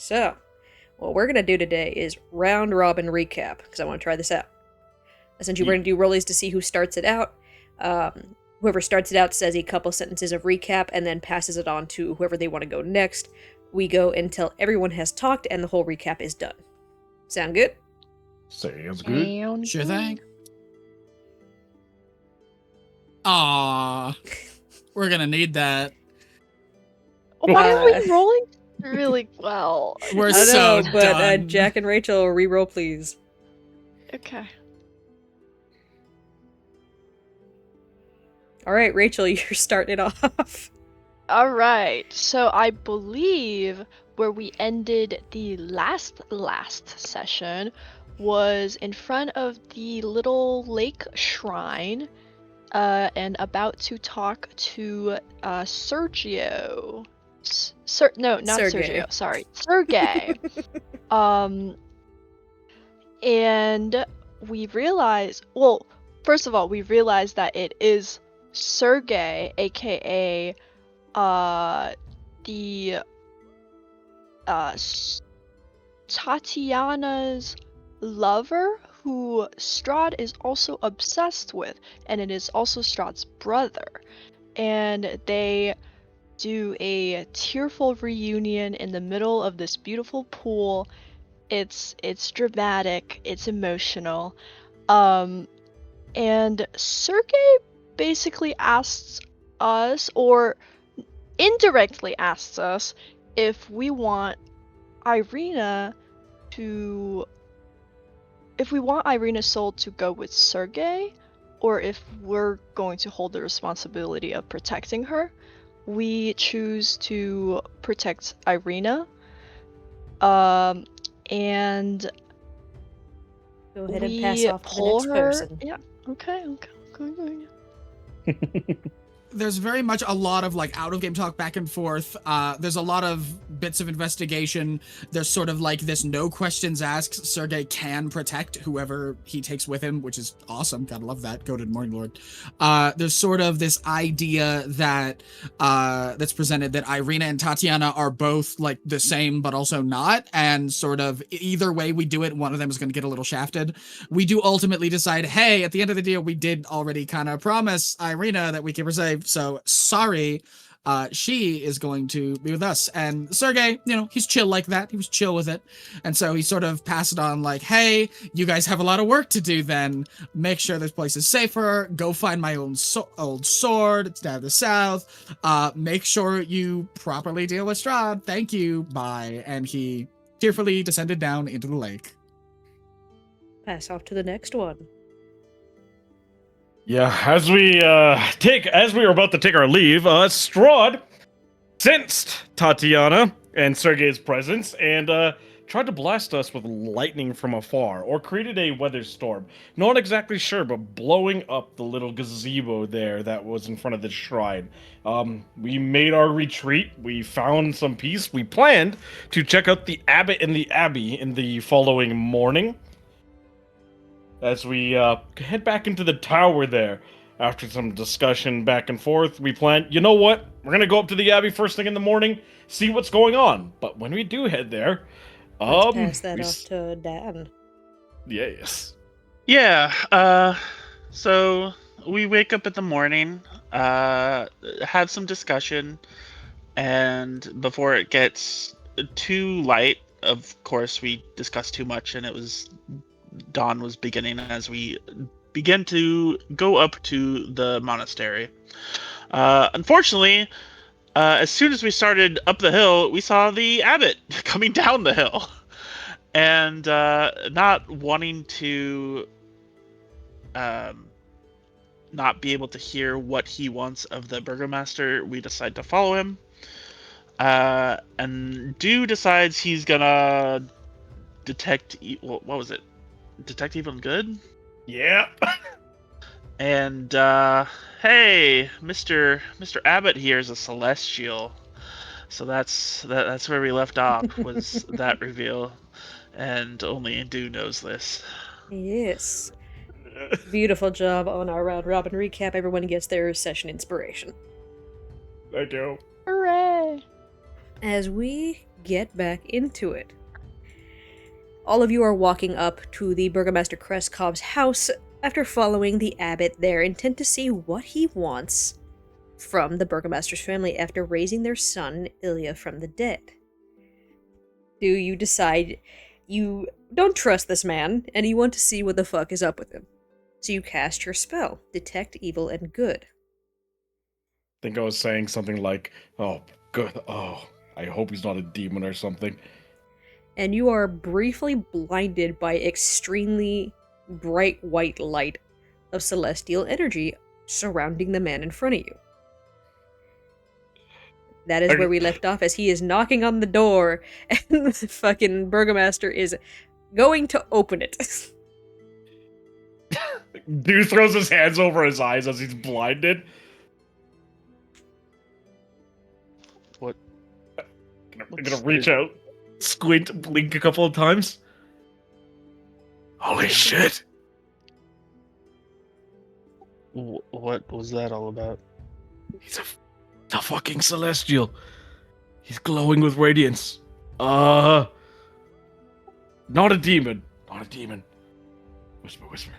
So, what we're going to do today is round robin recap, because I want to try this out. Essentially, we're going to do rollies to see who starts it out. Whoever starts it out says a couple sentences of recap and then passes it on to whoever they want to go next. We go until everyone has talked and the whole recap is done. Sound good? Sounds good. Sure thing. Aww. We're gonna need that. Why are we rolling really well? We're I don't so know, but done. Jack and Rachel, re-roll please. Okay. Alright, Rachel, you're starting it off. Alright, so I believe where we ended the last session was in front of the little lake shrine, and about to talk to Sergio. No, not Sergey. Sergio, sorry. Sergey. And we realized, well, first of all, we realized that it is Sergey, aka the Tatiana's lover, who Strahd is also obsessed with, and it is also Strahd's brother. And they do a tearful reunion in the middle of this beautiful pool. It's dramatic, it's emotional. And Sergey basically asks us, or indirectly asks us, if we want Irina Soul to go with Sergey, or if we're going to hold the responsibility of protecting her. We choose to protect Irina. And Go ahead and pass off to the next person. Yeah, okay. There's very much a lot of like out of game talk back and forth. There's a lot of bits of investigation. There's sort of like this no questions asked. Sergey can protect whoever he takes with him, which is awesome. Gotta love that. Goated Morning Lord. There's sort of this idea that that's presented that Irina and Tatiana are both like the same, but also not. And sort of either way we do it, one of them is going to get a little shafted. We do ultimately decide, hey, at the end of the deal, we did already kind of promise Irina that we keep her safe. So sorry, she is going to be with us. And Sergey, he's chill like that. He was chill with it. And so he sort of passed it on like, hey, you guys have a lot of work to do then. Make sure this place is safer. Go find my old sword. It's down the south. Make sure you properly deal with Strahd. Thank you. Bye. And he tearfully descended down into the lake. Pass off to the next one. Yeah, as we were about to take our leave, Strahd sensed Tatiana and Sergey's presence and tried to blast us with lightning from afar, or created a weather storm. Not exactly sure, but blowing up the little gazebo there that was in front of the shrine. We made our retreat. We found some peace. We planned to check out the abbot and the abbey in the following morning. As we head back into the tower there, after some discussion back and forth, we planned, you know what? We're gonna go up to the Abbey first thing in the morning, see what's going on. But when we do head there, Let's pass that off to Dan. Yes. Yeah, so we wake up in the morning, have some discussion, and before it gets too light, of course, we discussed too much, and dawn was beginning as we begin to go up to the monastery. Unfortunately, as soon as we started up the hill, we saw the abbot coming down the hill. And not wanting to not be able to hear what he wants of the burgomaster, we decide to follow him. And Dew decides he's gonna detect... what was it? Detect Evil and Good? Yeah. And hey, Mr. Abbott here is a celestial. So that's where we left off, was that reveal. And only Dew knows this. Yes. Beautiful job on our round robin recap. Everyone gets their session inspiration. I do. Hooray! As we get back into it. All of you are walking up to the Burgomaster Kreskov's house after following the abbot there, intent to see what he wants from the Burgomaster's family after raising their son, Ilya, from the dead. Do you decide you don't trust this man, and you want to see what the fuck is up with him? So you cast your spell, Detect Evil and Good. I think I was saying something like, oh, good, oh, I hope he's not a demon or something. And you are briefly blinded by extremely bright white light of celestial energy surrounding the man in front of you. That is where we left off, as he is knocking on the door, and the fucking Burgomaster is going to open it. Dude throws his hands over his eyes as he's blinded. What? I'm gonna reach out, squint, blink a couple of times. Holy shit! What was that all about? He's a fucking celestial. He's glowing with radiance. Not a demon. Not a demon. Whisper, whisper.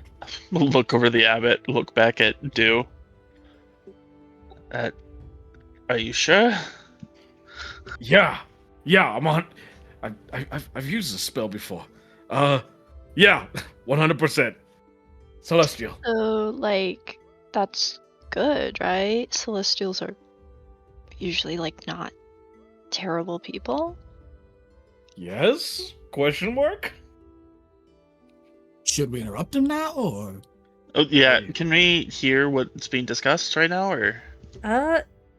Look over the abbot, look back at Dew. Are you sure? Yeah, I'm on. I've used this spell before. Yeah, 100%. Celestial. So, like, that's good, right? Celestials are usually, like, not terrible people. Yes? Question mark? Should we interrupt him now, or? Oh yeah, can we hear what's being discussed right now, or?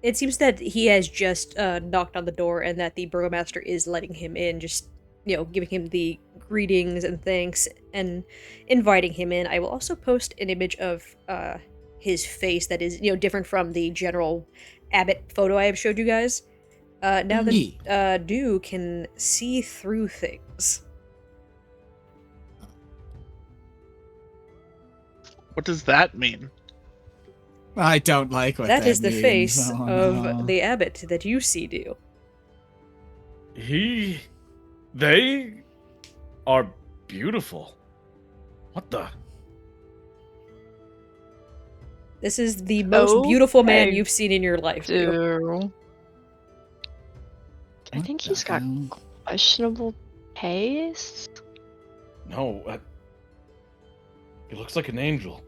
It seems that he has just knocked on the door, and that the Burgomaster is letting him in, just, giving him the greetings and thanks, and inviting him in. I will also post an image of his face that is, different from the general abbot photo I have showed you guys. Now that Dew can see through things. What does that mean? I don't like what That is the means. face Oh, of no. the abbot that you see, Dew. They are beautiful. What the? This is the most beautiful man Okay. you've seen in your life, Dew. I What think the he's got hell? questionable taste. No, he looks like an angel.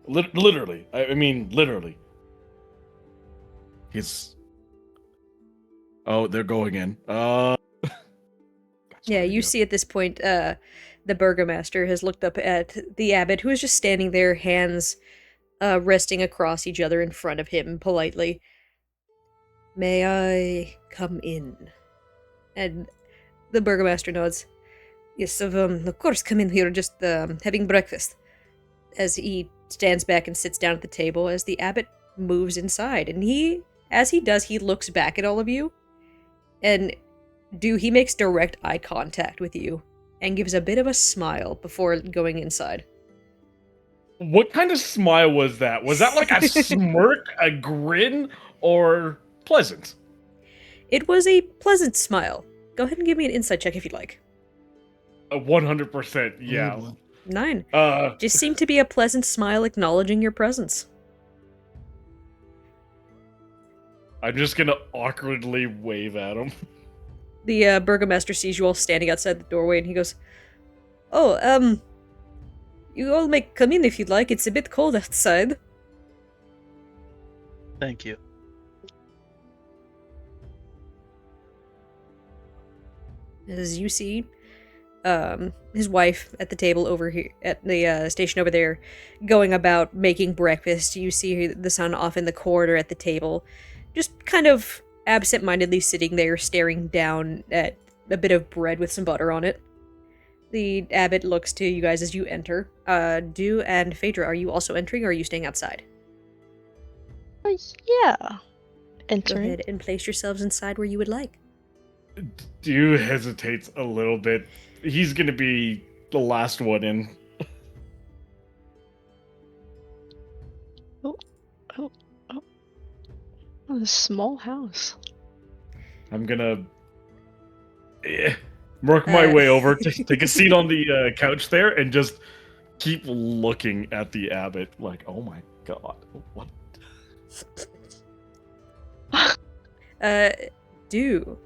Literally. I mean, literally. He's... Oh, they're going in. Yeah, you see at this point, the Burgomaster has looked up at the abbot, who is just standing there, hands resting across each other in front of him, politely. May I come in? And the Burgomaster nods. Yes, of course, come in here, just having breakfast. As he stands back and sits down at the table, as the abbot moves inside, and as he does, he looks back at all of you, and he makes direct eye contact with you, and gives a bit of a smile before going inside. What kind of smile was that? Was that like a smirk, a grin, or pleasant? It was a pleasant smile. Go ahead and give me an insight check if you'd like. 100%, yeah. Ooh, 9. Uh, Just seemed to be a pleasant smile acknowledging your presence. I'm just gonna awkwardly wave at him. The Burgomaster sees you all standing outside the doorway, and he goes, "Oh, you all may come in if you'd like. It's a bit cold outside." Thank you. As you see, his wife at the table over here, at the station over there, going about making breakfast. You see the son off in the corner at the table, just kind of absent-mindedly sitting there, staring down at a bit of bread with some butter on it. The abbot looks to you guys as you enter. Dew and Phaedra, are you also entering, or are you staying outside? Yeah. Go Entering. ahead and place yourselves inside where you would like. Dew hesitates a little bit. He's gonna be the last one in. Oh, this small house. I'm gonna Work my way over, take a seat on the couch there, and just keep looking at the abbot like, oh my god, what? Do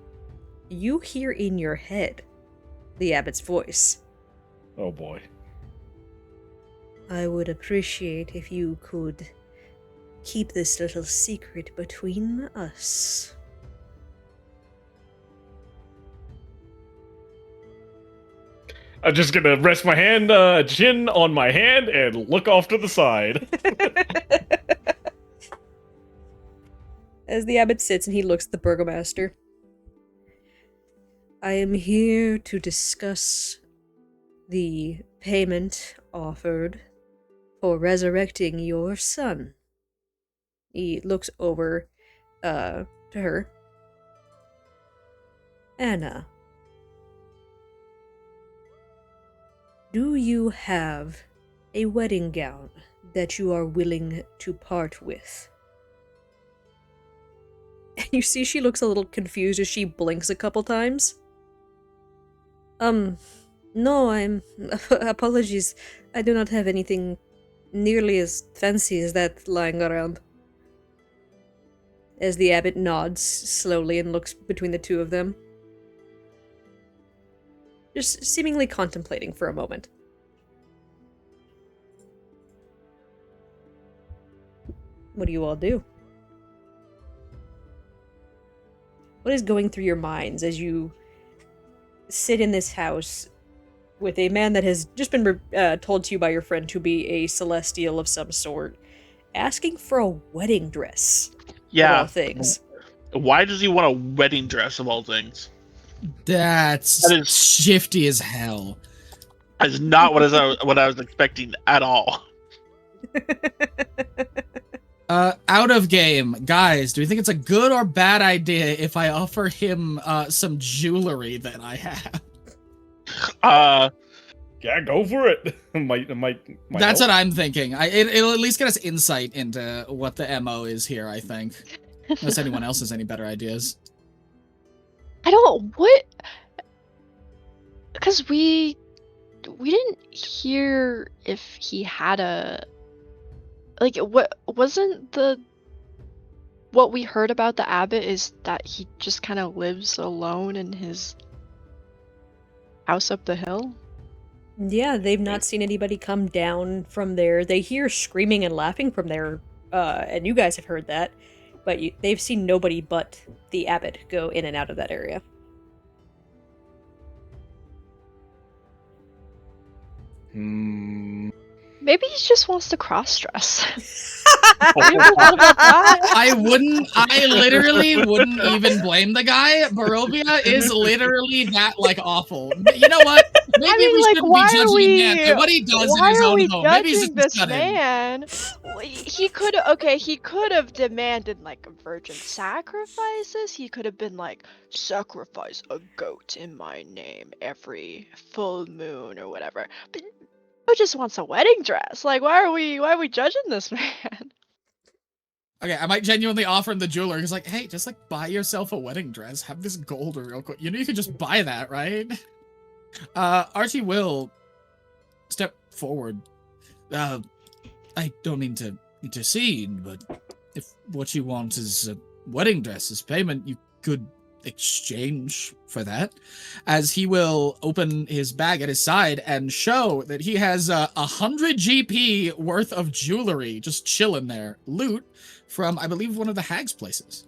you hear in your head the abbot's voice? Oh boy. I would appreciate if you could keep this little secret between us. I'm just gonna rest my hand, chin on my hand, and look off to the side. As the abbot sits and he looks at the burgomaster. I am here to discuss the payment offered for resurrecting your son. He looks over to her. Anna, do you have a wedding gown that you are willing to part with? And you see she looks a little confused as she blinks a couple times. No, apologies. I do not have anything nearly as fancy as that lying around. As the abbot nods slowly and looks between the two of them. Just seemingly contemplating for a moment. What do you all do? What is going through your minds as you sit in this house with a man that has just been told to you by your friend to be a celestial of some sort, asking for a wedding dress? Yeah. Of all things. Why does he want a wedding dress of all things? That is shifty as hell. That is not what I was expecting at all. Out of game, guys, do you think it's a good or bad idea if I offer him some jewelry that I have? Yeah, go for it. might That's help. what I'm thinking. It'll at least get us insight into what the MO is here, I think. Unless anyone else has any better ideas. I don't what because we didn't hear if he had a like what wasn't the what we heard about the abbot is that he just kind of lives alone in his house up the hill. Yeah, they've not seen anybody come down from there. They hear screaming and laughing from there, and you guys have heard that, but they've seen nobody but the abbot go in and out of that area. Maybe he just wants to cross-dress. I literally wouldn't even blame the guy. Barovia is literally that, like, awful. You know what? Maybe I mean, we like, shouldn't why be are judging we? him and what he does in Why his are own we home. Maybe he's judging just this stunning. man? He could have demanded like virgin sacrifices. He could have been like, sacrifice a goat in my name every full moon or whatever. But who just wants a wedding dress? Like, why are we judging this man? Okay, I might genuinely offer him the jeweler. He's like, hey, just like buy yourself a wedding dress. Have this gold real quick. You know you could just buy that, right? Archie will step forward. I don't mean to intercede, but if what you want is a wedding dress as payment, you could exchange for that. As he will open his bag at his side and show that he has 100 GP worth of jewelry just chilling there. Loot from, I believe, one of the hag's places.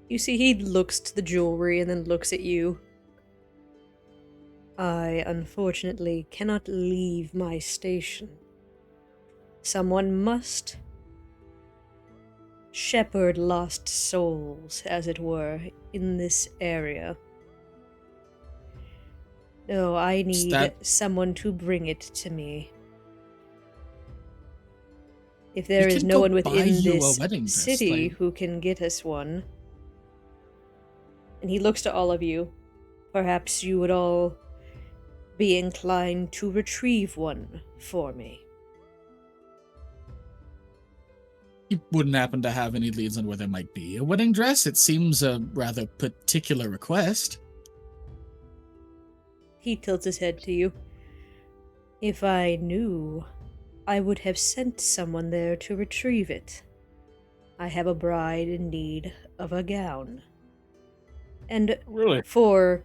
You see, he looks to the jewelry and then looks at you. I, unfortunately, cannot leave my station. Someone must shepherd lost souls, as it were, in this area. No, I need someone to bring it to me. If there is no one within this city who can get us one, and he looks to all of you, perhaps you would all be inclined to retrieve one for me. You wouldn't happen to have any leads on where there might be a wedding dress? It seems a rather particular request. He tilts his head to you. If I knew, I would have sent someone there to retrieve it. I have a bride in need of a gown. And Really? for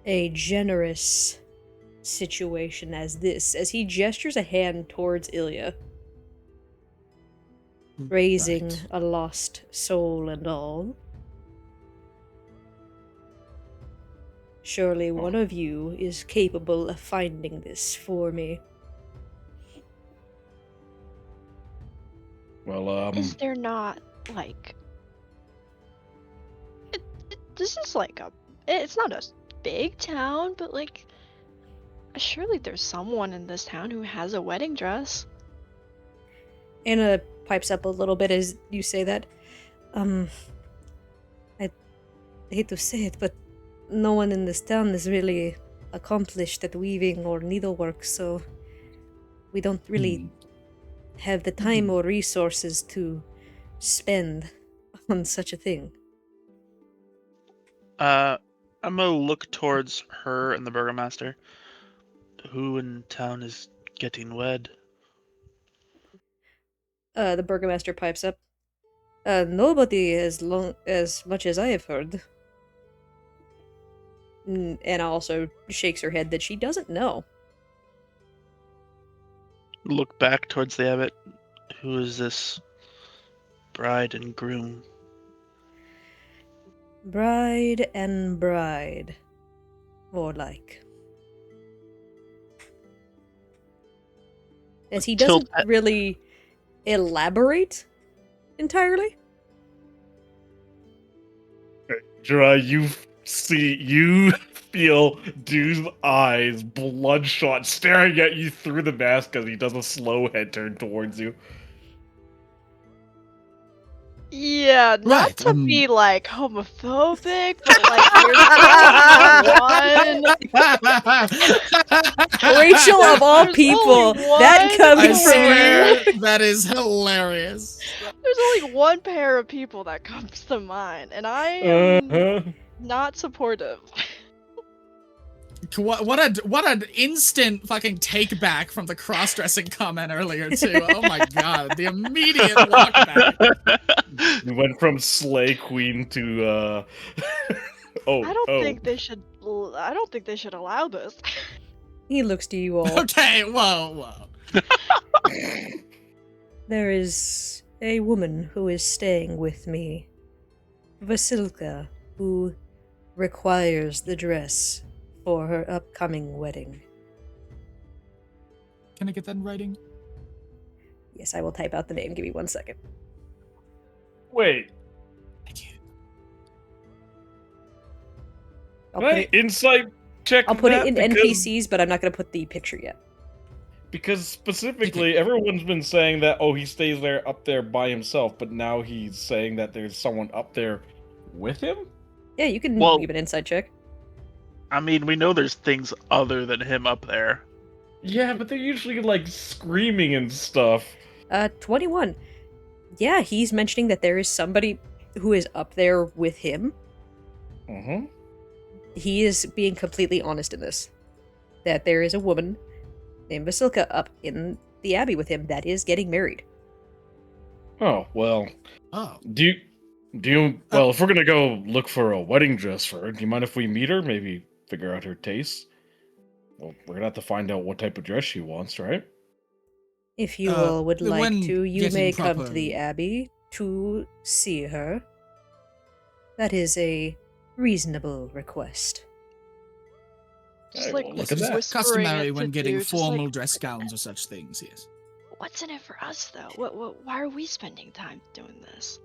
a generous situation as this, as he gestures a hand towards Ilya, raising Right. a lost soul and all, surely one of you is capable of finding this for me. Well, Is there not like this is like it's not a big town, but like surely there's someone in this town who has a wedding dress. Anna pipes up a little bit as you say that. I hate to say it, but no one in this town is really accomplished at weaving or needlework, so we don't really have the time or resources to spend on such a thing. I'm gonna look towards her and the burgomaster. Who in town is getting wed? The burgomaster pipes up. Nobody as much as I have heard. Anna also shakes her head that she doesn't know. Look back towards the abbot. Who is this bride and groom? Bride and bride. Or like. As he doesn't really elaborate entirely. Dra, you feel Dude's eyes bloodshot staring at you through the mask as he does a slow head turn towards you. Yeah, not Right, to be like homophobic, but like there's only Rachel, of all There's people, only that one coming I from swear you. that is hilarious. there's only one pair of people that comes to mind, and I am Uh-huh. not supportive. What an instant fucking take back from the cross-dressing comment earlier too. Oh my god, the immediate walk back. You went from Slay Queen to I don't think they should. I don't think they should allow this. He looks to you all. Okay, whoa. There is a woman who is staying with me. Vasilka, who requires the dress for her upcoming wedding. Can I get that in writing? Yes, I will type out the name. Give me 1 second. Wait, Thank you. I'll can put I it, insight check I'll put it that? in Because- NPCs, but I'm not going to put the picture yet. Because specifically, everyone's been saying that, he stays up there by himself, but now he's saying that there's someone up there with him? Yeah, you can Well- give an insight check. I mean, we know there's things other than him up there. Yeah, but they're usually, screaming and stuff. 21. Yeah, he's mentioning that there is somebody who is up there with him. Mm-hmm. He is being completely honest in this. That there is a woman named Vasilka up in the Abbey with him that is getting married. Oh, well, Oh. do you, well, if we're gonna go look for a wedding dress for her, do you mind if we meet her? Maybe figure out her tastes? Well, we're gonna have to find out what type of dress she wants, right? If you all would like when to, you getting may come to proper- the Abbey to see her. That is a reasonable request. Just Hey, like well, look This at is that. whispering customary it when to getting Dude, just formal like, dress gowns or such things, yes. What's in it for us though? Why are we spending time doing this?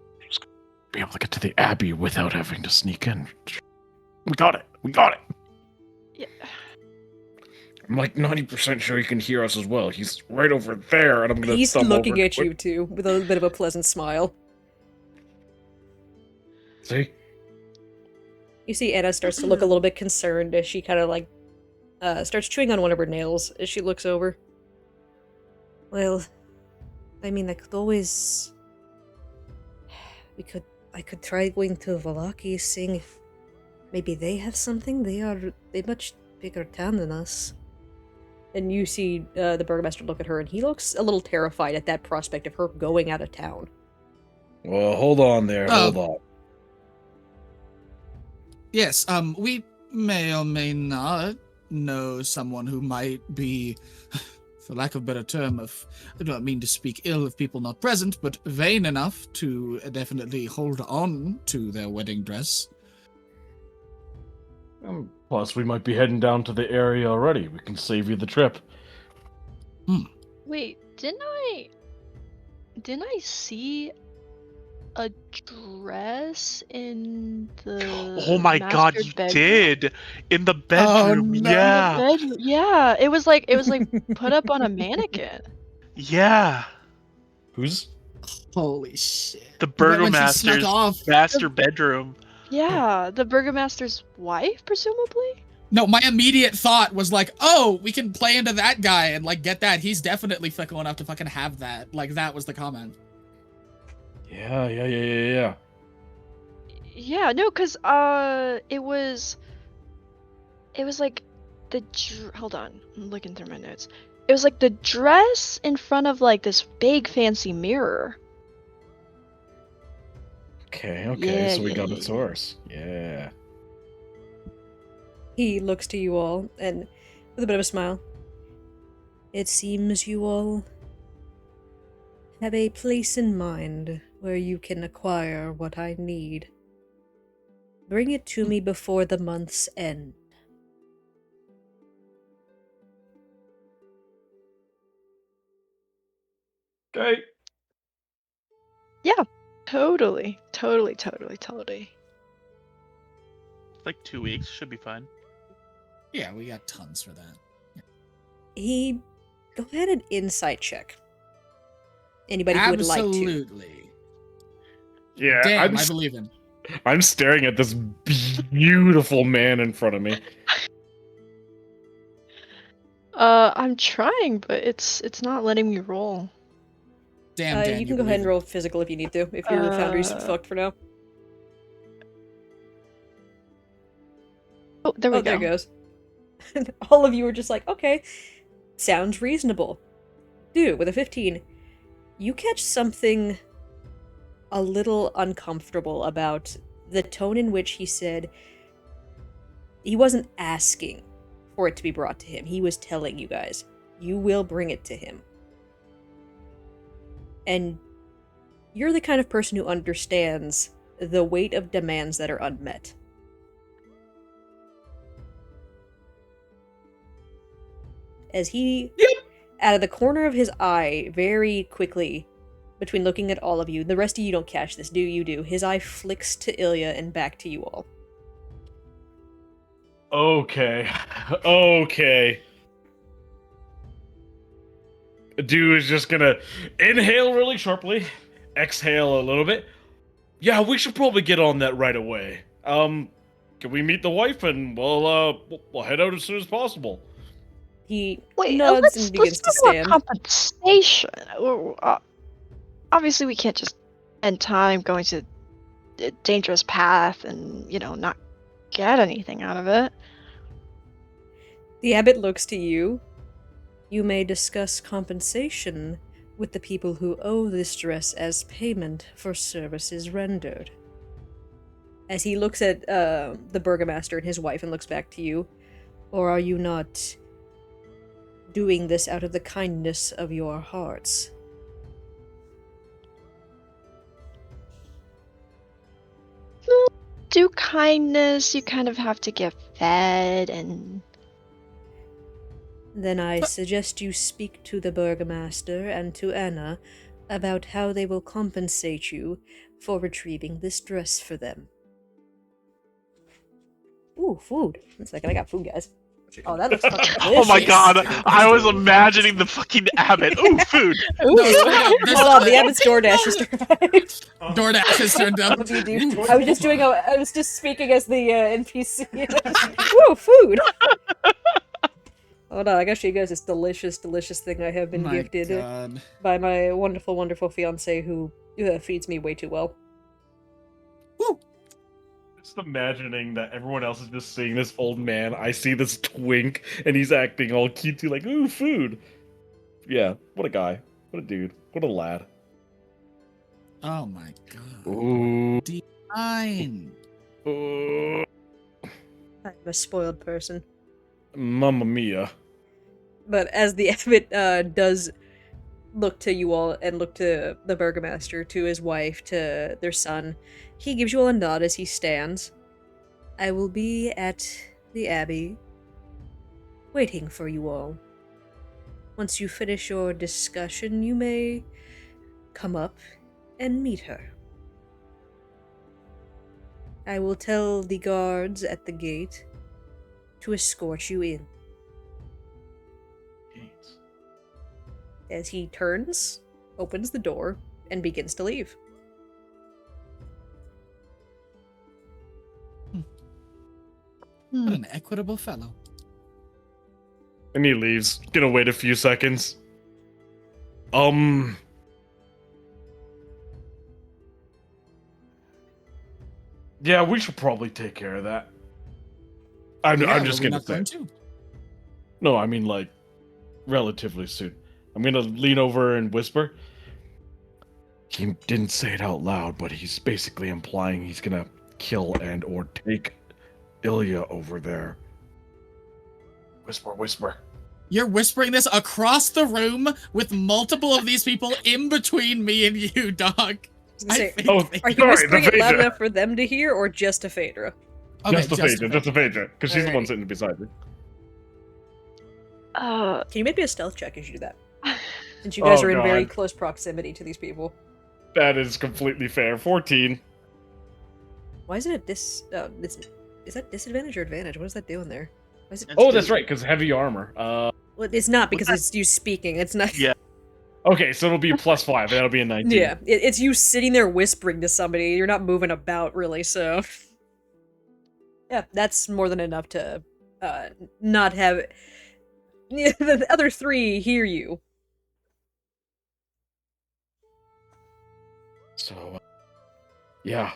Be able to get to the Abbey without having to sneak in. We got it. Yeah. I'm like 90% sure he can hear us as well. He's right over there, and I'm gonna. He's thumb looking over at you too, with a bit of a pleasant smile. See? You see Anna starts to look a little bit concerned as she kind of starts chewing on one of her nails as she looks over. Well, I mean, I could always... I could try going to Valaki, seeing if maybe they have something. They much bigger town than us. And you see the burgomaster look at her, and he looks a little terrified at that prospect of her going out of town. Well, hold on there. Hold on. Yes, we may or may not know someone who might be, for lack of a better term, I don't mean to speak ill of people not present, but vain enough to definitely hold on to their wedding dress. Plus, we might be heading down to the area already. We can save you the trip. Wait, didn't I see a dress in the Oh my god, master you bedroom? did! In the bedroom, no. yeah! Bedroom. Yeah, it was like put up on a mannequin. Yeah! Who's? Holy shit. The When she snuck burgomaster's off. master bedroom. Yeah, the burgomaster's wife, presumably? No, my immediate thought was like, oh, we can play into that guy and like get that. He's definitely fickle enough to fucking have that. Like, that was the comment. Yeah. Yeah, no, cause it was like hold on, I'm looking through my notes. It was like the dress in front of like this big fancy mirror. Okay, Yeah, so we yeah, got yeah, a source. Yeah. He looks to you all, and with a bit of a smile. It seems you all have a place in mind where you can acquire what I need. Bring it to me before the month's end. Okay. Yeah, totally. Like 2 weeks, should be fine. Yeah, we got tons for that. Go ahead and insight check. Anybody who would like to. Absolutely. Yeah, Damn, I believe him. I'm staring at this beautiful man in front of me. I'm trying, but it's not letting me roll. Damn, Dan, You can go ahead and roll physical if you need to, if your foundry's fucked for now. Oh, there we go. There it goes. All of you are just like, okay, sounds reasonable. Dude, with a 15, you catch something a little uncomfortable about the tone in which he said he wasn't asking for it to be brought to him. He was telling you guys, you will bring it to him. And you're the kind of person who understands the weight of demands that are unmet. As he, out of the corner of his eye, very quickly, between looking at all of you, the rest of you don't catch this, you do, his eye flicks to Ilya and back to you all. Okay. Dude is just gonna inhale really sharply, exhale a little bit. Yeah, we should probably get on that right away. Can we meet the wife and we'll head out as soon as possible. He Wait, nods and begins to let's talk stand. about compensation. Obviously, we can't just end time going to a dangerous path and, not get anything out of it. The abbot looks to you. You may discuss compensation with the people who owe this dress as payment for services rendered. As he looks at the burgomaster and his wife and looks back to you, or are you not doing this out of the kindness of your hearts? Do kindness, you kind of have to get fed and... Then I suggest you speak to the burgomaster and to Anna about how they will compensate you for retrieving this dress for them. Ooh, food. One second, I got food, guys. Oh, that looks fucking delicious. Oh my god, I was imagining the fucking abbot. Ooh, food! Hold on, the abbot's DoorDash is arrived. DoorDash has turned up. I was just speaking as the NPC. Woo, food! Hold on, I gotta show you guys this delicious, delicious thing I have been gifted by my wonderful, wonderful fiance who feeds me way too well. Woo! Just imagining that everyone else is just seeing this old man. I see this twink, and he's acting all cutesy, like, ooh, food. Yeah, what a guy. What a dude. What a lad. Oh my god. Ooh. Divine. Ooh. I'm a spoiled person. Mamma mia. But as the abbot does look to you all and look to the burgomaster, to his wife, to their son, he gives you all a nod as he stands. I will be at the abbey, waiting for you all. Once you finish your discussion, you may come up and meet her. I will tell the guards at the gate to escort you in. As he turns, opens the door, and begins to leave. What an equitable fellow. And he leaves. Gonna wait a few seconds. Yeah, we should probably take care of that. I'm just we're gonna not say. going to. No, I mean like relatively soon. I'm gonna lean over and whisper. He didn't say it out loud, but he's basically implying he's gonna kill and or take Ilya over there. Whisper, whisper. You're whispering this across the room with multiple of these people in between me and you, dog. I was gonna say, Oh, are you sorry, whispering it loud Phaedra. enough for them to hear, or just to Phaedra? Okay, Just a Phaedra, because she's the one Alright. sitting beside me. Uh, Can you make me a stealth check as you do that? Since you guys Oh, are in very God. close proximity to these people. That is completely fair. 14. Why is it a is that disadvantage or advantage? What is that doing there? Why is it... Oh, that's right, because heavy armor. Well, it's not because it's you speaking. It's not. Yeah. Okay, so it'll be a +5. That'll be a 19. Yeah, it's you sitting there whispering to somebody. You're not moving about really, so yeah, that's more than enough to not have the other three hear you. So, yeah.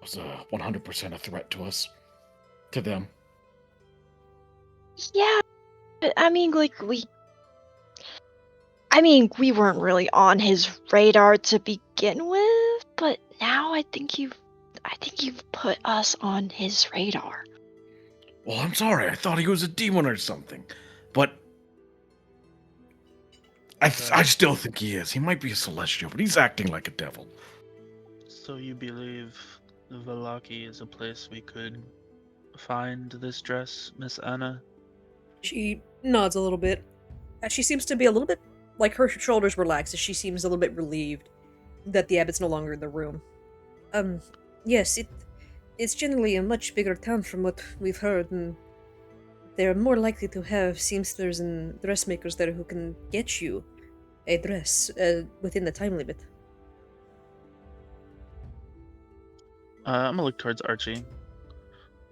It was 100% a threat to us. To them. yeah, but I mean, we weren't really on his radar to begin with, but now I think you've put us on his radar. Well, I'm sorry. I thought he was a demon or something. But I still think he is. He might be a celestial, but he's acting like a devil. So you believe Valaki is a place we could find this dress, Miss Anna? She nods a little bit. She seems to be a little bit like her shoulders relax as she seems a little bit relieved that the abbot's no longer in the room. Yes, it's generally a much bigger town from what we've heard, and they're more likely to have seamsters and dressmakers there who can get you a dress within the time limit. I'm gonna look towards Archie.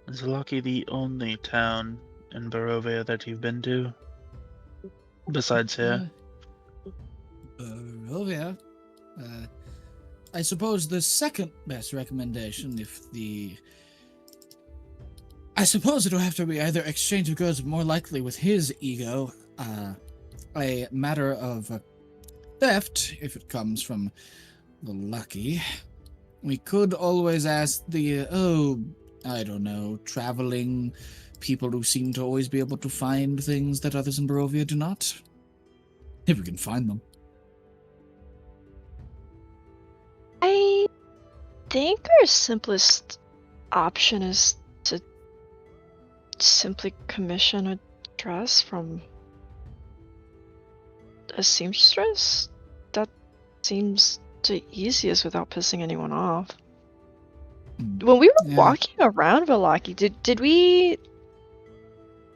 Is Valaki the only town in Barovia that you've been to? Besides here? Barovia. I suppose the second best recommendation, I suppose it'll have to be either exchange of goods, more likely with his ego, a matter of theft, if it comes from the lucky. We could always ask the, I don't know, traveling people who seem to always be able to find things that others in Barovia do not. If we can find them. I think our simplest option is to simply commission a dress from a seamstress. That seems the easiest without pissing anyone off. When we were walking around Valaki,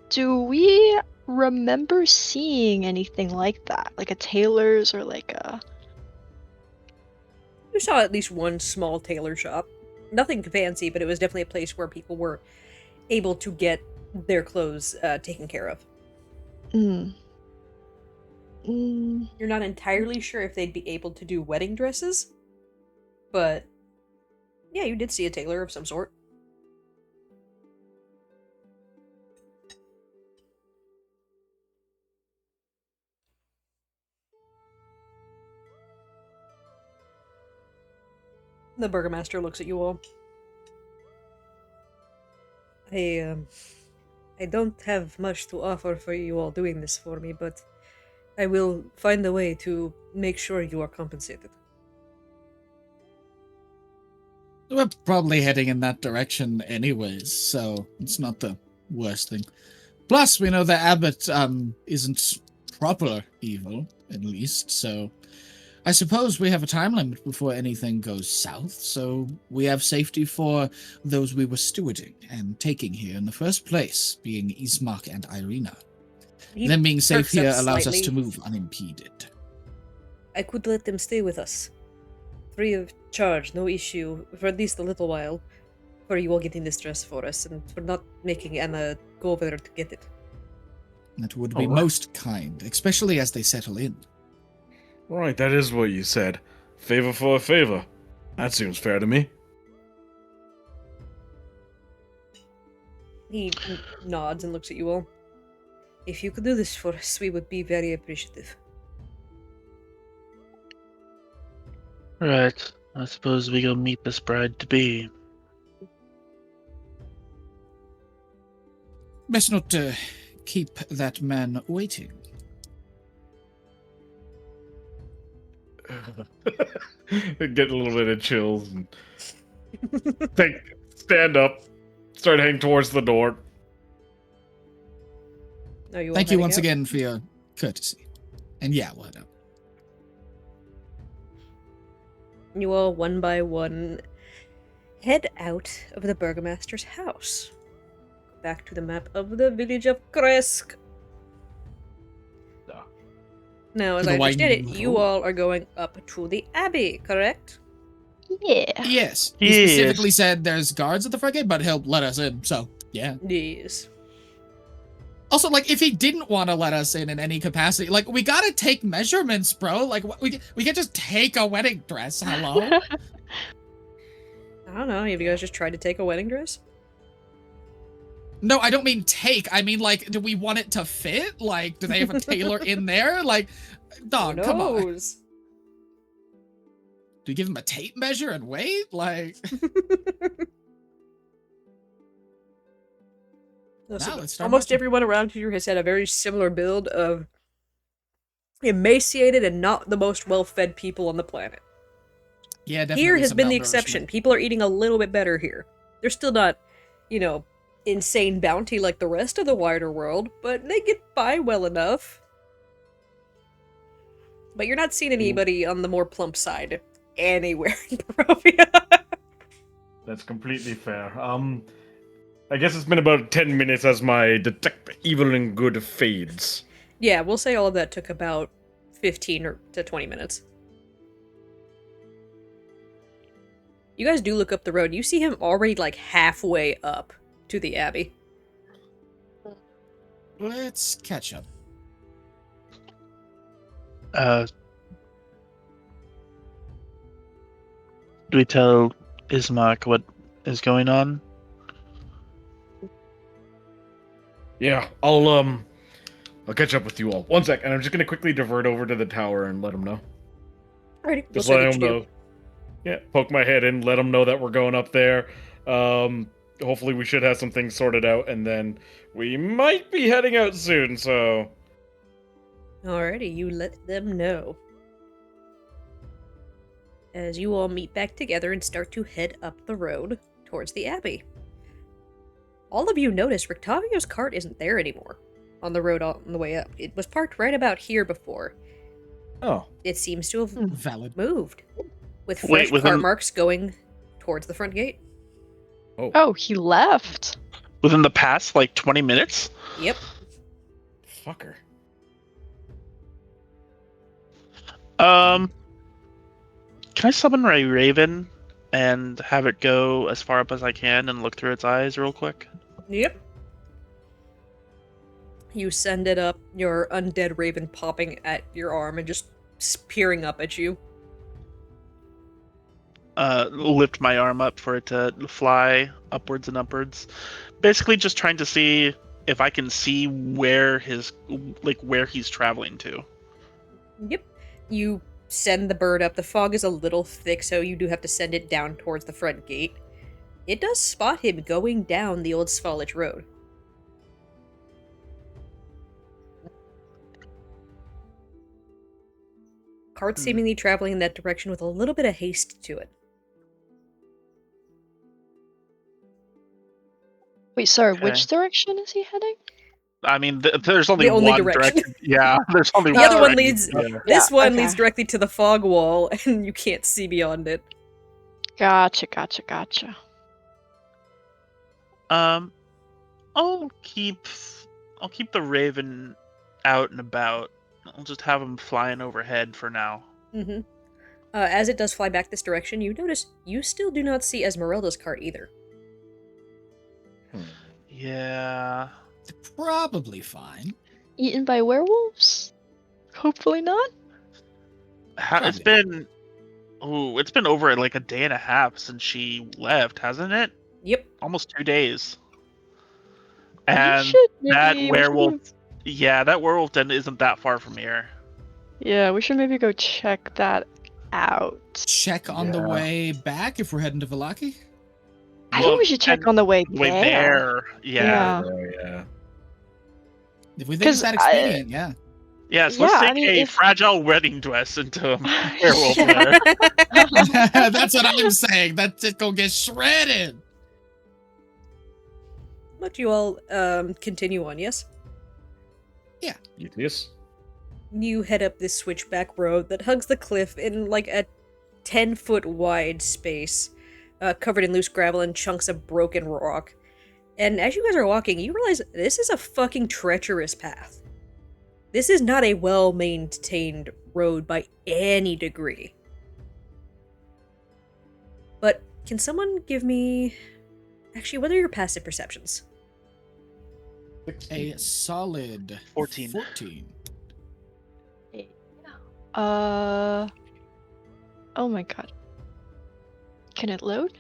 do we remember seeing anything like that? Like a tailor's or like a... You saw at least one small tailor shop. Nothing fancy, but it was definitely a place where people were able to get their clothes taken care of. You're not entirely sure if they'd be able to do wedding dresses, but Yeah, you did see a tailor of some sort. The burgomaster looks at you all. I don't have much to offer for you all doing this for me, but I will find a way to make sure you are compensated. We're probably heading in that direction anyways, so it's not the worst thing. Plus, we know the abbot isn't proper evil, at least, so I suppose we have a time limit before anything goes south, so we have safety for those we were stewarding and taking here in the first place, being Ismark and Irina. Them being safe here allows us to move unimpeded. I could let them stay with us. Free of charge, no issue, for at least a little while, for you all getting this dress for us, and for not making Anna go over there to get it. That would be most kind, especially as they settle in. Right, that is what you said. Favor for a favor. That seems fair to me. He nods and looks at you all. If you could do this for us, we would be very appreciative. Right. I suppose we go meet this bride-to-be. Best not to keep that man waiting. Get a little bit of chills and stand up, start heading towards the door. Thank you once again for your courtesy. And yeah, why not? You all, one by one, head out of the burgomaster's house. Back to the map of the village of Kresk. Now, as I understand it, you all are going up to the Abbey, correct? Yeah. Yes. He specifically said there's guards at the front gate, but he'll let us in, so yeah. Yes. Also, like, if he didn't want to let us in any capacity, like, we gotta take measurements, bro. Like, we can't just take a wedding dress. Hello? I don't know. Have you guys just tried to take a wedding dress? No, I don't mean take. I mean, like, do we want it to fit? Like, do they have a tailor in there? Like, dog, come on. Do you give him a tape measure and wait? Like... Almost everyone around here has had a very similar build of emaciated and not the most well-fed people on the planet. Yeah, definitely. Here has been the exception. People are eating a little bit better here. They're still not, you know, insane bounty like the rest of the wider world, but they get by well enough. But you're not seeing anybody on the more plump side anywhere in Barovia. That's completely fair. I guess it's been about 10 minutes as my detect evil and good fades. Yeah, we'll say all of that took about 15 to 20 minutes. You guys do look up the road. You see him already, like, halfway up to the Abbey. Let's catch up. Do we tell Ismark what is going on? Yeah, I'll catch up with you all. One sec, and I'm just gonna quickly divert over to the tower and let them know. Alrighty, just let them know. Yeah, poke my head in, let them know that we're going up there. Hopefully we should have some things sorted out, and then we might be heading out soon, so... Alrighty, you let them know. As you all meet back together and start to head up the road towards the Abbey. All of you notice Rictavio's cart isn't there anymore on the road on the way up. It was parked right about here before. Oh. It seems to have moved. With fresh Wait, cart marks going towards the front gate. Oh, he left. Within the past, like, 20 minutes? Yep. Fucker. Can I summon a raven and have it go as far up as I can and look through its eyes real quick? Yep. You send it up, your undead raven popping at your arm and just peering up at you. lift my arm up for it to fly upwards and upwards. Basically, just trying to see if I can see where he's traveling to. Yep. You send the bird up. The fog is a little thick, so you do have to send it down towards the front gate. It does spot him going down the old Svalich road. Cart seemingly traveling in that direction with a little bit of haste to it. Wait, sorry, Okay. which direction is he heading? I mean, there's only The only one direction. Yeah, there's only The one. other one direction. leads. Yeah. This one okay. leads directly to the fog wall, and you can't see beyond it. Gotcha. I'll keep the raven out and about. I'll just have him flying overhead for now. Mm-hmm. As it does fly back this direction, you notice you still do not see Esmeralda's cart either. Yeah. Probably fine. Eaten by werewolves? Hopefully not. It's been over like a day and a half since she left, hasn't it? Yep. Almost 2 days. We And should that maybe- werewolf, that werewolf den isn't that far from here. Yeah, we should maybe go check that out. Check on the Yeah. way back if we're heading to Vallaki. I Well, think we should check and on the way Way there. there. Yeah. Yeah. If we think it's 'Cause that expedient, yeah. Yes, let's Yeah, take I mean, a if- fragile wedding dress into a werewolf there. That's what I'm saying. That's it. Go get shredded. Let you all continue on, yes? Yes. You head up this switchback road that hugs the cliff in like a 10-foot wide space, covered in loose gravel and chunks of broken rock. And as you guys are walking, you realize this is a fucking treacherous path. This is not a well-maintained road by any degree. But can someone give me... Actually, what are your passive perceptions? A solid 14. 14. Oh my god. Can it load?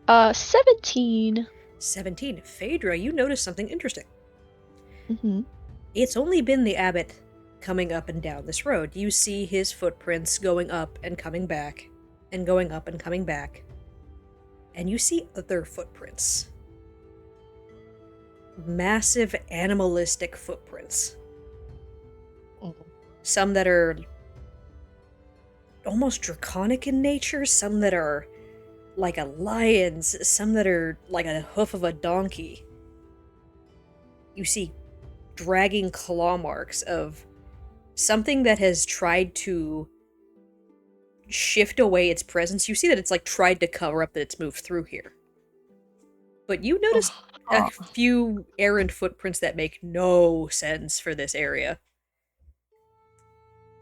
17. 17. Phaedra, you notice something interesting. Mm-hmm. It's only been the abbot coming up and down this road. You see his footprints going up and coming back, and going up and coming back. And you see other footprints. Massive animalistic footprints. Some that are almost draconic in nature, some that are like a lion's, some that are like a hoof of a donkey. You see dragging claw marks of something that has tried to shift away its presence. You see that it's like tried to cover up that it's moved through here. But you notice a few errant footprints that make no sense for this area.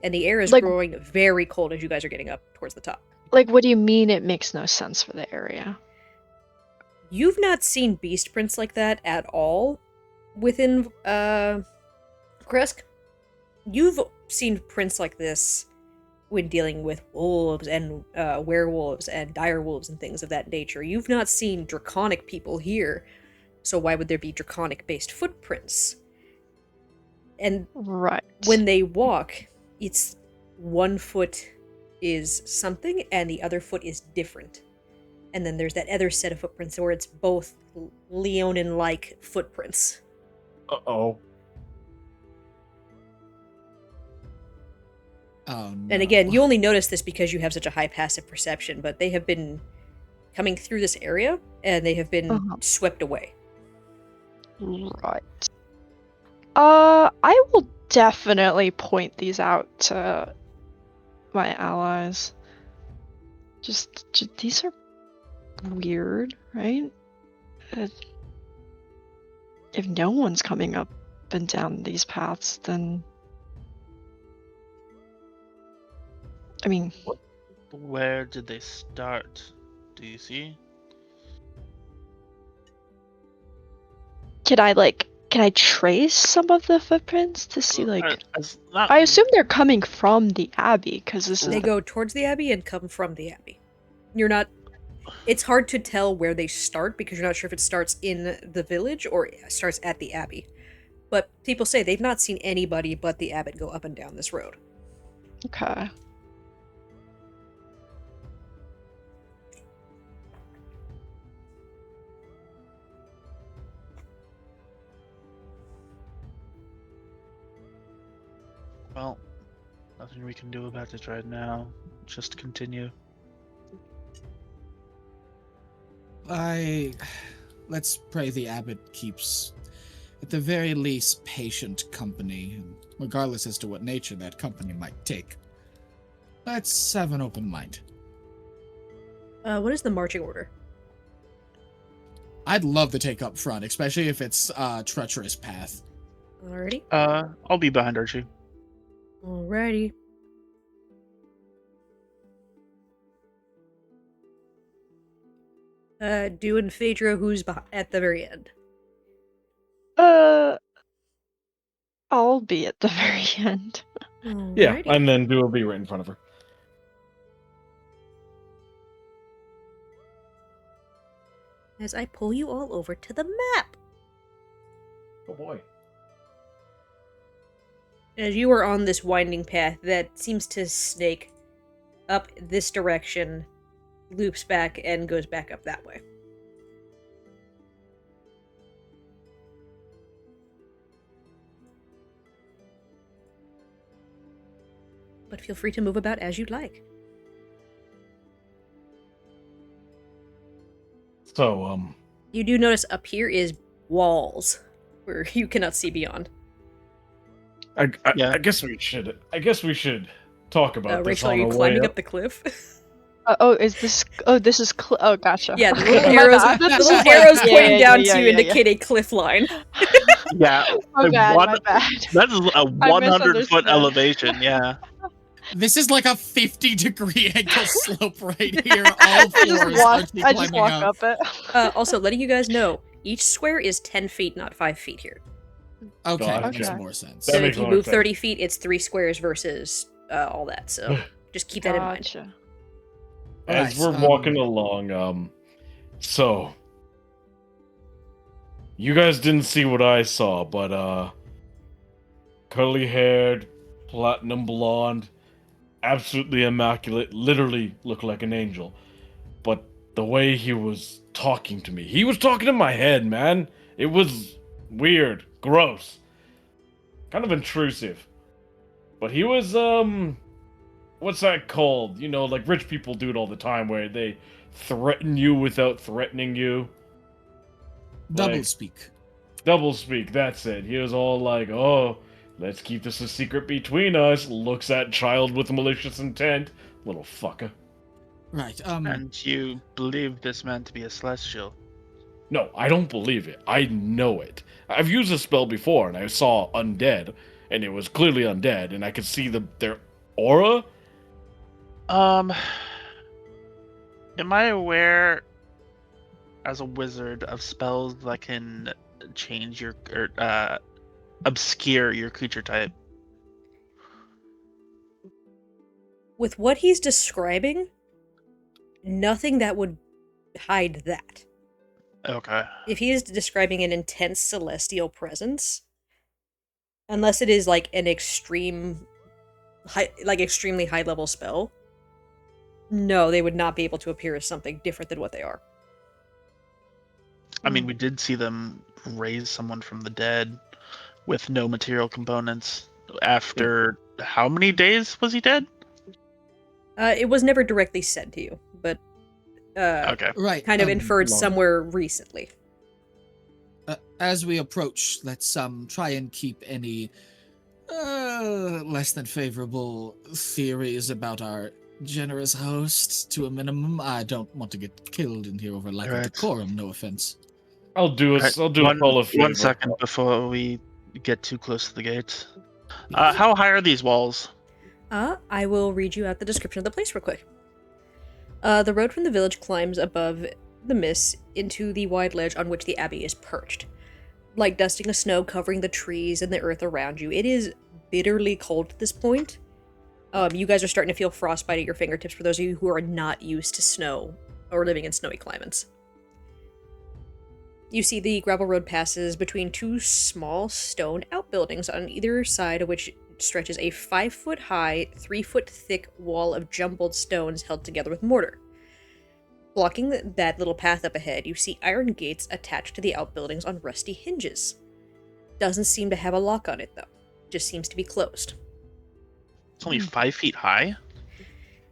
And the air is Like- growing very cold as you guys are getting up towards the top. Like, what do you mean it makes no sense for the area? You've not seen beast prints like that at all within Kresk. You've seen prints like this when dealing with wolves and werewolves and direwolves and things of that nature. You've not seen draconic people here, so why would there be draconic-based footprints? And Right. when they walk, it's one foot is something and the other foot is different. And then there's that other set of footprints where it's both Leonin-like footprints. Uh-oh. Oh, no. And again, you only notice this because you have such a high passive perception, but they have been coming through this area and they have been swept away. Right. I will definitely point these out to my allies. Just these are weird, right? If no one's coming up and down these paths, then I mean, Where did they start? Do you see? can I trace some of the footprints to see Not, I assume they're coming from the Abbey because this is They go towards the Abbey and come from the Abbey. You're not It's hard to tell where they start because you're not sure if it starts in the village or it starts at the Abbey. But people say they've not seen anybody but the abbot go up and down this road. Okay. Well, nothing we can do about it right now. Just continue. Let's pray the abbot keeps, at the very least, patient company, regardless as to what nature that company might take. Let's have an open mind. What is the marching order? I'd love to take up front, especially if it's a treacherous path. Alrighty. I'll be behind Archie. Alrighty. Dew and Phaedra, who's at the very end? I'll be at the very end. Yeah, Alrighty. and then Dew will be right in front of her. As I pull you all over to the map. Oh boy. As you are on this winding path that seems to snake up this direction, loops back, and goes back up that way. But feel free to move about as you'd like. So, You do notice up here is walls, where you cannot see beyond. Yeah. I guess we should. I guess we should talk about this Rachel, are on you our way climbing up. up the cliff? This is. Oh, gotcha. Yeah, the little My arrows, bad. the That's little just arrows like- pointing yeah, down yeah, to you yeah, indicate a cliff line. Yeah. My bad. one- My bad. That is a 100-foot misunderstood. elevation. Yeah. This is like a 50-degree angle slope right here. All I floors just are walk climbing up it. Also, letting you guys know, each square is 10 feet, not 5 feet here. Okay, that Gotcha. makes more sense. That So makes if you more move sense. 30 feet, it's 3 squares versus all that. So just keep that in mind. Gotcha. As Alright, we're walking along, so you guys didn't see what I saw, but curly-haired, platinum blonde, absolutely immaculate, literally looked like an angel. But the way he was talking to me, he was talking in my head, man. It was weird, gross, kind of intrusive. But he was, what's that called? You know, like rich people do it all the time, where they threaten you without threatening you. Double Like, speak. Double speak, that's it. He was all like, oh, let's keep this a secret between us. Looks at child with malicious intent. Little fucker. Right. And you believe this man to be a celestial? No, I don't believe it. I know it. I've used this spell before, and I saw undead, and it was clearly undead, and I could see their aura. Am I aware, as a wizard, of spells that can change your or obscure your creature type? With what he's describing, nothing that would hide that. Okay. If he is describing an intense celestial presence, unless it is like an extremely high level spell, no, they would not be able to appear as something different than what they are. I mean, we did see them raise someone from the dead with no material components. After how many days was he dead? It was never directly said to you, but Okay. right. kind of inferred long- somewhere recently. As we approach, let's try and keep any less than favorable theories about our generous host to a minimum. I don't want to get killed in here over lack of Right. decorum. No offense. I'll do a call of favor. 1 second before we get too close to the gates. How high are these walls? I will read you out the description of the place real quick. The road from the village climbs above the mist into the wide ledge on which the abbey is perched. Like dusting of snow covering the trees and the earth around you. It is bitterly cold at this point. You guys are starting to feel frostbite at your fingertips for those of you who are not used to snow or living in snowy climates. You see the gravel road passes between two small stone outbuildings on either side of which stretches a 5-foot-high, 3-foot-thick wall of jumbled stones held together with mortar. Blocking that little path up ahead, you see iron gates attached to the outbuildings on rusty hinges. Doesn't seem to have a lock on it, though. Just seems to be closed. It's only 5 feet high.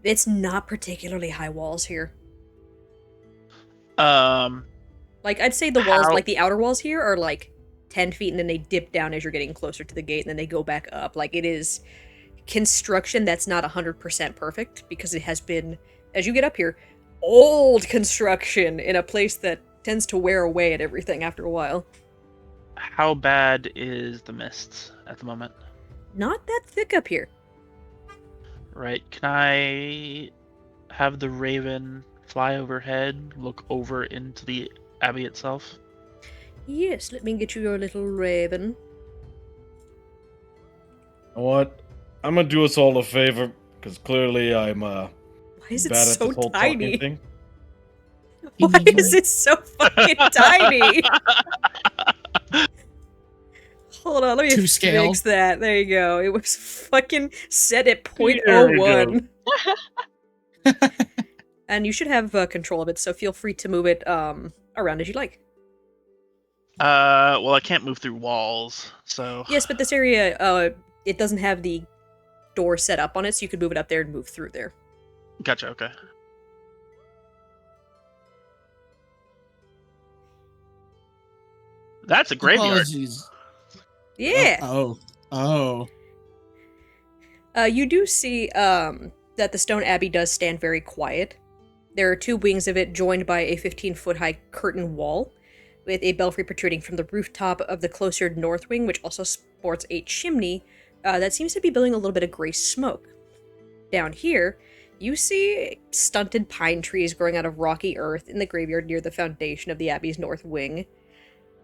It's not particularly high walls here. Like, I'd say the walls, like the outer walls here, are like 10 feet, and then they dip down as you're getting closer to the gate, and then they go back up. Like, it is construction that's not 100% perfect, because it has been, as you get up here, old construction in a place that tends to wear away at everything after a while. How bad is the mist at the moment? Not that thick up here. Right. Can I have the raven fly overhead, look over into the abbey itself? Yes, let me get you your little raven. You know what? I'm gonna do us all a favor, because clearly I'm Why is it bad at so this whole tiny? talking thing. Why is it so fucking tiny? Hold on, let me To scale. fix that. There you go. It was fucking set at There we 0.01. And you should have control of it, so feel free to move it around as you like. Well, I can't move through walls, so... Yes, but this area, it doesn't have the door set up on it, so you could move it up there and move through there. Gotcha, okay. That's a graveyard. Apologies. Yeah! Oh. You do see that the stone abbey does stand very quiet. There are two wings of it joined by a 15-foot-high curtain wall, with a belfry protruding from the rooftop of the closer north wing, which also sports a chimney that seems to be billowing a little bit of gray smoke. Down here, you see stunted pine trees growing out of rocky earth in the graveyard near the foundation of the abbey's north wing.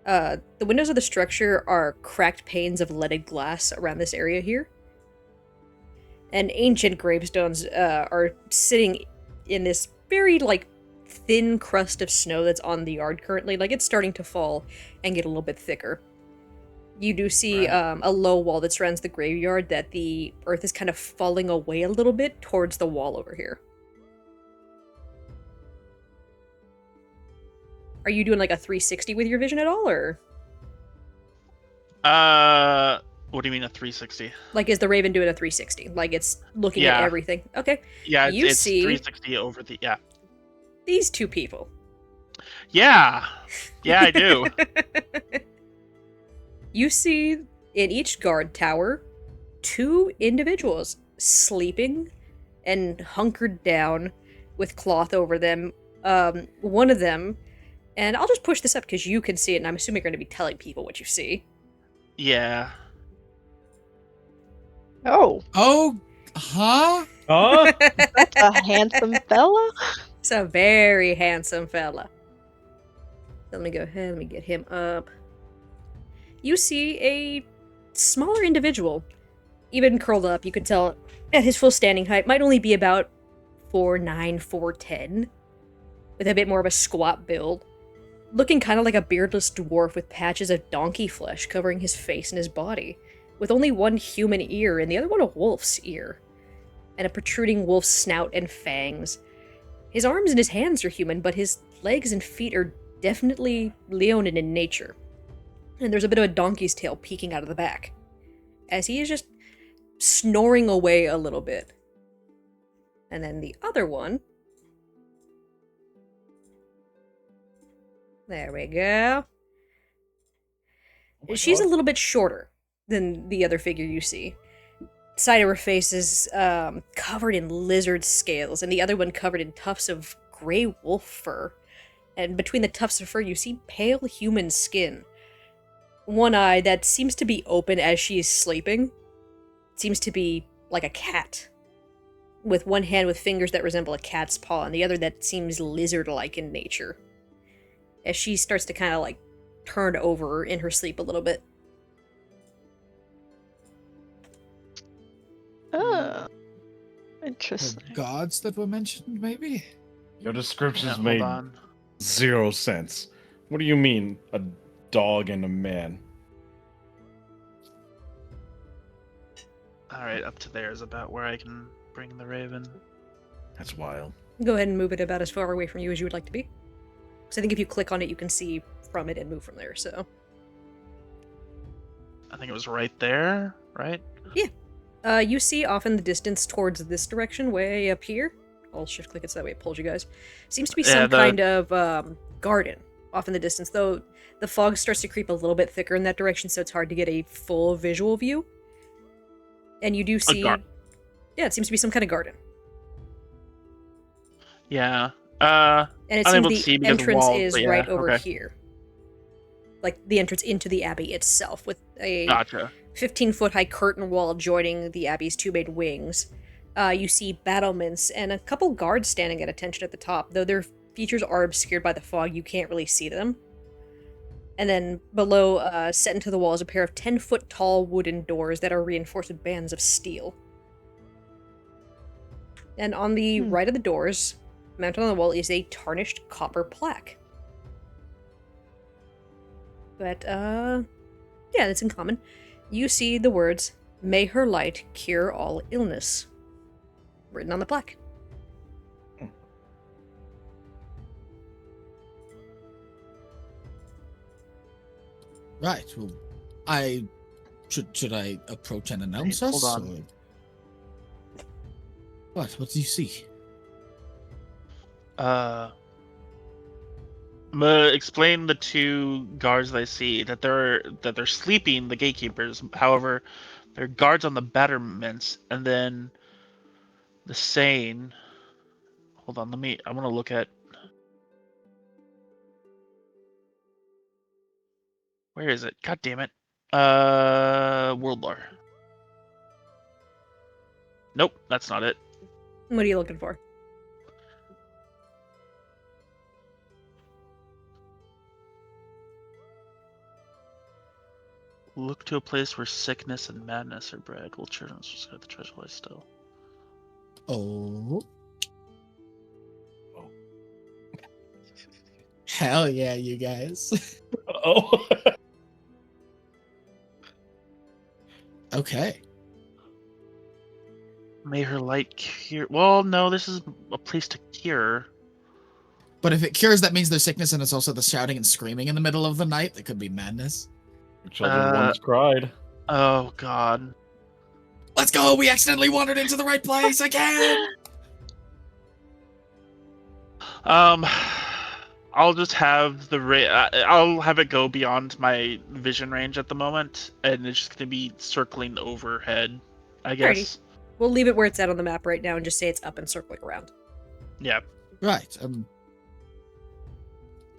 The windows of the structure are cracked panes of leaded glass around this area here. And ancient gravestones are sitting in this very, thin crust of snow that's on the yard currently. Like, it's starting to fall and get a little bit thicker. You do see a low wall that surrounds the graveyard that the earth is kind of falling away a little bit towards the wall over here. Are you doing, a 360 with your vision at all, or...? What do you mean a 360? Is the Raven doing a 360? It's looking at everything? Okay. Yeah, it's see 360 over the... Yeah. These two people. Yeah, I do. You see in each guard tower 2 individuals sleeping and hunkered down with cloth over them. One of them, and I'll just push this up because you can see it, and I'm assuming you're going to be telling people what you see. Yeah. Oh, Huh? Huh? that's a handsome fella. It's a very handsome fella. Let me go ahead, let me get him up. You see a smaller individual, even curled up. You can tell at his full standing height might only be about 4'9", 4'10", with a bit more of a squat build, looking kind of like a beardless dwarf with patches of donkey flesh covering his face and his body, with only one human ear and the other one a wolf's ear, and a protruding wolf's snout and fangs. His arms and his hands are human, but his legs and feet are definitely Leonin in nature. And there's a bit of a donkey's tail peeking out of the back, as he is just snoring away a little bit. And then the other one... There we go. She's a little bit shorter than the other figure you see. Side of her face is covered in lizard scales, and the other one covered in tufts of gray wolf fur. And between the tufts of fur, you see pale human skin. One eye that seems to be open as she is sleeping. Seems to be like a cat. With one hand with fingers that resemble a cat's paw, and the other that seems lizard-like in nature. As she starts to kind of turn over in her sleep a little bit. Oh, The interesting. gods that were mentioned, maybe? Your descriptions hold made on. 0 sense. What do you mean, a dog and a man? All right, up to there is about where I can bring the raven. That's wild. Go ahead and move it about as far away from you as you would like to be. Because I think if you click on it, you can see from it and move from there, so. I think it was right there, right? You see off in the distance towards this direction, way up here. I'll shift click it so that way it pulls you guys. Seems to be some kind of garden off in the distance, though the fog starts to creep a little bit thicker in that direction, so it's hard to get a full visual view. And you do see... Yeah, it seems to be some kind of garden. Yeah. And it seems unable to see the because of entrance walls, is but yeah, right over okay. here. Like, the entrance into the Abbey itself, with a Gotcha. 15-foot high curtain wall joining the Abbey's two main wings. You see battlements and a couple guards standing at attention at the top, though their features are obscured by the fog, you can't really see them. And then below, set into the wall, is a pair of 10-foot tall wooden doors that are reinforced with bands of steel. And on the right of the doors, mounted on the wall, is a tarnished copper plaque. But, yeah, that's in common. You see the words, "May her light cure all illness," written on the plaque. Right. Well, should I approach and announce Wait, us? hold on. Or... What do you see? I'm gonna explain the two guards that I see that they're sleeping, the gatekeepers. However, they're guards on the battlements, and then the saying. Hold on, I want to look at. Where is it? God damn it. World lore. Nope, that's not it. What are you looking for? Look to a place where sickness and madness are bred. Will children just got the treasure lie still? Oh. Hell yeah, you guys. Oh. Okay. May her light cure. Well, no, this is a place to cure. But if it cures, that means there's sickness, and it's also the shouting and screaming in the middle of the night. That could be madness. Children once cried. Oh God. Let's go! We accidentally wandered into the right place again! I'll just have I'll have it go beyond my vision range at the moment, and it's just gonna be circling overhead, I guess. Alrighty. We'll leave it where it's at on the map right now and just say it's up and circling around. Yeah. Right.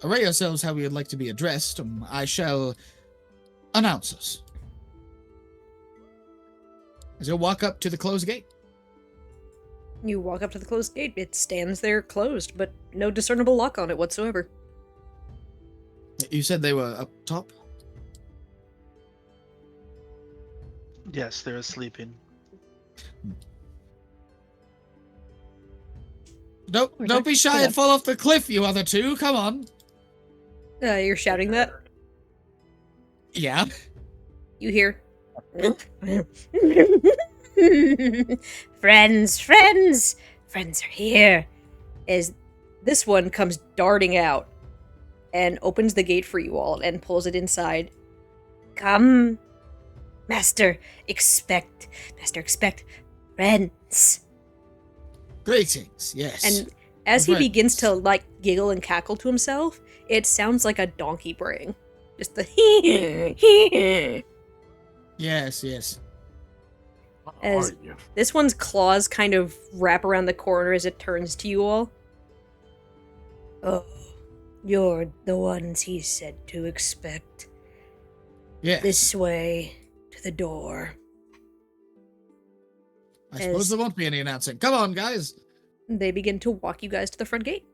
Array yourselves how we would like to be addressed. I shall announce us. As you'll walk up to the closed gate. You walk up to the closed gate. It stands there closed, but no discernible lock on it whatsoever. You said they were up top? Yes, they're sleeping. Don't be shy and fall off the cliff, you other two. Come on. You're shouting that? Yeah. You hear? Friends are here. As this one comes darting out and opens the gate for you all and pulls it inside. Come, Master, expect friends. Greetings, yes. And as he Friends. begins to, like, giggle and cackle to himself, it sounds like a donkey braying. Just the Yes. As this one's claws kind of wrap around the corner as it turns to you all. Oh, you're the ones he said to expect. Yes. This way to the door. I suppose there won't be any announcing. Come on, guys. They begin to walk you guys to the front gate.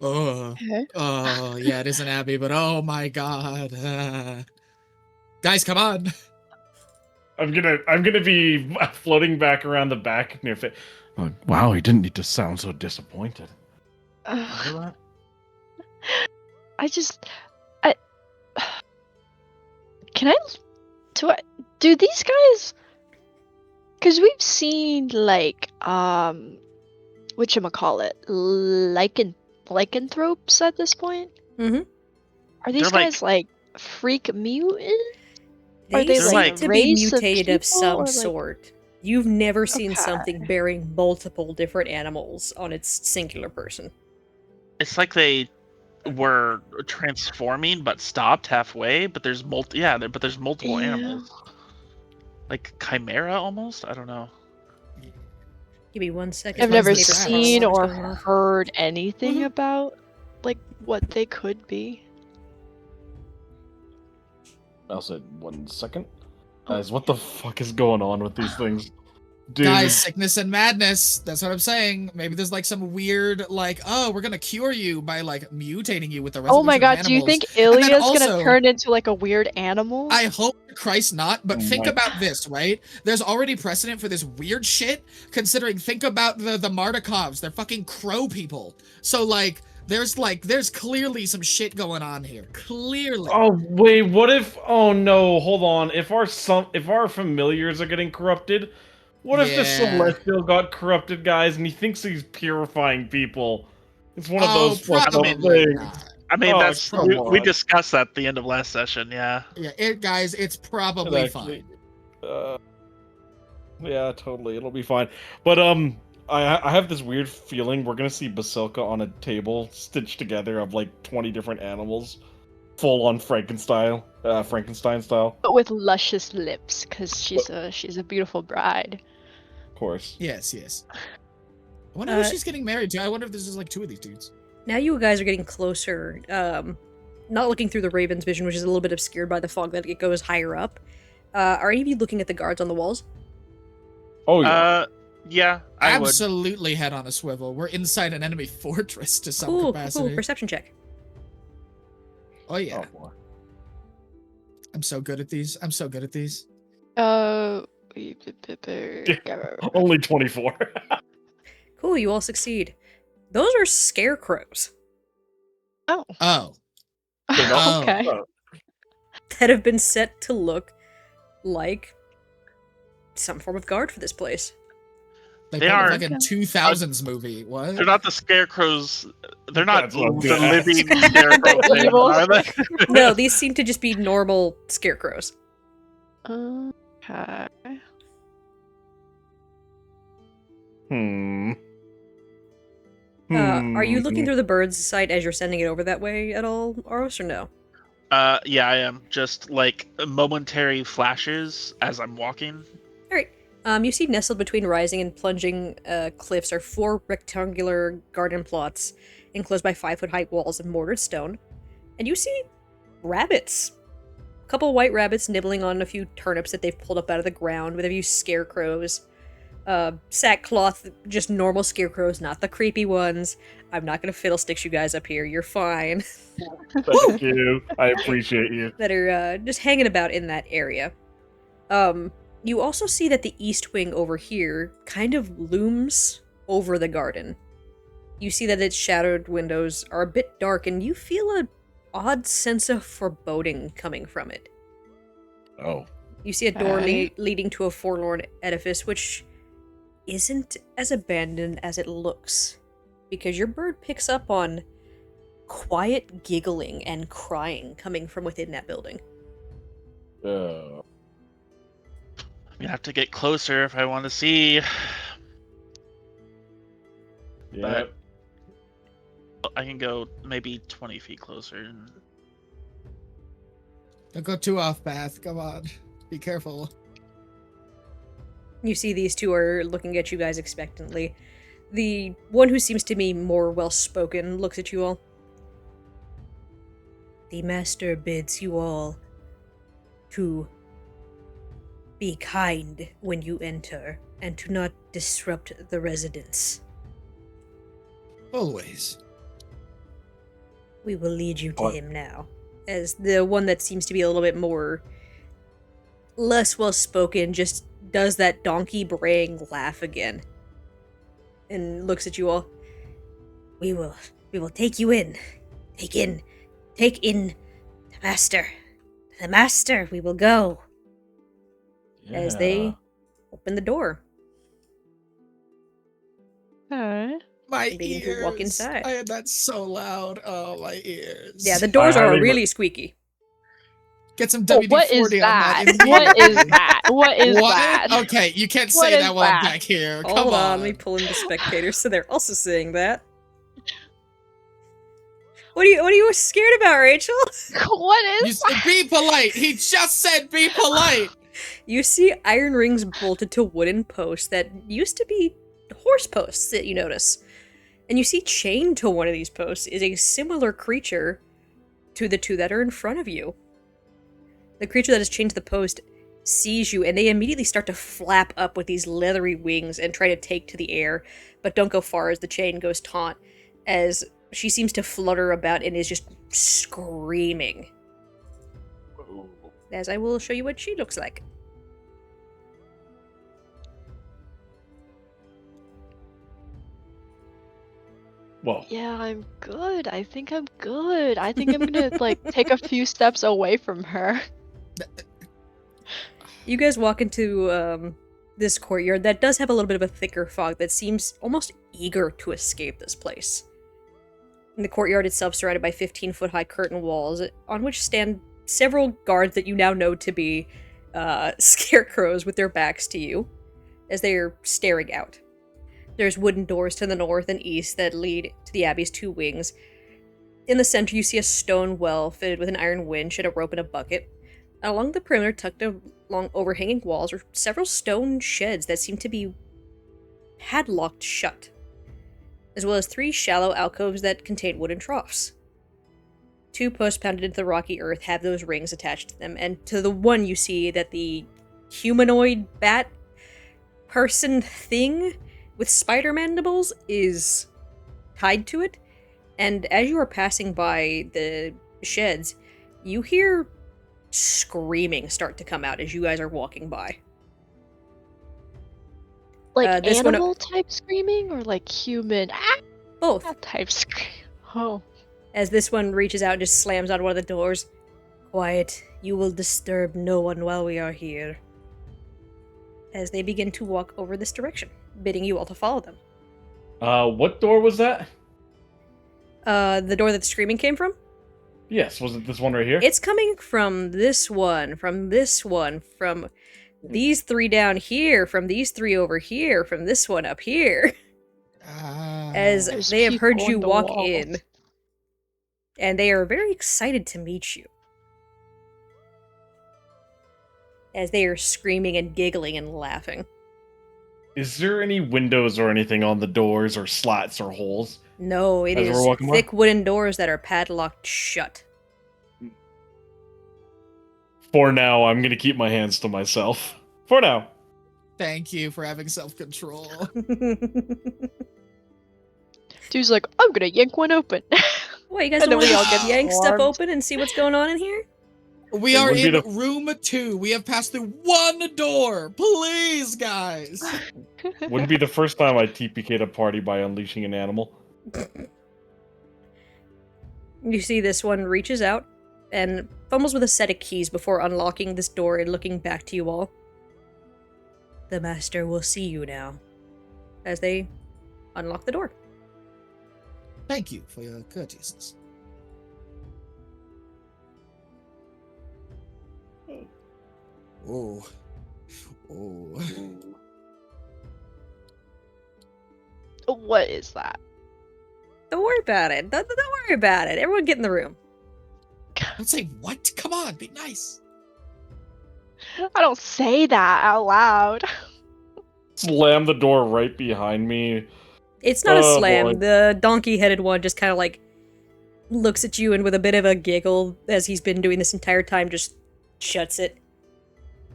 Oh, yeah, it is an Abbey, but oh my god. Guys, come on. I'm gonna be floating back around the back near Oh, wow, he didn't need to sound so disappointed. I can I do these guys? Because we've seen like whatchamacallit, lycanthropes at this point. Mm-hmm. Are these They're guys like freak mutant? Are They they seem like to a be race mutated of people, some or, like- sort. You've never seen Okay. something bearing multiple different animals on its singular person. It's like they were transforming but stopped halfway. But there's there's multiple Yeah. animals, like chimera almost. I don't know. Give me 1 second. It's I've like never the Strahd. seen or Going off. heard anything Mhm. about like what they could be. I'll say 1 second. Guys, what the fuck is going on with these things? Dude. Guys, sickness and madness. That's what I'm saying. Maybe there's like some weird, like, oh, we're gonna cure you by like mutating you with the Oh my resolution god, of do you animals. think And then Ilya's also- gonna turn into like a weird animal? I hope to Christ not, but Oh think my- about this, right? There's already precedent for this weird shit, considering think about the Mardikovs. They're fucking crow people. So like there's clearly some shit going on here. Clearly. Oh wait, what if? Oh no, hold on. If our familiars are getting corrupted, what if the Yeah. Celestial got corrupted, guys, and he thinks he's purifying people? It's one of Oh, those fucked up probably things. not. I mean, Oh, that's come we on. discussed that at the end of last session. Yeah. Yeah, guys, it's probably Actually, fine. yeah, totally, it'll be fine. But I have this weird feeling we're gonna see Basilka on a table stitched together of like 20 different animals, full on Frankenstein style. But with luscious lips, because she's a beautiful bride. Of course. Yes. I wonder who she's getting married to. I wonder if this is like two of these dudes. Now you guys are getting closer. Not looking through the Raven's vision, which is a little bit obscured by the fog that it goes higher up. Are any of you looking at the guards on the walls? Oh yeah. Yeah, I would. Absolutely head on a swivel. We're inside an enemy fortress to some Cool. capacity. Perception check. Oh yeah. Oh, boy. I'm so good at these. Only 24. Cool, you all succeed. Those are scarecrows Oh. Oh. Okay. that have been set to look like some form of guard for this place. They They are are- like a 2000s movie. What? They're not the scarecrows. They're not That's what I'm the gonna ask. living scarecrows. The evil are they? No, these seem to just be normal scarecrows. Okay. Are you looking through the bird's sight as you're sending it over that way at all, Aros, or no? Yeah, I am. Just like momentary flashes as I'm walking. Alright. You see nestled between rising and plunging cliffs are 4 rectangular garden plots enclosed by 5-foot-high walls of mortared stone. And you see rabbits. A couple white rabbits nibbling on a few turnips that they've pulled up out of the ground, with a few scarecrows. Sackcloth, just normal scarecrows, not the creepy ones. I'm not gonna fiddlesticks you guys up here, you're fine. Thank you. I appreciate you. That are just hanging about in that area. You also see that the east wing over here kind of looms over the garden. You see that its shadowed windows are a bit dark, and you feel an odd sense of foreboding coming from it. Oh. You see a door Okay. leading to a forlorn edifice, which isn't as abandoned as it looks, because your bird picks up on quiet giggling and crying coming from within that building. You have to get closer if I want to see. Yeah. I can go maybe 20 feet closer. Don't go too off path. Come on. Be careful. You see these two are looking at you guys expectantly. The one who seems to be more well-spoken looks at you all. The master bids you all to be kind when you enter, and to not disrupt the residence. Always. We will lead you to What? him now. As the one that seems to be a little bit less well-spoken just does that donkey braying laugh again. and looks at you all. We will take you in. Take in the master. To the master we will go. As they open the door. Alright. My And begin ears. to walk inside. That's so loud. Oh, my ears. Yeah, the doors I are highly really squeaky. Get some Oh, WD-40 what is on that? that. What is that? What is What? that? Okay, you can't What say is that while I'm that? back here. Come Hold on, on. let me pull in the spectators so they're also saying that. What are you scared about, Rachel? What You is said be polite. He just said be polite. You see iron rings bolted to wooden posts that used to be horse posts that you notice. And you see chained to one of these posts is a similar creature to the two that are in front of you. The creature that is chained to the post sees you, and they immediately start to flap up with these leathery wings and try to take to the air, but don't go far as the chain goes taut, as she seems to flutter about and is just screaming. As I will show you what she looks like. Whoa. Yeah, I'm good. I think I'm good. I think I'm gonna like take a few steps away from her. You guys walk into this courtyard that does have a little bit of a thicker fog that seems almost eager to escape this place. And the courtyard itself surrounded by 15-foot-high curtain walls, on which stand several guards that you now know to be scarecrows with their backs to you, as they are staring out. There's wooden doors to the north and east that lead to the Abbey's two wings. In the center, you see a stone well fitted with an iron winch and a rope and a bucket. And along the perimeter, tucked along overhanging walls, are several stone sheds that seem to be padlocked shut, as well as 3 shallow alcoves that contain wooden troughs. 2 posts pounded into the rocky earth have those rings attached to them, and to the one you see that the humanoid bat person thing with spider mandibles is tied to it, and as you are passing by the sheds, you hear screaming start to come out as you guys are walking by. Like this one- animal type screaming or like human Both. type scream? Oh. As this one reaches out and just slams on one of the doors. Quiet, you will disturb no one while we are here. As they begin to walk over this direction, bidding you all to follow them. What door was that? The door that the screaming came from? Yes, was it this one right here? It's coming from this one, from these 3 down here, from these 3 over here, from this one up here. As There's they have heard people you on the walk walls. in. And they are very excited to meet you. As they are screaming and giggling and laughing. Is there any windows or anything on the doors or slats or holes? No, it As is we're walking by? thick wooden doors that are padlocked shut. For now, I'm gonna keep my hands to myself. For now. Thank you for having self-control. Dude's like, I'm gonna yank one open. What, you guys And don't then want we to all get yank stuff swarmed. open and see what's going on in here? We It are would be in the- room 2. We have passed through 1 door. Please, guys. Wouldn't be the first time I TPK'd a party by unleashing an animal. You see this one reaches out and fumbles with a set of keys before unlocking this door and looking back to you all. The master will see you now. As they unlock the door. Thank you for your courtesies. Oh. Oh. What is that? Don't worry about it. Don't worry about it. Everyone get in the room. Don't say what? Come on, be nice. I don't say that out loud. Slam the door right behind me. It's not a Oh, slam. boy. The donkey-headed one just kind of like looks at you and with a bit of a giggle, as he's been doing this entire time, just shuts it.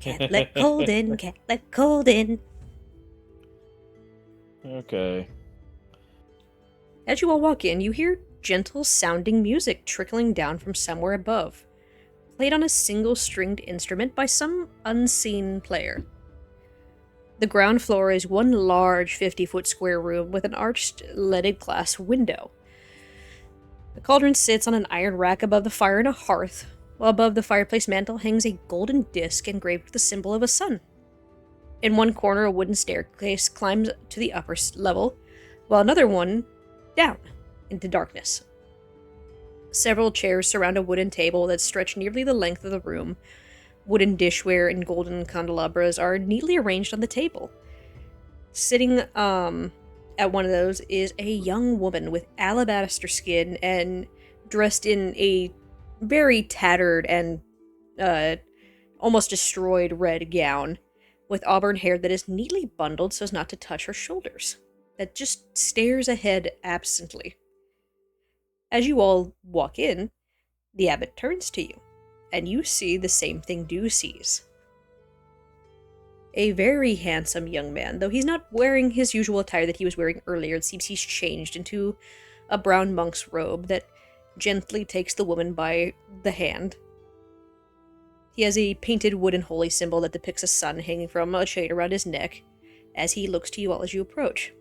Can't let cold in, can't let cold in. Okay. As you all walk in, you hear gentle-sounding music trickling down from somewhere above, played on a single-stringed instrument by some unseen player. The ground floor is one large 50-foot square room with an arched leaded glass window. The cauldron sits on an iron rack above the fire in a hearth, while above the fireplace mantel hangs a golden disc engraved with the symbol of a sun. In one corner, a wooden staircase climbs to the upper level, while another one down into darkness. Several chairs surround a wooden table that stretch nearly the length of the room. Wooden dishware and golden candelabras are neatly arranged on the table. Sitting at one of those is a young woman with alabaster skin and dressed in a very tattered and almost destroyed red gown with auburn hair that is neatly bundled so as not to touch her shoulders, that just stares ahead absently. As you all walk in, the abbot turns to you, and you see the same thing Dew sees. A very handsome young man, though he's not wearing his usual attire that he was wearing earlier. It seems he's changed into a brown monk's robe that gently takes the woman by the hand. He has a painted wooden holy symbol that depicts a sun hanging from a chain around his neck, as he looks to you all as you approach.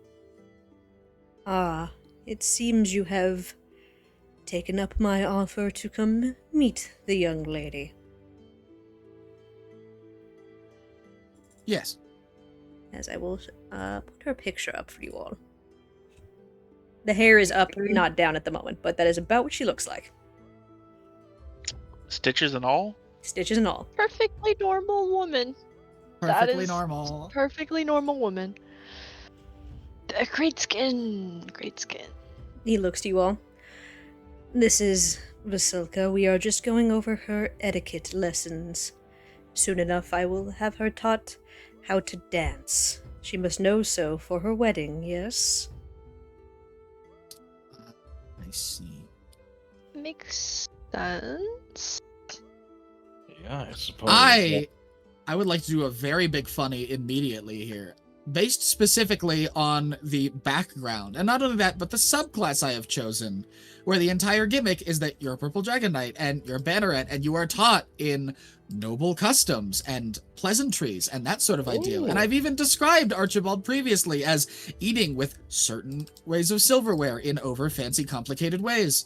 Ah, it seems you have taken up my offer to come meet the young lady. Yes. As I will put her picture up for you all. The hair is up, not down at the moment, but that is about what she looks like. Stitches and all? Stitches and all. Perfectly normal woman. Perfectly is normal. Perfectly normal woman. Great skin. Great skin. He looks to you all. This is Vasilka. We are just going over her etiquette lessons. Soon enough I will have her taught how to dance. She must know so for her wedding, yes? I see. Makes sense. Yeah, I suppose. I would like to do a very big funny immediately here, based specifically on the background, and not only that, but the subclass I have chosen, where the entire gimmick is that you're a Purple Dragon Knight and you're a Banneret, and you are taught in noble customs and pleasantries and that sort of ideal. Ooh. And I've even described Archibald previously as eating with certain ways of silverware in over fancy, complicated ways.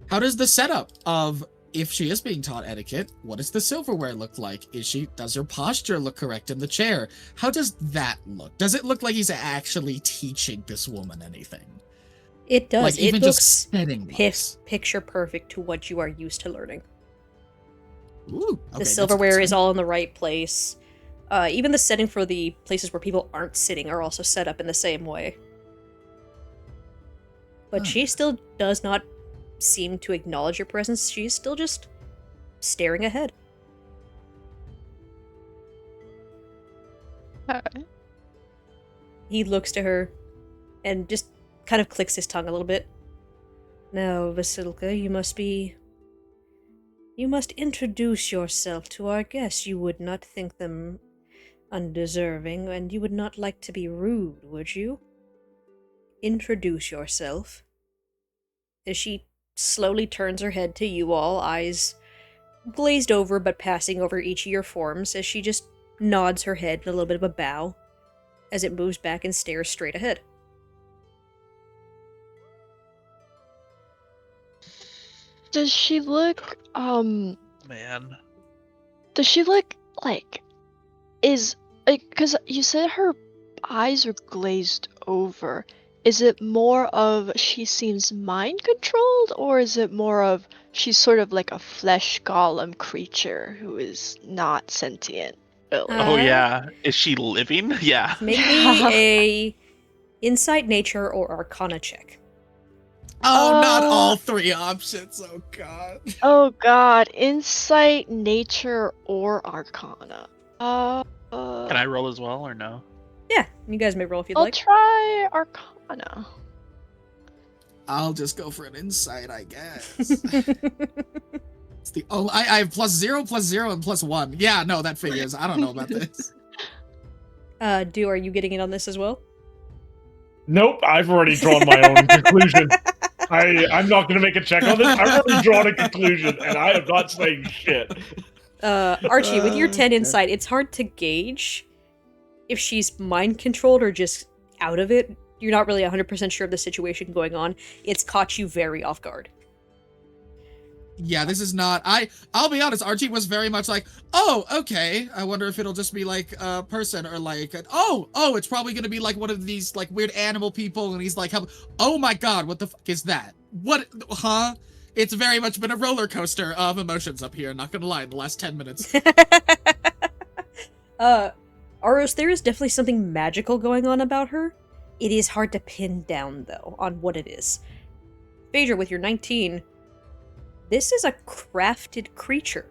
How does the setup of, if she is being taught etiquette, what does the silverware look like? Does her posture look correct in the chair? How does that look? Does it look like he's actually teaching this woman anything? It does. Like, even it looks just setting wise. picture perfect to what you are used to learning. Ooh, The silverware is all in the right place. Even the setting for the places where people aren't sitting are also set up in the same way. But she still does not seem to acknowledge your presence. She's still just staring ahead. He looks to her and just kind of clicks his tongue a little bit. Now, Vasilka, you must introduce yourself to our guests. You would not think them undeserving, and you would not like to be rude, would you? Introduce yourself. As she slowly turns her head to you all, eyes glazed over but passing over each of your forms, as she just nods her head in a little bit of a bow, as it moves back and stares straight ahead. Does she look, Man. does she look like, because you said her eyes are glazed over. Is it more of she seems mind controlled, or is it more of she's sort of like a flesh golem creature who is not sentient? Really? Oh yeah. Is she living? Yeah. Make me a insight, nature, or arcana check. Oh, not all three options. Oh, God. Oh god, insight, nature, or arcana. Can I roll as well or no? Yeah, you guys may roll if you'd I'll like. try arcana. I'll just go for an insight, I guess. It's the I have +0, +0, and +1. Yeah, no, that figures. I don't know about this. Do are you getting in on this as well? Nope, I've already drawn my own conclusion. I'm not going to make a check on this. I've already drawn a conclusion, and I am not saying shit. Archie, with your 10 insight, it's hard to gauge. if she's mind controlled or just out of it. You're not really 100% sure of the situation going on. It's caught you very off guard. Yeah, this is not. I'll be honest. Archie was very much like, oh, okay. I wonder if it'll just be like a person or like, it's probably gonna be like one of these like weird animal people. And he's like, oh my god, what the fuck is that? What? Huh? It's very much been a roller coaster of emotions up here. Not gonna lie, in the last 10 minutes. Aros, there is definitely something magical going on about her. It is hard to pin down, though, on what it is. Phaedra, with your 19, this is a crafted creature.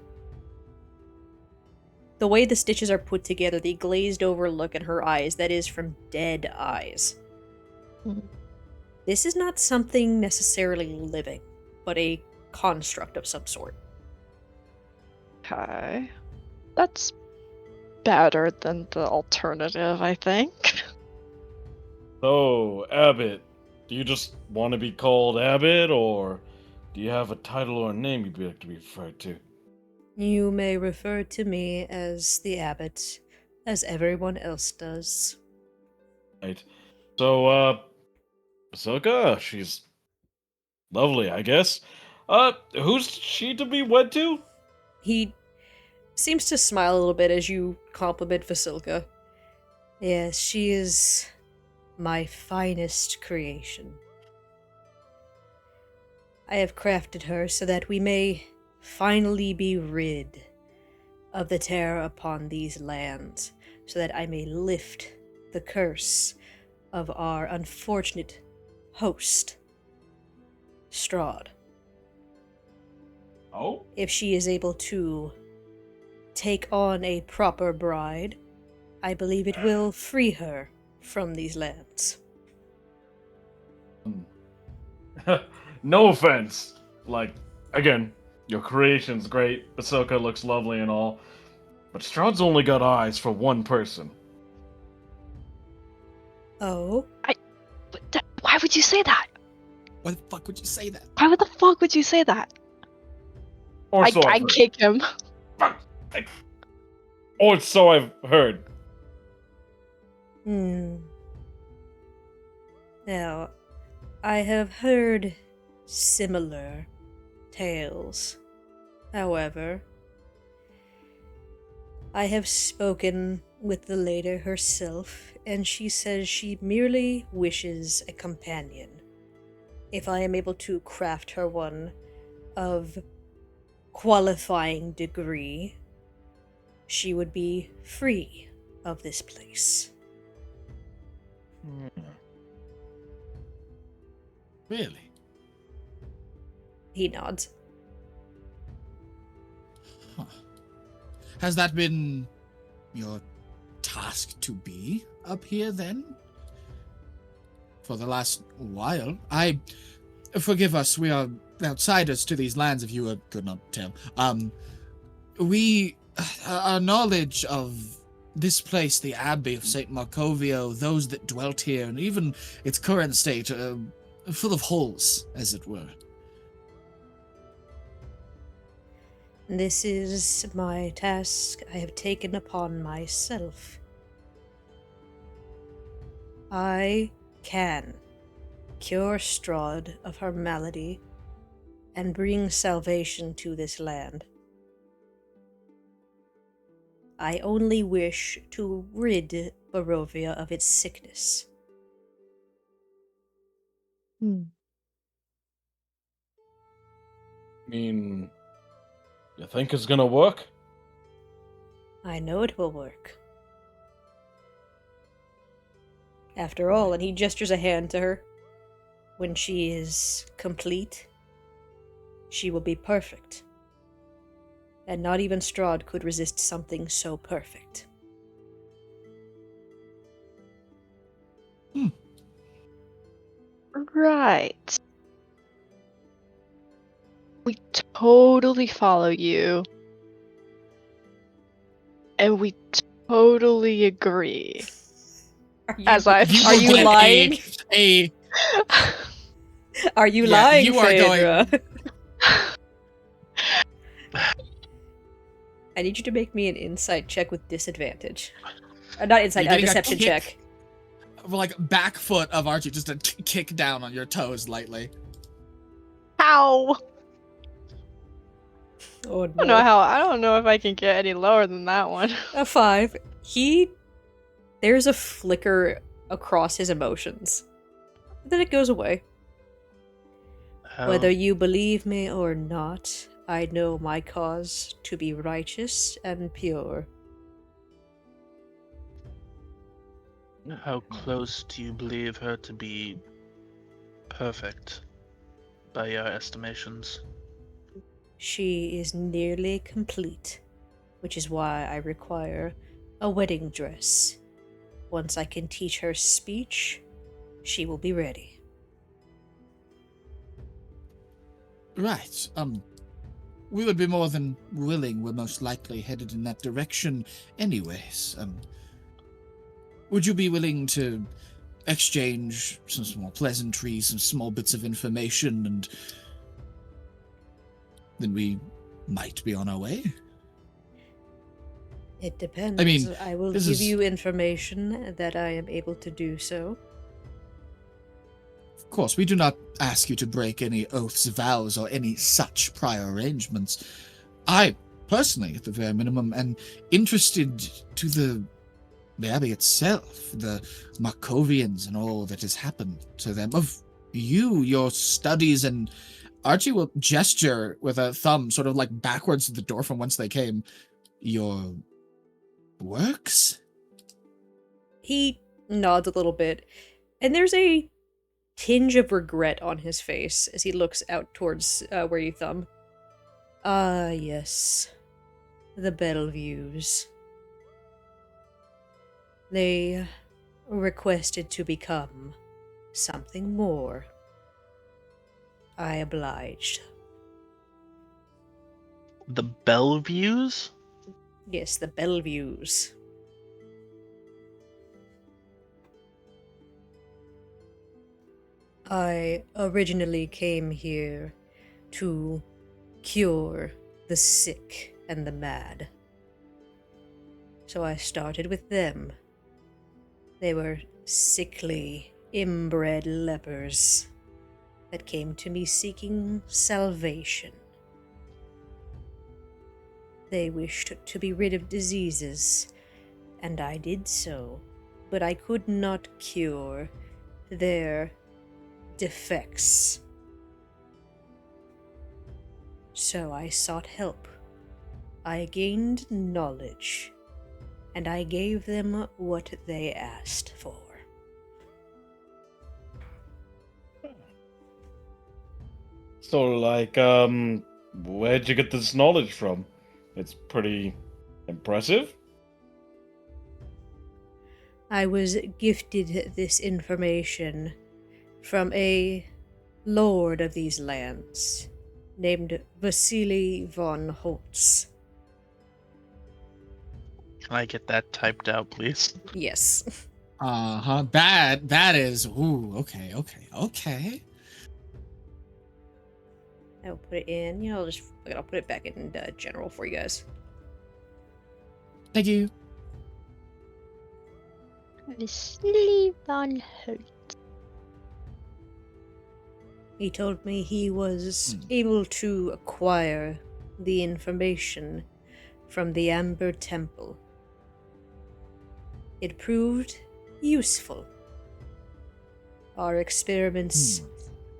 The way the stitches are put together, the glazed over look in her eyes, that is from dead eyes. Mhm. This is not something necessarily living, but a construct of some sort. Okay. That's better than the alternative, I think. So, Abbott, do you just want to be called Abbott, or do you have a title or a name you'd like to be referred to? You may refer to me as the Abbot, as everyone else does. Right. So, Ahsoka, she's lovely, I guess. Who's she to be wed to? He seems to smile a little bit as you compliment Vasilka. Yes, she is my finest creation. I have crafted her so that we may finally be rid of the terror upon these lands, so that I may lift the curse of our unfortunate host, Strahd. Oh? If she is able to take on a proper bride, I believe it will free her from these lands. No offense. Like, again, your creation's great, Ahsoka looks lovely and all, but Strahd's only got eyes for one person. Oh? Why would you say that? Why the fuck would you say that? Why would the fuck would you say that? Or so I've I heard. kick him. Or so I've heard. Now, I have heard similar tales. However, I have spoken with the lady herself, and she says she merely wishes a companion. If I am able to craft her one of qualifying degree, she would be free of this place. Really? He nods. Huh. Has that been your task to be up here then? For the last while? Forgive us, we are outsiders to these lands, if you could not tell. Our knowledge of this place, the Abbey of St. Markovio, those that dwelt here, and even its current state, full of holes, as it were. This is my task I have taken upon myself. I can cure Strahd of her malady and bring salvation to this land. I only wish to rid Barovia of its sickness. I mean, you think it's gonna work? I know it will work. After all, and he gestures a hand to her, when she is complete, she will be perfect. And not even Strahd could resist something so perfect. Right. We totally follow you. And we totally agree. Are you, You are will you get lying? Are you Yeah, lying, you are Phaedra? I need you to make me an insight check with disadvantage. Not insight, You're getting a deception kick. check. Like back foot of Archie, just a kick down on your toes lightly. Ow! Oh I don't know I don't know if I can get any lower than that one. A 5. There's a flicker across his emotions. Then it goes away. Whether you believe me or not, I know my cause to be righteous and pure. How close do you believe her to be perfect, by your estimations? She is nearly complete, which is why I require a wedding dress. Once I can teach her speech, she will be ready. Right. We would be more than willing. We're most likely headed in that direction anyways. Would you be willing to exchange some small pleasantries, some small bits of information, and then we might be on our way? It depends. I mean, I will this give is- you information that I am able to do so. Of course, we do not ask you to break any oaths, vows, or any such prior arrangements. I, personally, at the very minimum, am interested to the Abbey itself, the Markovians and all that has happened to them. Of you, your studies, and Archie will gesture with a thumb sort of like backwards to the door from whence they came. Your works? He nods a little bit, and there's a tinge of regret on his face as he looks out towards where you thumb. Ah, yes. The Belleviews. They requested to become something more. I obliged. The Belleviews? Yes, the Belleviews. I originally came here to cure the sick and the mad. So I started with them. They were sickly, inbred lepers that came to me seeking salvation. They wished to be rid of diseases, and I did so, but I could not cure their defects. So I sought help. I gained knowledge, and I gave them what they asked for. So, like, where'd you get this knowledge from? It's pretty impressive. I was gifted this information from a lord of these lands named Vasily von Holtz. Can I get that typed out, please? Yes. Uh-huh. That is... Ooh, okay. I'll put it in, I'll put it back in general for you guys. Thank you. Vasily von Holt. He told me he was able to acquire the information from the Amber Temple. It proved useful. Our experiments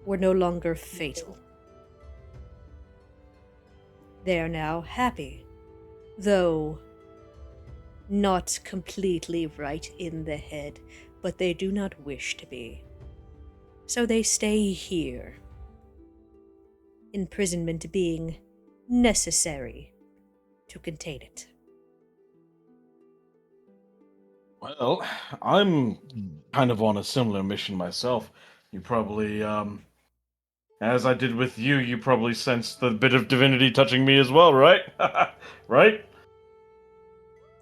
were no longer fatal. They are now happy, though not completely right in the head, but they do not wish to be. So they stay here. Imprisonment being necessary to contain it. Well, I'm kind of on a similar mission myself. You probably, as I did with you, you probably sensed the bit of divinity touching me as well, right? Right?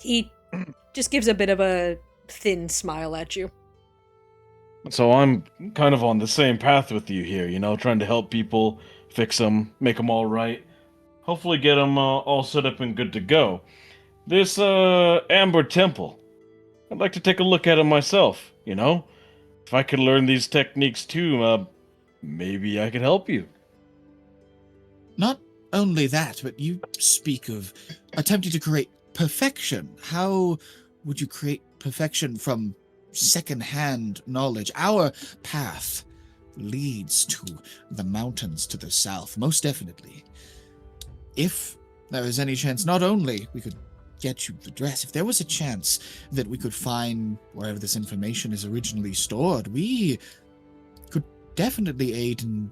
He just gives a bit of a thin smile at you. So I'm kind of on the same path with you here, trying to help people, fix them, make them all right. Hopefully get them all set up and good to go. This, Amber Temple, I'd like to take a look at them myself, you know? If I could learn these techniques too, maybe I could help you. Not only that, but you speak of attempting to create perfection. How would you create perfection from second-hand knowledge? Our path leads to the mountains to the south, most definitely. If there is any chance, not only we could get you the dress, if there was a chance that we could find wherever this information is originally stored, we could definitely aid in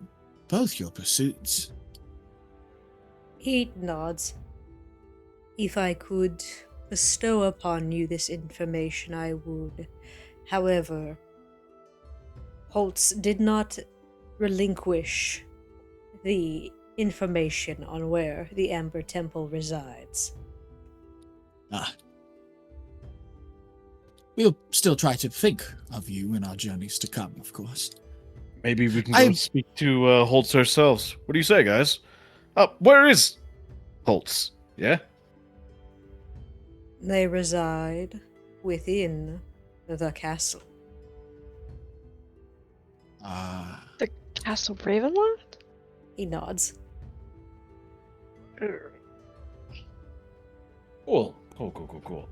both your pursuits. He nods. If I could bestow upon you this information, I would. However, Holtz did not relinquish the information on where the Amber Temple resides. We'll still try to think of you in our journeys to come, of course. Maybe we can go speak to Holtz ourselves. What do you say, guys? Where is Holtz? Yeah? They reside within the castle. The Castle Ravenloft? He nods. Cool. Cool.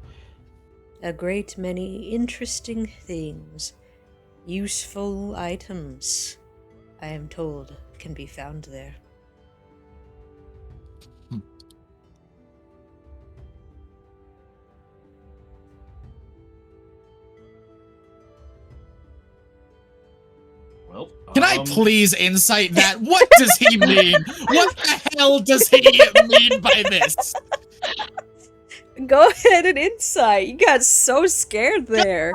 A great many interesting things, useful items, I am told, can be found there. Well, Can I please insight that? What does he mean? What the hell does he mean by this? Go ahead and insight. You got so scared there.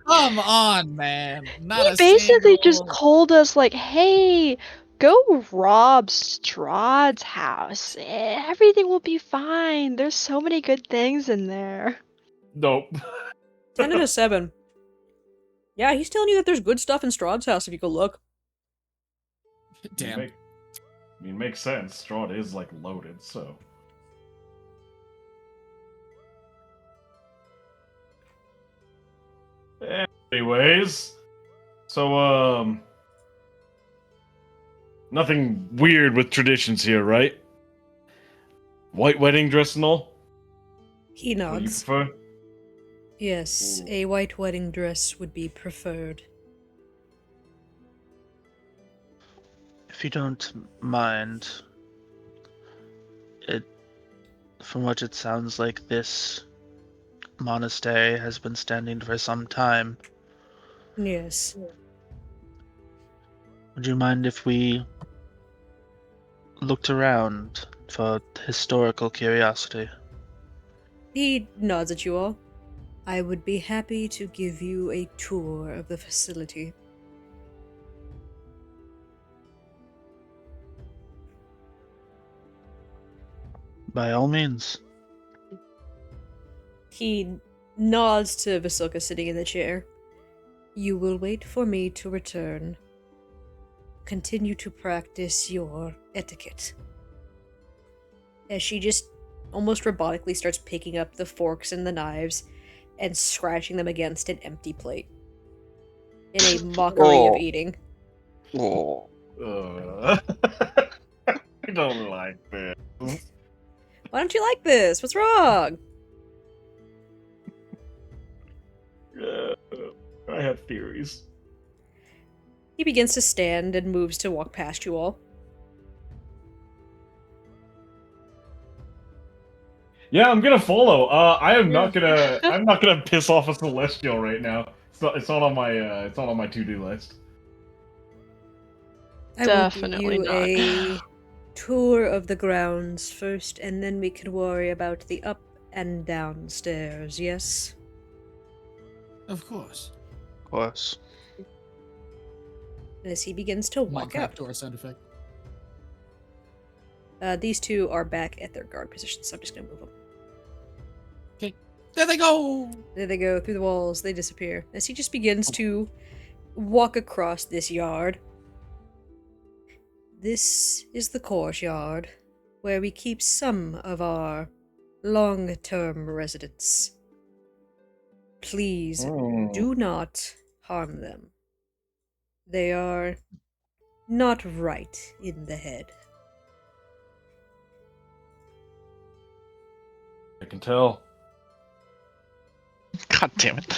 Come on, man. Not He a basically just single- told us, like, hey, go rob Strahd's house. Everything will be fine. There's so many good things in there. Nope. 10 and a 7. Yeah, he's telling you that there's good stuff in Strahd's house if you go look. Damn. Makes sense. Strahd is, like, loaded, so... Anyways, so, nothing weird with traditions here, right? White wedding dress and all? He What do you nods. prefer? Yes, a white wedding dress would be preferred. If you don't mind, from what it sounds like, this monastery has been standing for some time. Yes. Would you mind if we looked around for historical curiosity? He nods at you all. I would be happy to give you a tour of the facility. By all means. He nods to Vasilka sitting in the chair. You will wait for me to return. Continue to practice your etiquette. As she just almost robotically starts picking up the forks and the knives and scratching them against an empty plate. In a mockery of eating. Oh. I don't like this. Why don't you like this? What's wrong? I have theories. He begins to stand and moves to walk past you all. Yeah, I'm gonna follow. I'm not gonna piss off a celestial right now. It's not on my to-do list. I Definitely will give you a tour of the grounds first, and then we can worry about the up and down stairs, yes? Of course. Of course. As he begins to walk Minecraft out. door sound effect. These two are back at their guard positions, so I'm just gonna move them. There they go! There they go, through the walls, they disappear. As he just begins to walk across this yard. This is the courtyard, where we keep some of our long-term residents. Please, Hmm. do not harm them. They are not right in the head. I can tell. God damn it.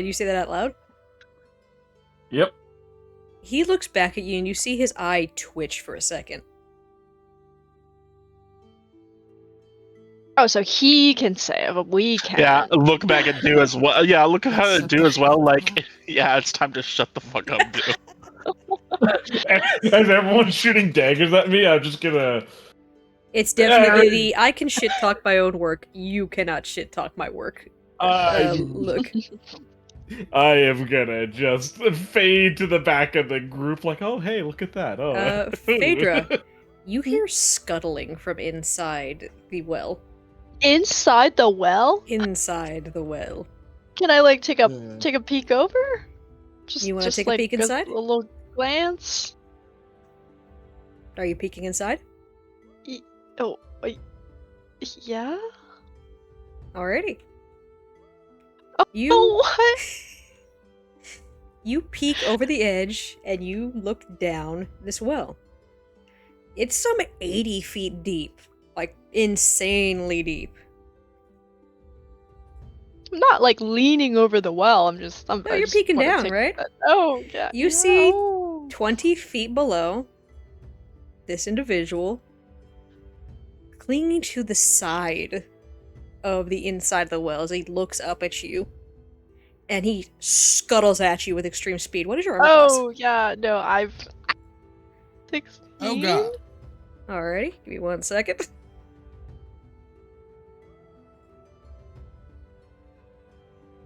You say that out loud? Yep. He looks back at you and you see his eye twitch for a second. Oh, so he can say it, but we can't. Yeah, look back and do as well. Yeah, look at how to Shut do the as well. fuck Like, up. yeah, it's time to shut the fuck up, dude. As everyone's shooting daggers at me, I'm just gonna. It's definitely the I can shit talk my own work. You cannot shit talk my work. Look. I am gonna just fade to the back of the group, like, oh hey, look at that. Oh, Phaedra, you hear scuttling from inside the well. Inside the well? Inside the well. Can I like take a Yeah. peek over? Just You wanna just take a like peek inside? A little glance. Are you peeking inside? Oh, yeah. Alrighty. Oh, You what? You peek over the edge and you look down this well. It's some 80 feet deep. Like, insanely deep. I'm not like leaning over the well. I'm No, I you're just peeking wanna down, take right? Oh, yeah. You see Oh. 20 feet below this individual clinging to the side of the inside of the well as he looks up at you. And he scuttles at you with extreme speed. What is your armor class? Oh, yeah. No, I've 16. Oh god. Alrighty, give me 1 second.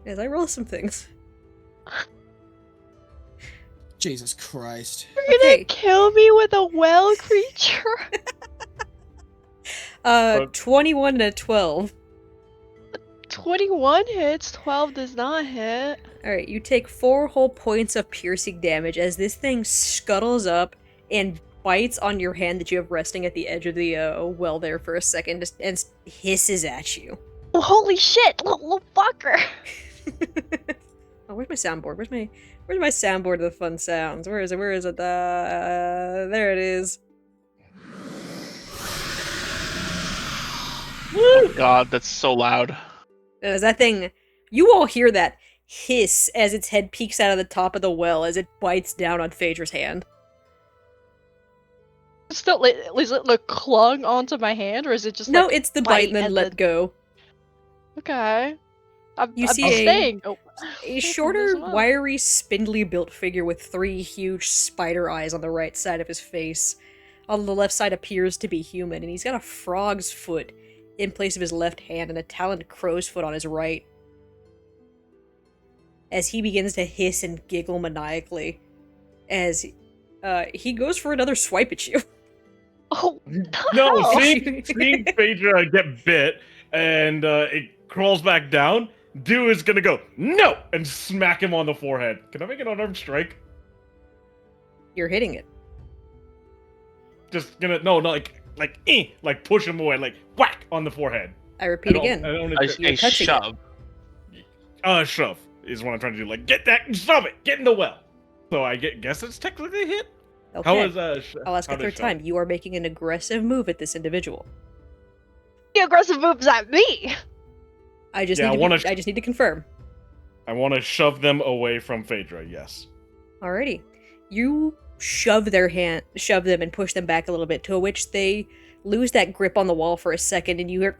As I roll some things. Jesus Christ. You're gonna Okay. kill me with a well creature? 21 and a 12. 21 hits, 12 does not hit. Alright, you take 4 whole points of piercing damage as this thing scuttles up and bites on your hand that you have resting at the edge of the well there for a second and hisses at you. Oh, holy shit, little fucker. Oh, where's my soundboard? Where's my soundboard of the fun sounds? Where is it? Where is it? There it is. Oh god, that's so loud. As that thing, you all hear that hiss as its head peeks out of the top of the well as it bites down on Phaedra's hand. Still, is it like clung onto my hand, or is it just No, like, it's the bite and then let go. Okay. I'm You see staying. Oh. A shorter, wiry, spindly built figure with 3 huge spider eyes on the right side of his face. On the left side appears to be human, and he's got a frog's foot in place of his left hand and a taloned crow's foot on his right. As he begins to hiss and giggle maniacally, as he goes for another swipe at you. Oh, No, hell? seeing Phaedra get bit and it crawls back down, Dew is gonna go, no! And smack him on the forehead. Can I make an unarmed strike? You're hitting it. Just gonna, no, like push him away, like whack on the forehead. I repeat I again. don't You're A touching shove. shove is what I'm trying to do. Like, get that, shove it, get in the well. So I guess it's technically a hit. Okay. How is I'll ask how a does third shove? time. You are making an aggressive move at this individual. The aggressive moves at me. I just Yeah, need I just need to confirm. I want to shove them away from Phaedra. Yes. Alrighty. You shove them and push them back a little bit, to which they lose that grip on the wall for a second, and you hear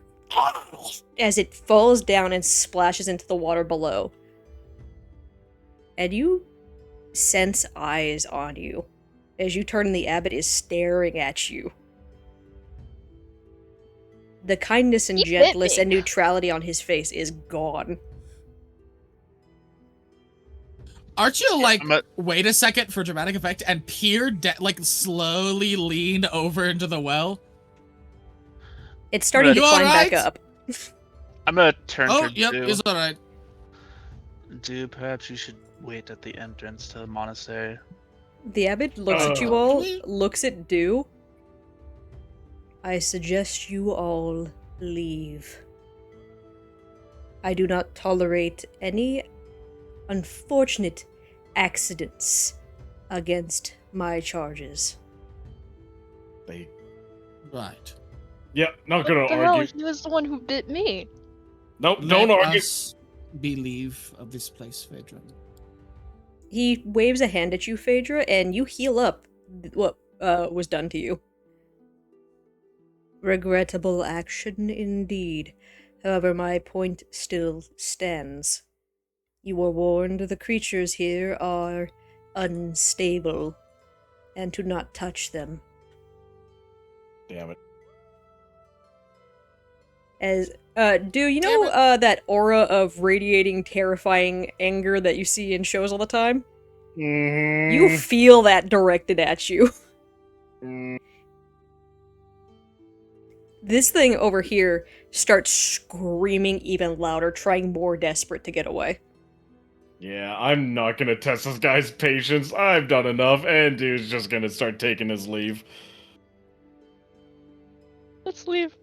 as it falls down and splashes into the water below. And you sense eyes on you. As you turn, the abbot is staring at you. The kindness and He's gentleness whipping. and neutrality on his face is gone. Aren't you like, I'm a- wait a second for dramatic effect and peer, like slowly lean over into the well? It's starting to You climb back alright? up. I'm gonna turn Oh, to yep, Dew. it's alright. Dew, perhaps you should wait at the entrance to the monastery. The abbot looks at you Oh. all, looks at Dew. I suggest you all leave. I do not tolerate any unfortunate accidents against my charges. They. Right. Yeah, not gonna What the hell? argue. He was the one who bit me. Nope, Let don't argue. us believe of this place, Phaedra. He waves a hand at you, Phaedra, and you heal up what was done to you. Regrettable action indeed. However, my point still stands. You were warned the creatures here are unstable, and to not touch them. Damn it. As do you know that aura of radiating, terrifying anger that you see in shows all the time? Mm-hmm. You feel that directed at you. This thing over here starts screaming even louder, trying more desperate to get away. Yeah, I'm not gonna test this guy's patience. I've done enough, and dude's just gonna start taking his leave. Let's leave.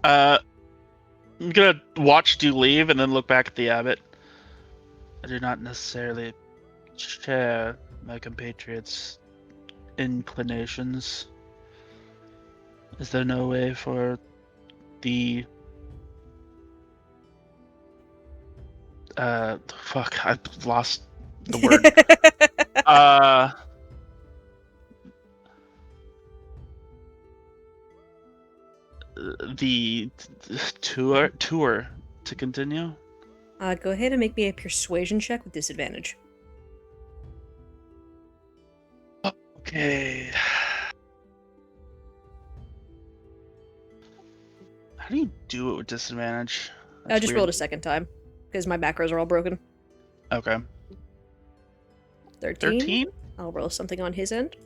I'm gonna watch you leave and then look back at the abbot. I do not necessarily share my compatriots' inclinations. Is there no way for the fuck, I've lost the word. The tour to continue? Go ahead and make me a persuasion check with disadvantage. Okay. How do you do it with disadvantage? I just rolled a second time, because my macros are all broken. Okay. 13? 13? I'll roll something on his end.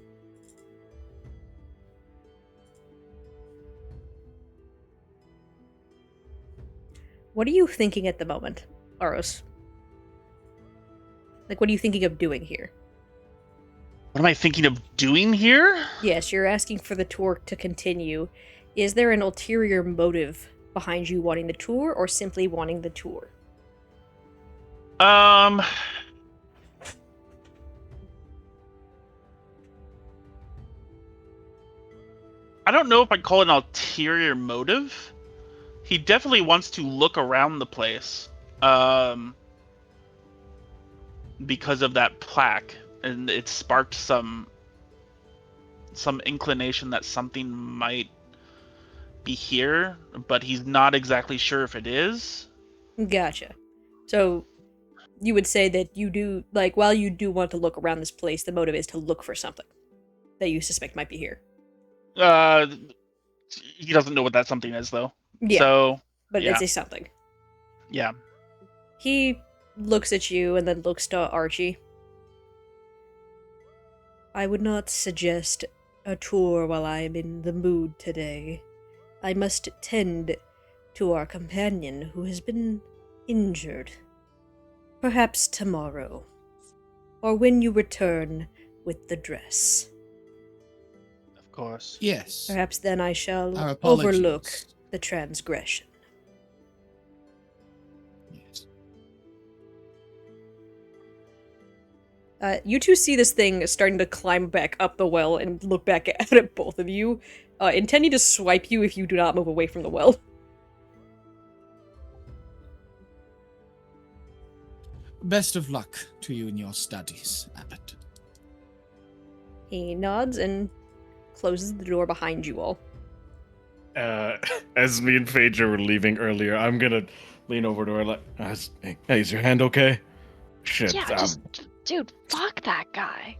What are you thinking at the moment, Aros? Like, what are you thinking of doing here? What am I thinking of doing here? Yes, you're asking for the tour to continue. Is there an ulterior motive behind you wanting the tour, or simply wanting the tour? I don't know if I'd call it an ulterior motive. He definitely wants to look around the place. Because of that plaque, and it sparked some inclination that something might be here, but he's not exactly sure if it is. Gotcha. So, you would say that you do, like, while you do want to look around this place, the motive is to look for something that you suspect might be here. He doesn't know what that something is, though. Yeah. So, But yeah. it's a something. Yeah. He looks at you and then looks to Archie. I would not suggest a tour while I am in the mood today. I must tend to our companion who has been injured. Perhaps tomorrow, or when you return with the dress. Of course. Yes. Perhaps then I Our shall apologies. overlook the transgression. Yes. You two see this thing starting to climb back up the well and look back at both of you, intending to swipe you if you do not move away from the well. Best of luck to you in your studies, Abbot. He nods and closes the door behind you all. As me and Phaedra were leaving earlier, I'm gonna lean over to her like, hey, is your hand okay? Shit. Yeah, just, dude, fuck that guy.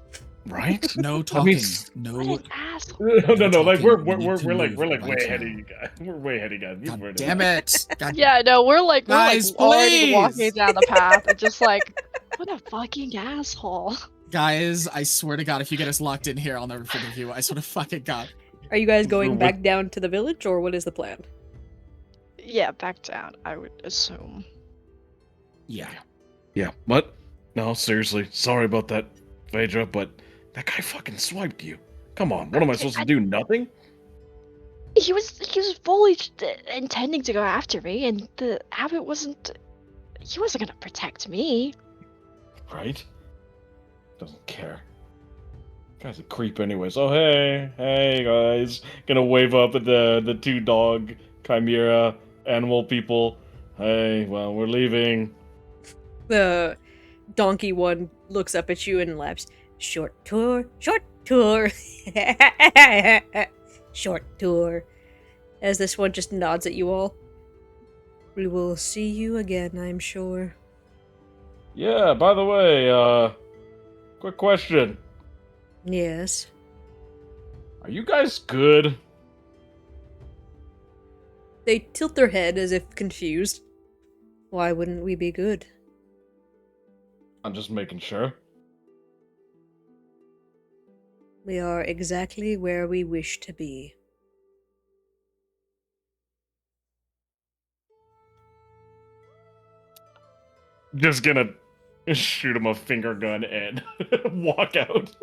Right? No talking. s- no. What an asshole. No, like we're talking, we need to we're like move way right ahead of now. you guys. We're way ahead of you guys. You God were- damn it. God Yeah, no, we're like Guys, already walking please! down the path and just like, what a fucking asshole. Guys, I swear to God, if you get us locked in here, I'll never forgive you. I swear to fucking God. Are you guys going What- back down to the village, or what is the plan? Yeah, back down, I would assume. Yeah. Yeah. What? No, seriously. Sorry about that, Phaedra, but that guy fucking swiped you. Come on. What am I supposed to do? Nothing? He was fully intending to go after me, and the abbot wasn't. He wasn't gonna protect me. Right? Doesn't care. Guy's a creep anyways. Oh, hey guys. Gonna wave up at the two dog chimera animal people. Hey, well, we're leaving. The donkey one looks up at you and laughs. Short tour, short tour. Short tour. As this one just nods at you all. We will see you again, I'm sure. Yeah, by the way, quick question. Yes. Are you guys good? They tilt their head as if confused. Why wouldn't we be good? I'm just making sure. We are exactly where we wish to be. Just gonna shoot him a finger gun and walk out.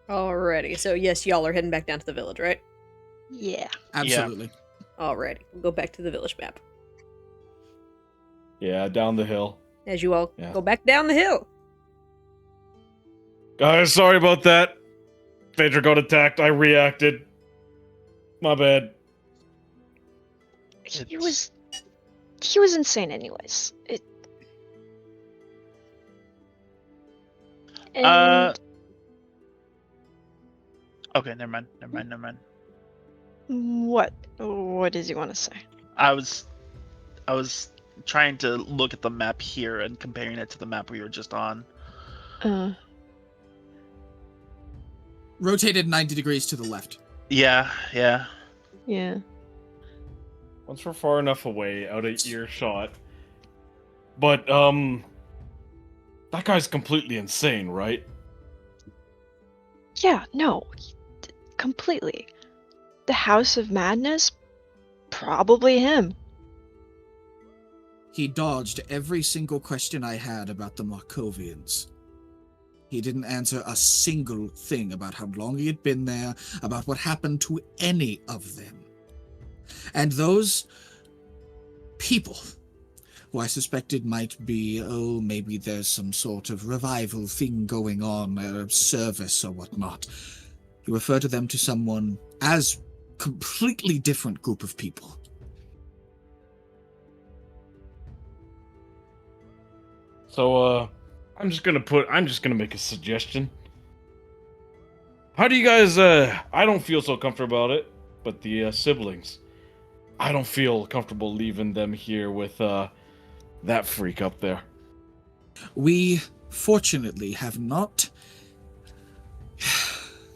Alrighty, so yes, y'all are heading back down to the village, right? Yeah. Absolutely. Alrighty, we'll go back to the village map. Yeah, down the hill. As you all Yeah. go back down the hill. Guys, sorry about that. Phaedra got attacked. I reacted. My bad. He was insane anyways. And Okay, never mind. what does he want to say? I was trying to look at the map here and comparing it to the map we were just on. Rotated 90 degrees to the left. Yeah. Yeah. Once we're far enough away, out of earshot. But, that guy's completely insane, right? Yeah, no. Completely. The House of Madness? Probably him. He dodged every single question I had about the Markovians. He didn't answer a single thing about how long he had been there, about what happened to any of them. And those people, who I suspected might be, maybe there's some sort of revival thing going on, a service or whatnot. He referred to them to someone as completely different group of people. So, I'm just gonna make a suggestion. How do you guys, I don't feel so comfortable about it, but the, siblings. I don't feel comfortable leaving them here with, that freak up there. We, fortunately, have not...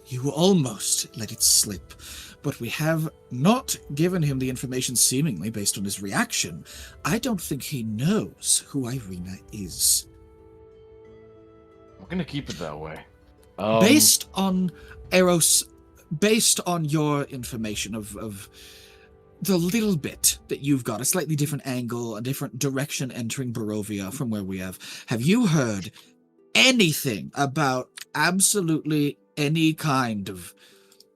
You almost let it slip, but we have not given him the information seemingly based on his reaction. I don't think he knows who Irina is. We're gonna keep it that way. Based on Eros, based on your information of the little bit that you've got, a slightly different angle, a different direction entering Barovia from where we have you heard anything about absolutely any kind of,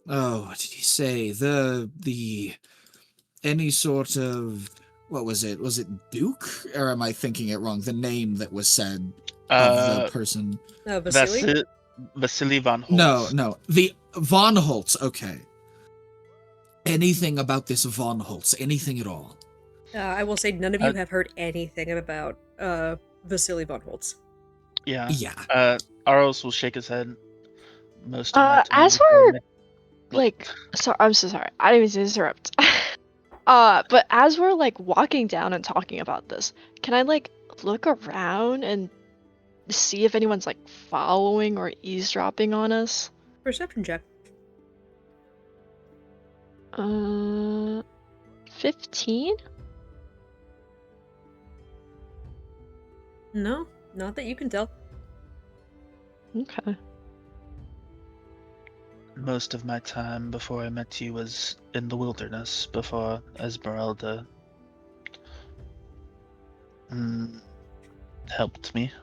what did he say? Any sort of, what was it? Was it Duke? Or am I thinking it wrong? The name that was said of the person. Vasily? Vasily von Holtz. No. The Von Holtz, okay. Anything about this Von Holtz? Anything at all? I will say none of you have heard anything about Vasily von Holtz. Yeah. Yeah. Aros will shake his head. Most of my time As before we're I'm so sorry. I didn't mean to interrupt. But as we're like walking down and talking about this, can I like look around and see if anyone's like following or eavesdropping on us? Perception check. 15? No, not that you can tell. Okay. Most of my time before I met you was in the wilderness before Esmeralda helped me.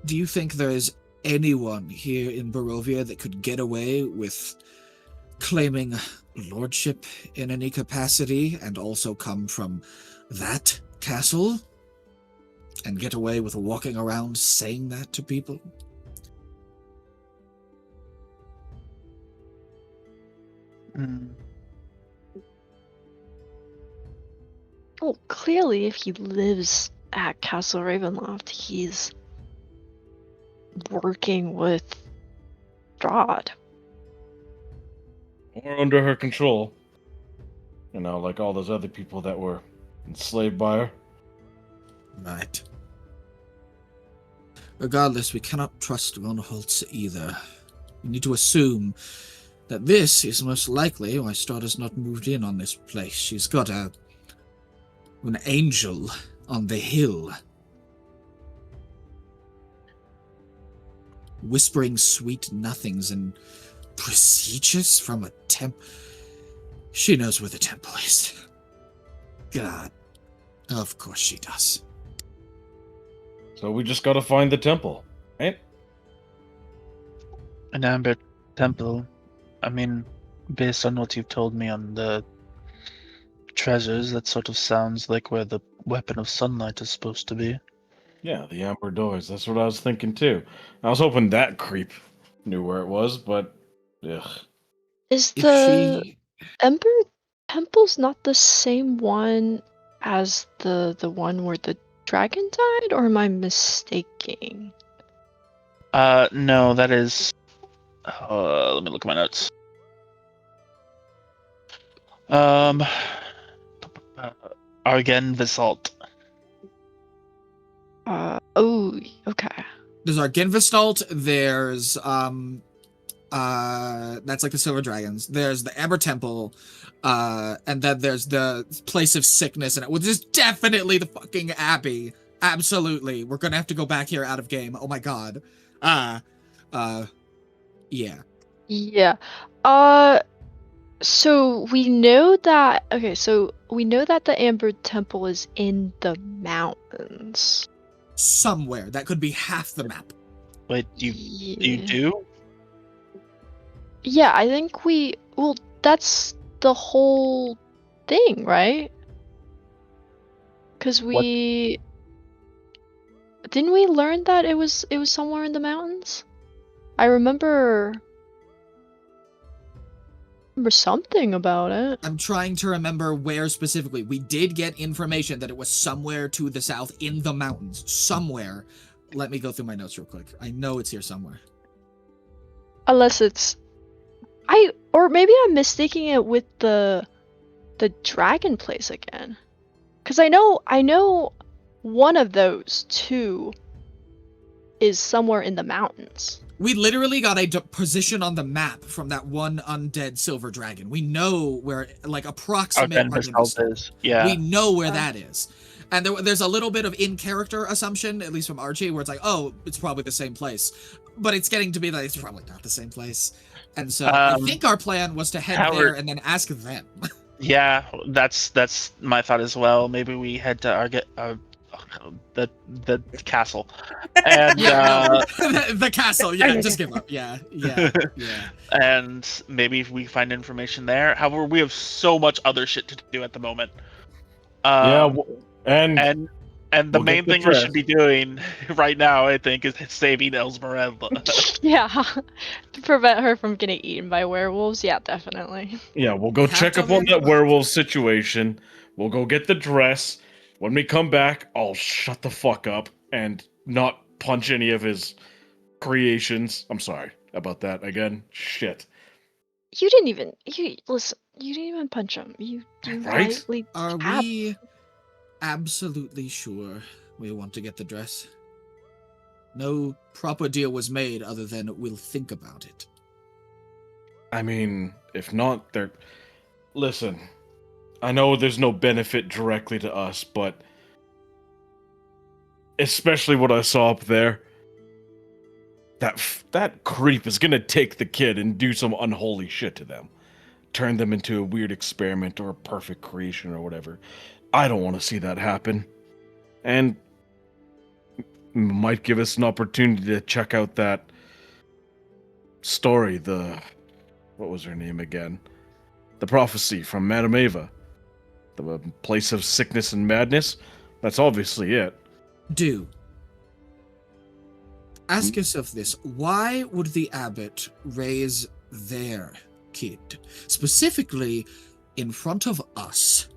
Do you think there is anyone here in Barovia that could get away with claiming lordship in any capacity and also come from that castle and get away with walking around saying that to people? Mm. Well, clearly, if he lives at Castle Ravenloft, he's working with Strahd. Or under her control. You know, like all those other people that were enslaved by her. Right. Regardless, we cannot trust Von Holtz either. We need to assume that this is most likely why Strahd has not moved in on this place. She's got an angel on the hill, whispering sweet nothings and procedures from a temple. She knows where the temple is. God. Of course she does. So we just gotta find the temple, right? An Amber Temple. I mean, based on what you've told me on the treasures, that sort of sounds like where the Weapon of Sunlight is supposed to be. Yeah, the Amber Doors. That's what I was thinking too. I was hoping that creep knew where it was, but ugh. Is If the she... Ember Temple's not the same one as the one where the dragon died, or am I mistaking? No, that is. Let me look at my notes. Argen Visalt. Oh, okay. There's Argenvistalt, there's that's like the Silver Dragons. There's the Amber Temple, and then there's the Place of Sickness, and which is definitely the fucking Abbey. Absolutely. We're gonna have to go back here out of game. Oh my god. Yeah. Yeah. So we know that the Amber Temple is in the mountains. Somewhere. That could be half the map. Wait, you Yeah. do? Yeah, I think that's the whole thing, right? Because didn't we learn that it was somewhere in the mountains? I remember something about it. I'm trying to remember where specifically. We did get information that it was somewhere to the south in the mountains. Somewhere. Let me go through my notes real quick. I know it's here somewhere. Unless it's or maybe I'm mistaking it with the dragon place again. Cuz I know one of those two is somewhere in the mountains. We literally got a position on the map from that one undead silver dragon. We know where, like, approximate Argen Visalt is. Yeah. We know where that is. And there's a little bit of in-character assumption, at least from Archie, where it's like, oh, it's probably the same place. But it's getting to be that it's probably not the same place. And so I think our plan was to head there and then ask them. Yeah, that's my thought as well. Maybe we head to the castle, and the castle. Yeah, just give up. Yeah. And maybe if we find information there. However, we have so much other shit to do at the moment. And the main thing we should be doing right now, I think, is saving Esmeralda. Yeah, to prevent her from getting eaten by werewolves. Yeah, definitely. Yeah, we'll go check up on that werewolf situation. We'll go get the dress. When we come back, I'll shut the fuck up and not punch any of his creations. I'm sorry about that again. Shit. You didn't even punch him. You Right? lightly Are tapped. we absolutely sure we want to get the dress? No proper deal was made other than we'll think about it. I mean, if not, they're... Listen, I know there's no benefit directly to us, but... Especially what I saw up there. That creep is gonna take the kid and do some unholy shit to them. Turn them into a weird experiment or a perfect creation or whatever. I don't want to see that happen. And might give us an opportunity to check out that story, the what was her name again? The prophecy from Madame Eva. The place of sickness and madness. That's obviously it. Do. Ask yourself this. Why would the abbot raise their kid? Specifically, in front of us.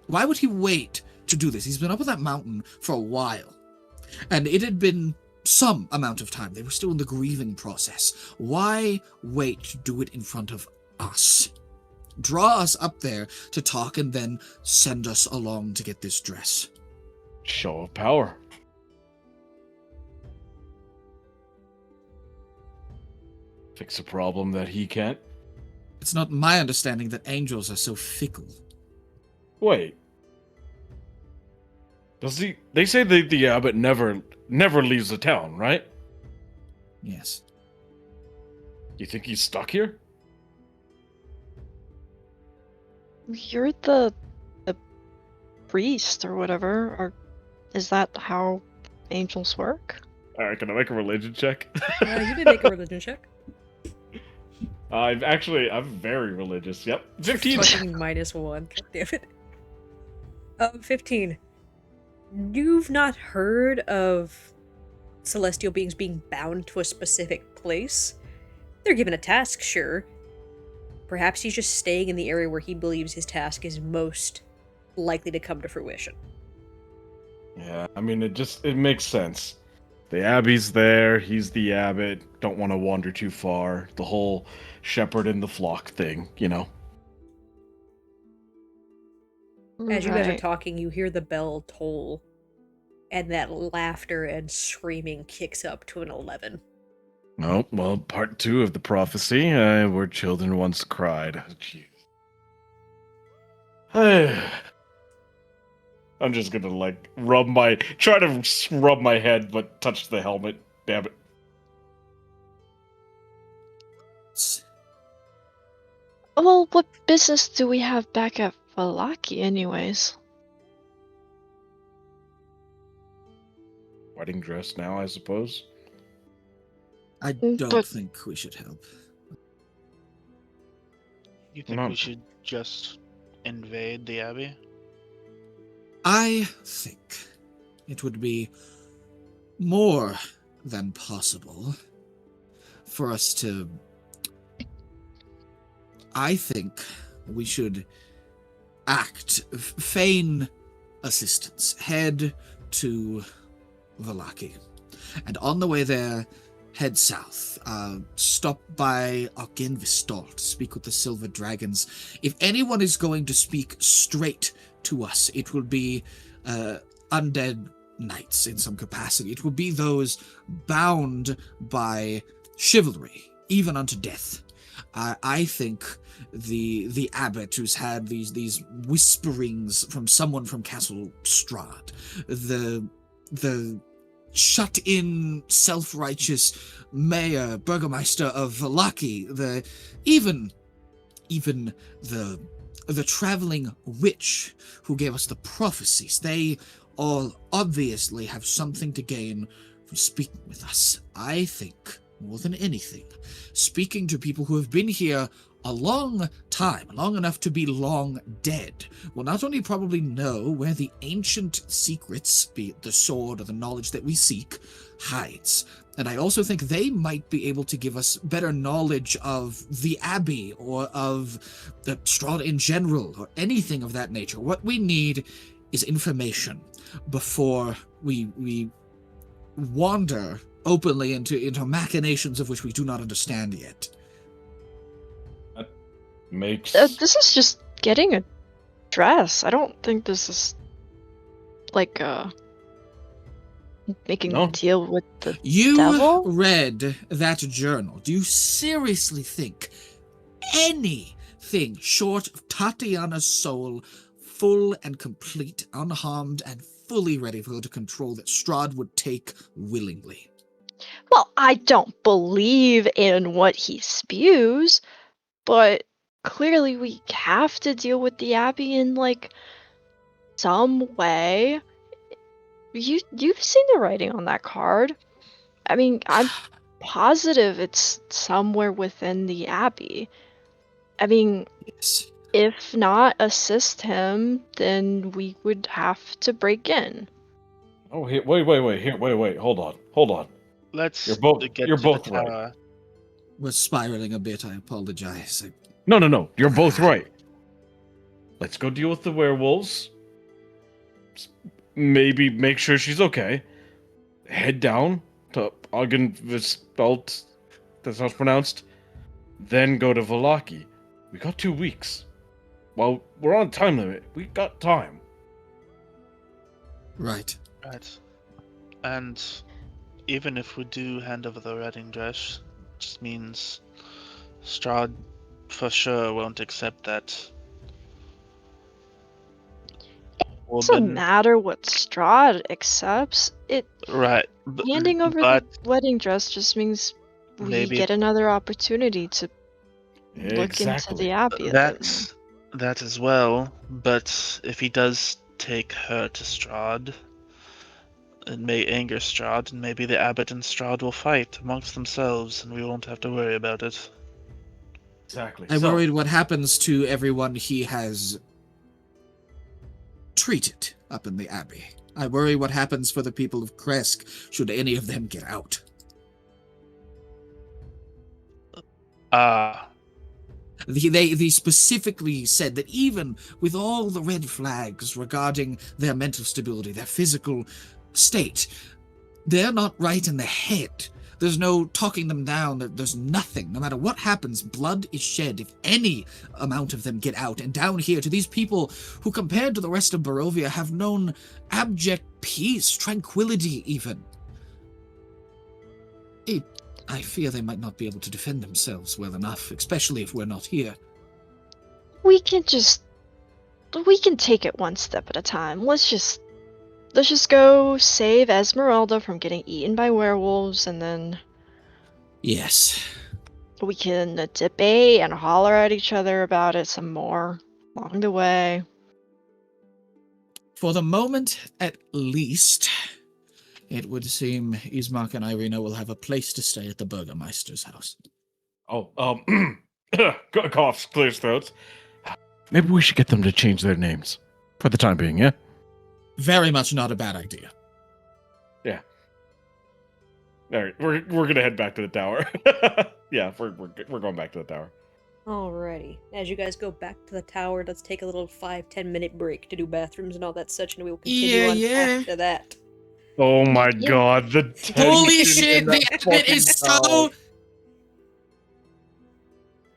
Why would he wait to do this? He's been up on that mountain for a while. And it had been some amount of time. They were still in the grieving process. Why wait to do it in front of us? Draw us up there to talk and then send us along to get this dress. Show of power. Fix a problem that he can't. It's not my understanding that angels are so fickle. Wait. Does he? They say the abbot never leaves the town, right? Yes. You think he's stuck here? You're the priest or whatever, or is that how angels work? Alright, can I make a religion check? You did make a religion check. I'm very religious. Yep. 15. Fucking -1. God damn it. 15. You've not heard of celestial beings being bound to a specific place. They're given a task, sure. Perhaps he's just staying in the area where he believes his task is most likely to come to fruition. Yeah, I mean, it makes sense. The Abbey's there, he's the abbot, don't want to wander too far. The whole shepherd and the flock thing, you know? As you guys are Right. talking, you hear the bell toll, and that laughter and screaming kicks up to an 11. Oh, well, part 2 of the prophecy, where children once cried. Jeez. I'm just gonna, try to rub my head, but touch the helmet. Damn it. Well, what business do we have back at Valaki anyways? Wedding dress now, I suppose? I don't But- think we should help. You think No. we should just invade the Abbey? I think it would be more than possible for us to... I think we should feign assistance, head to Valaki, and on the way there, head south, stop by Argenvistal to speak with the Silver Dragons. If anyone is going to speak straight to us, it will be undead knights in some capacity. It will be those bound by chivalry, even unto death. I think the abbot who's had these whisperings from someone from Castle Strahd, the shut-in, self-righteous mayor, burgomaster of Valaki, even the traveling witch who gave us the prophecies, they all obviously have something to gain from speaking with us. I think, more than anything, speaking to people who have been here a long time, long enough to be long dead, will not only probably know where the ancient secrets, be it the sword or the knowledge that we seek, hides. And I also think they might be able to give us better knowledge of the Abbey or of the Strahd in general or anything of that nature. What we need is information before we wander openly into machinations of which we do not understand yet. Makes... This is just getting a dress. I don't think this is like making No. a deal with the You devil? read that journal. Do you seriously think anything short of Tatiana's soul, full and complete, unharmed, and fully ready for her to control, that Strahd would take willingly? Well, I don't believe in what he spews, but clearly we have to deal with the Abbey in like some way. You've seen the writing on that card. I mean, positive it's somewhere within the Abbey. I mean, Yes. if not assist him, then we would have to break in. Oh, here, wait. Hold on. Let's get You're to the both right. tower. We're spiraling a bit. I apologize. No. You're both right. Let's go deal with the werewolves. Maybe make sure she's okay. Head down to Augenvisbelt, that's how it's pronounced. Then go to Valaki. We got 2 weeks. Well, we're on time limit. We got time. Right. Right. And even if we do hand over the wedding dress, it just means Strahd for sure won't accept that. It doesn't matter what Strahd accepts. Right. Handing over but the wedding dress just means we maybe get another opportunity to look into Exactly. the Abbey a bit more. that as well. But if he does take her to Strahd, it may anger Strahd, and maybe the abbot and Strahd will fight amongst themselves, and we won't have to worry about it. Exactly. I worried what happens to everyone he has treated up in the Abbey. I worry what happens for the people of Kresk should any of them get out. They specifically said that even with all the red flags regarding their mental stability, their physical state, they're not right in the head. There's no talking them down. There's nothing. No matter what happens, blood is shed if any amount of them get out. And down here, to these people who, compared to the rest of Barovia, have known abject peace, tranquility even. I fear they might not be able to defend themselves well enough, especially if we're not here. We can take it one step at a time. Let's just go save Esmeralda from getting eaten by werewolves, and then Yes. we can debate and holler at each other about it some more along the way. For the moment, at least, it would seem Ismark and Irina will have a place to stay at the Burgermeister's house. Oh, coughs, clears throats. Maybe we should get them to change their names. For the time being, yeah? Very much not a bad idea. Yeah. Alright, we're gonna head back to the tower. Yeah, we're going back to the tower. Alrighty. As you guys go back to the tower, let's take a little 5-10 minute break to do bathrooms and all that such, and we will continue on after that. Oh my god, the Holy shit, the abbot is so...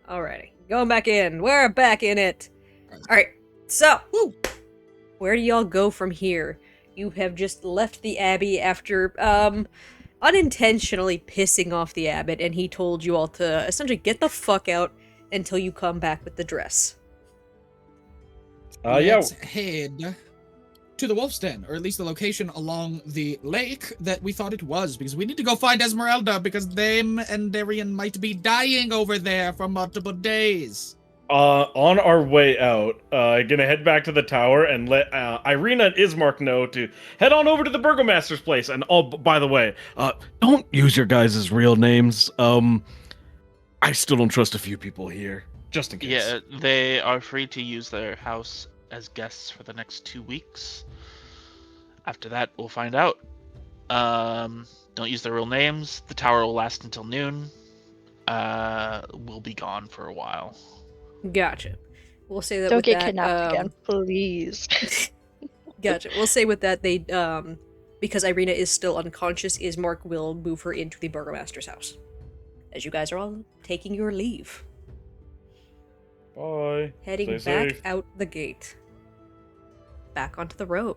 Alrighty, going back in. We're back in it. Alright, so, where do y'all go from here? You have just left the Abbey after, unintentionally pissing off the abbot, and he told you all to essentially get the fuck out until you come back with the dress. Let's head to the Wolf's Den, or at least the location along the lake that we thought it was, because we need to go find Esmeralda, because them and Darian might be dying over there for multiple days. On our way out, gonna head back to the tower and let Irina and Ismark know to head on over to the Burgomaster's place. And by the way, don't use your guys' real names. I still don't trust a few people here, just in case. Yeah, they are free to use their house as guests for the next 2 weeks. After that, we'll find out. Don't use their real names. The tower will last until noon. We'll be gone for a while. Gotcha. We'll say that. Don't with get that, kidnapped again, please. Gotcha. We'll say with that they, because Irina is still unconscious, Ismark will move her into the Burgomaster's house. As you guys are all taking your leave. Bye. Heading Stay back safe. out the gate. Back onto the road.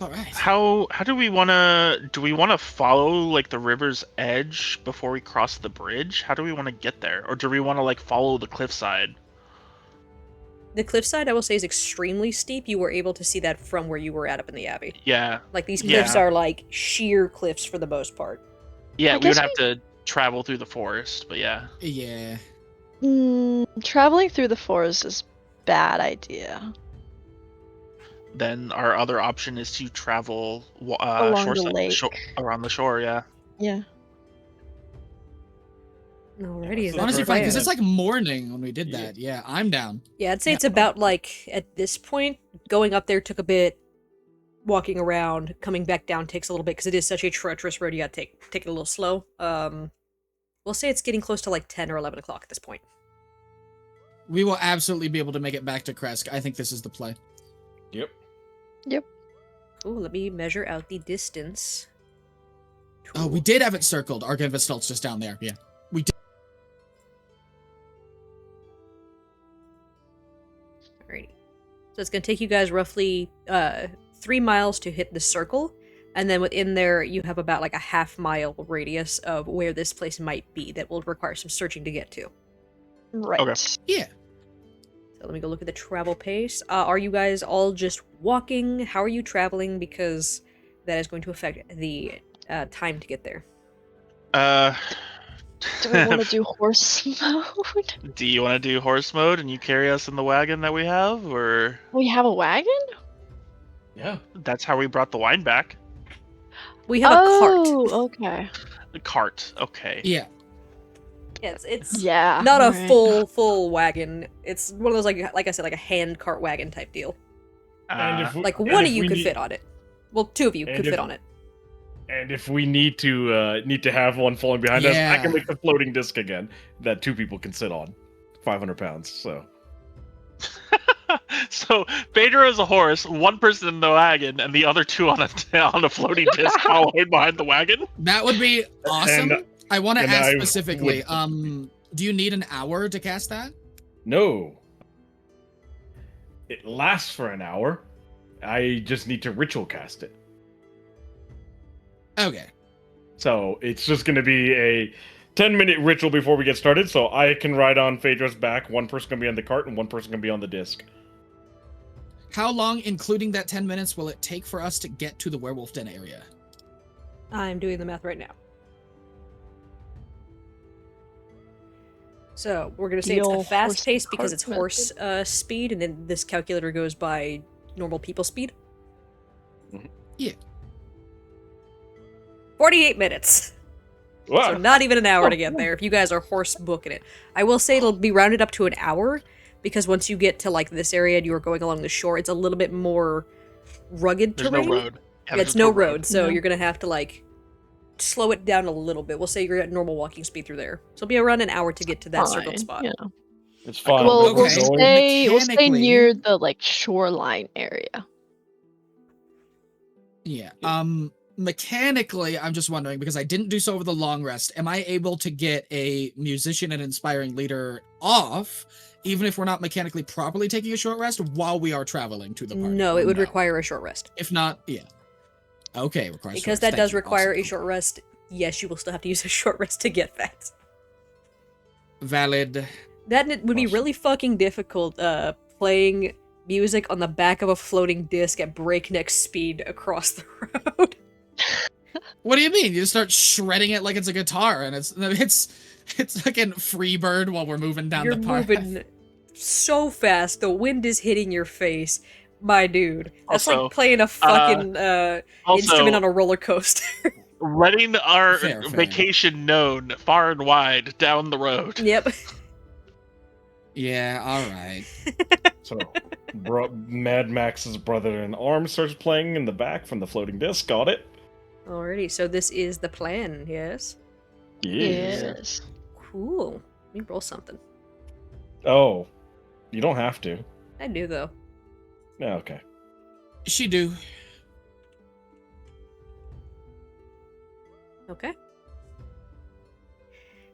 All right. How do we wanna follow like the river's edge before we cross the bridge? How do we want to get there, or do we want to like follow the cliffside? The cliffside, I will say, is extremely steep. You were able to see that from where you were at up in the Abbey. Yeah. Like, these cliffs are like sheer cliffs for the most part. Yeah, I we would guess have to travel through the forest, but yeah. Yeah. Traveling through the forest is bad idea. Then our other option is to travel Along the lake. around the shore. Yeah. Yeah. Alrighty, is that Honestly, the fine, because plan? it's like morning when we did that. Yeah, I'm down. Yeah, I'd say Yeah. it's about like at this point, going up there took a bit. Walking around, coming back down takes a little bit because it is such a treacherous road. You gotta take it a little slow. We'll say it's getting close to like 10 or 11 o'clock at this point. We will absolutely be able to make it back to Kresk. I think this is the play. Yep. Cool, let me measure out the distance. Oh, we did have it circled. Archive Vestalt's just down there. Yeah. We did. Alrighty. So it's gonna take you guys roughly 3 miles to hit the circle, and then within there you have about like a half-mile radius of where this place might be that will require some searching to get to. Right. Okay. Yeah. So let me go look at the travel pace. Are you guys all just walking? How are you traveling? Because that is going to affect the time to get there. Do we want to do horse mode? Do you want to do horse mode and you carry us in the wagon that we have, or We have a wagon? Yeah. that's how we brought the wine back? We have a cart. Oh, okay. The cart. Okay. Yeah. Yes, it's Yeah. not a alright. full wagon. It's one of those like I said, like a hand cart wagon type deal. And if we, Like and one if of you we could need- fit on it. Well, 2 of you And could if- fit on it. And if we need to have one falling behind us, I Yeah. can make the floating disc again that 2 people can sit on, 500 pounds. So So Pedro is a horse, one person in the wagon, and the other 2 on a floating disc following behind the wagon. That would be awesome. And- I want to and ask I specifically, would- do you need an hour to cast that? no, it lasts for an hour. I just need to ritual cast it. Okay. So it's just going to be a 10-minute ritual before we get started. So I can ride on Phaedra's back. One person can be on the cart, and one person can be on the disc. How long, including that 10 minutes, will it take for us to get to the werewolf den area? I'm doing the math right now. So we're gonna say it's a Deal fast horse pace because cart it's horse speed, and then this calculator goes by normal people speed. Yeah. 48 minutes. Wow. So not even an hour to get there if you guys are horse booking it. I will say it'll be rounded up to an hour because once you get to like this area and you are going along the shore, it's a little bit more rugged There's terrain. no road. Yeah, there's it's just no road, so Yeah. you're gonna have to like slow it down a little bit. We'll say you're at normal walking speed through there. So it'll be around an hour to get to that circled Fine, spot. yeah. It's fine. Well, Okay. we'll stay Mechanically- near the like shoreline area. Yeah. Mechanically, I'm just wondering, because I didn't do so over the long rest, am I able to get a musician and inspiring leader off, even if we're not mechanically properly taking a short rest while we are traveling to the party? No, it Or would require a short rest. If not, yeah. Okay, requires Because short that rest. does Thank you. require Awesome. a short rest. Yes, you will still have to use a short rest to get that. Valid. That would be Awesome. really fucking difficult, playing music on the back of a floating disc at breakneck speed across the road. What do you mean? You just start shredding it like it's a guitar, and it's like in Freebird while we're moving down You're the path. moving so fast, the wind is hitting your face. My dude. That's Also, like playing a fucking instrument on Also, a roller coaster. letting our Fair. vacation known far and wide down the road. Yep. Yeah, all right. So, Mad Max's brother in arms starts playing in the back from the floating disc. Got it? Alrighty, so this is the plan, yes? Yes. Cool. Let me roll something. Oh, you don't have to. I do, though. Yeah, okay. She do. Okay.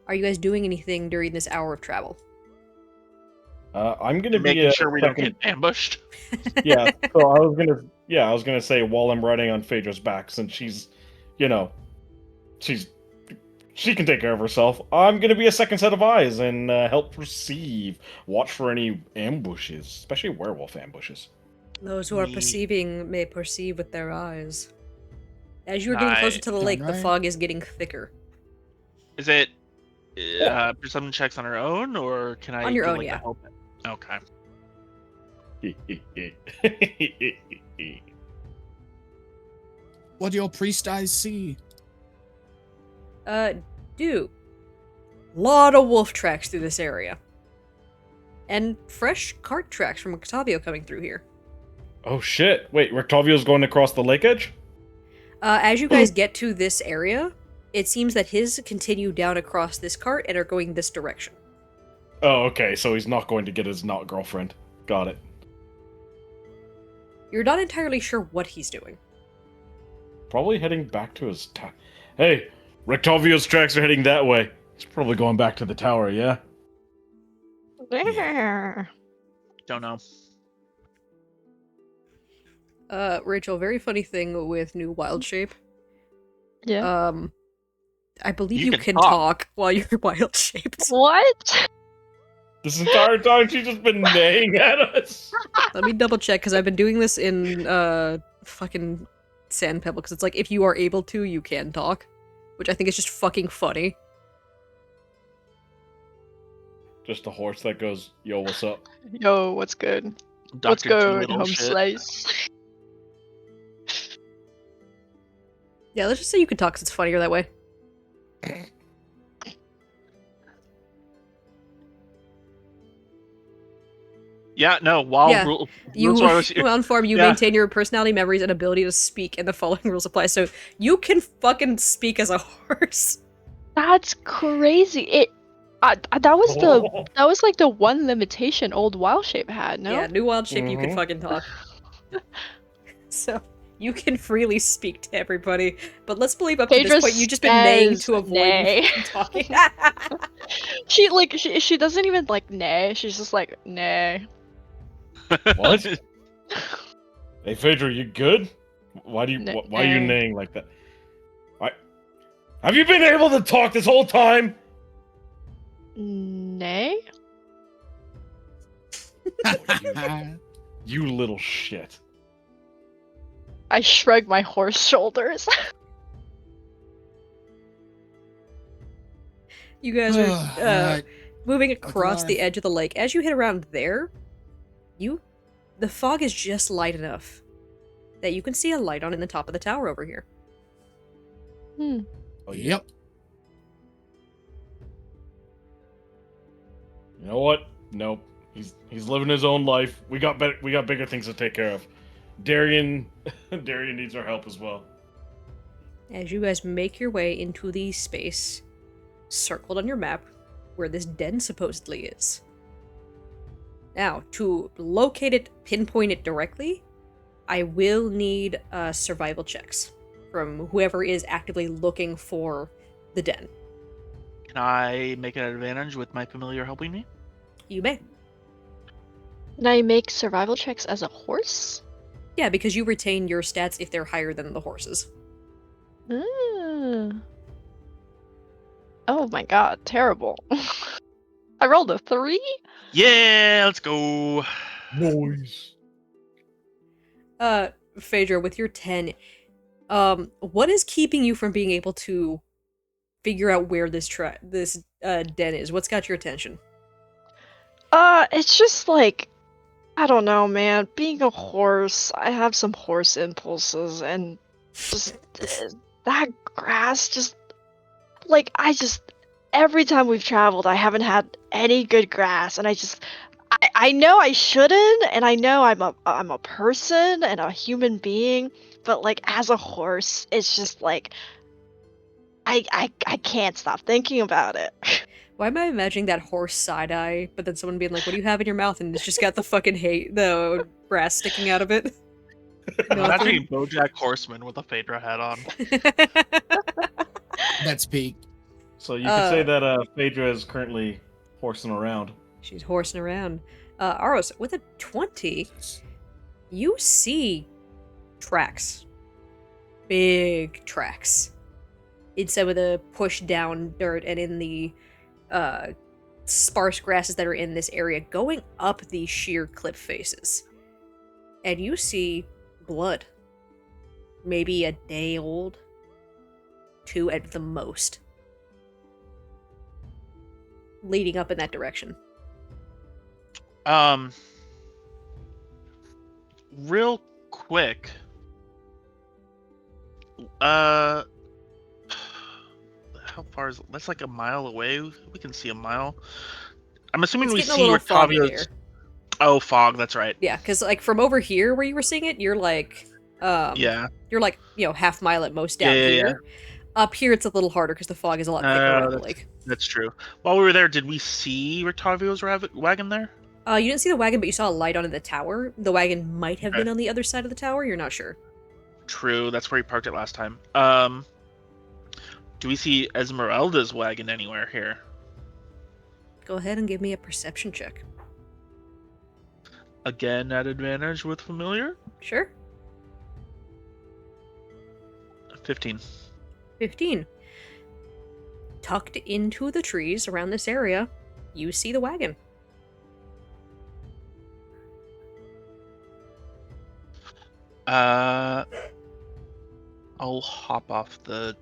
Are you guys doing anything during this hour of travel? I'm gonna be Making sure we don't second- get ambushed. Yeah. So I was gonna say while I'm riding on Phaedra's back, since she's, she can take care of herself. I'm gonna be a second set of eyes and help perceive, watch for any ambushes, especially werewolf ambushes. Those who are Me- perceiving may perceive with their eyes. As you're getting closer to the Darn lake, the right. fog is getting thicker. Is it perception checks on our own, or can I On your do, own, like, yeah. a help? Okay. What do your priest eyes see? Do lot of wolf tracks through this area. And fresh cart tracks from Octavio coming through here. Oh shit! Wait, Rectavio's going across the lake edge? As you guys get to this area, it seems that his continue down across this cart and are going this direction. Oh, okay, so he's not going to get his not girlfriend. Got it. You're not entirely sure what he's doing. Probably heading back to his Hey, Rectavio's tracks are heading that way. He's probably going back to the tower, yeah? Don't know. Rachel, very funny thing with new wild shape. Yeah. I believe You you can can talk while you're wild shaped. What? This entire time she's just been neighing at us. Let me double check, because I've been doing this in, fucking Sand Pebble, because it's like, if you are able to, you can talk. Which I think is just fucking funny. Just a horse that goes, yo, what's up? Yo, what's good? Dr. What's good, Dolittle home shit. slice? Yeah, let's just say you can talk, because it's funnier that way. Yeah, no, while Yeah, rules Well informed, you Yeah. maintain your personality, memories, and ability to speak, and the following rules apply. So you can fucking speak as a horse. That's crazy. That was like the one limitation old wild shape had, no? Yeah, new wild shape, you can Mhm. fucking talk. So you can freely speak to everybody. But let's believe up to Pedro this point, you've just been neighing says to avoid nay. you from talking. She doesn't even like nay. She's just like nay. What? Hey, Phaedra, you good? Why are you Nay. neighing like that? Have you been able to talk this whole time? Nay? You little shit. I shrug my horse shoulders. You guys are Alright. moving across the alive. edge of the lake. As you hit around there, the fog is just light enough that you can see a light on in the top of the tower over here. Oh, Yep. You know what? Nope. He's living his own life. We got bigger things to take care of. Darian needs our help as well. As you guys make your way into the space circled on your map where this den supposedly is. Now, to locate it, pinpoint it directly, I will need survival checks from whoever is actively looking for the den. Can I make an advantage with my familiar helping me? You may. Can I make survival checks as a horse? Yeah, because you retain your stats if they're higher than the horses. Mm. Oh my god, terrible. I rolled a 3? Yeah, let's go. Noise. Phaedra, with your 10, what is keeping you from being able to figure out where this den is? What's got your attention? It's just like, I don't know, man. Being a horse, I have some horse impulses, and just that grass, just like every time we've traveled, I haven't had any good grass, and I know I shouldn't, and I know I'm a person and a human being, but like as a horse, it's just like I can't stop thinking about it. Why am I imagining that horse side eye, but then someone being like, "What do you have in your mouth?" and it's just got the grass sticking out of it? I'm imagining BoJack Horseman with a Phaedra hat on. That's peak. So you can say that Phaedra is currently horsing around. She's horsing around. Aros, with a 20, you see tracks. Big tracks. In some of the pushed down dirt and in the sparse grasses that are in this area, going up these sheer cliff faces. And you see blood. Maybe a day old. 2 at the most. Leading up in that direction. Real quick. how far is it? That's like a mile away. We can see a mile. I'm assuming It's we getting a see little foggy there. Rictavio's. Oh, fog. That's right. Yeah, because like from over here where you were seeing it, you're like, Yeah. you're like half mile at most Yeah, down yeah, here. Up here, it's a little harder because the fog is a lot thicker around the lake. That's true. While we were there, did we see Rictavio's wagon there? You didn't see the wagon, but you saw a light on the tower. The wagon might have Okay. been on the other side of the tower. You're not sure. True. That's where he parked it last time. Do we see Esmeralda's wagon anywhere here? Go ahead and give me a perception check. Again, at advantage with familiar. Sure. 15. 15. Tucked into the trees around this area, you see the wagon. I'll hop off the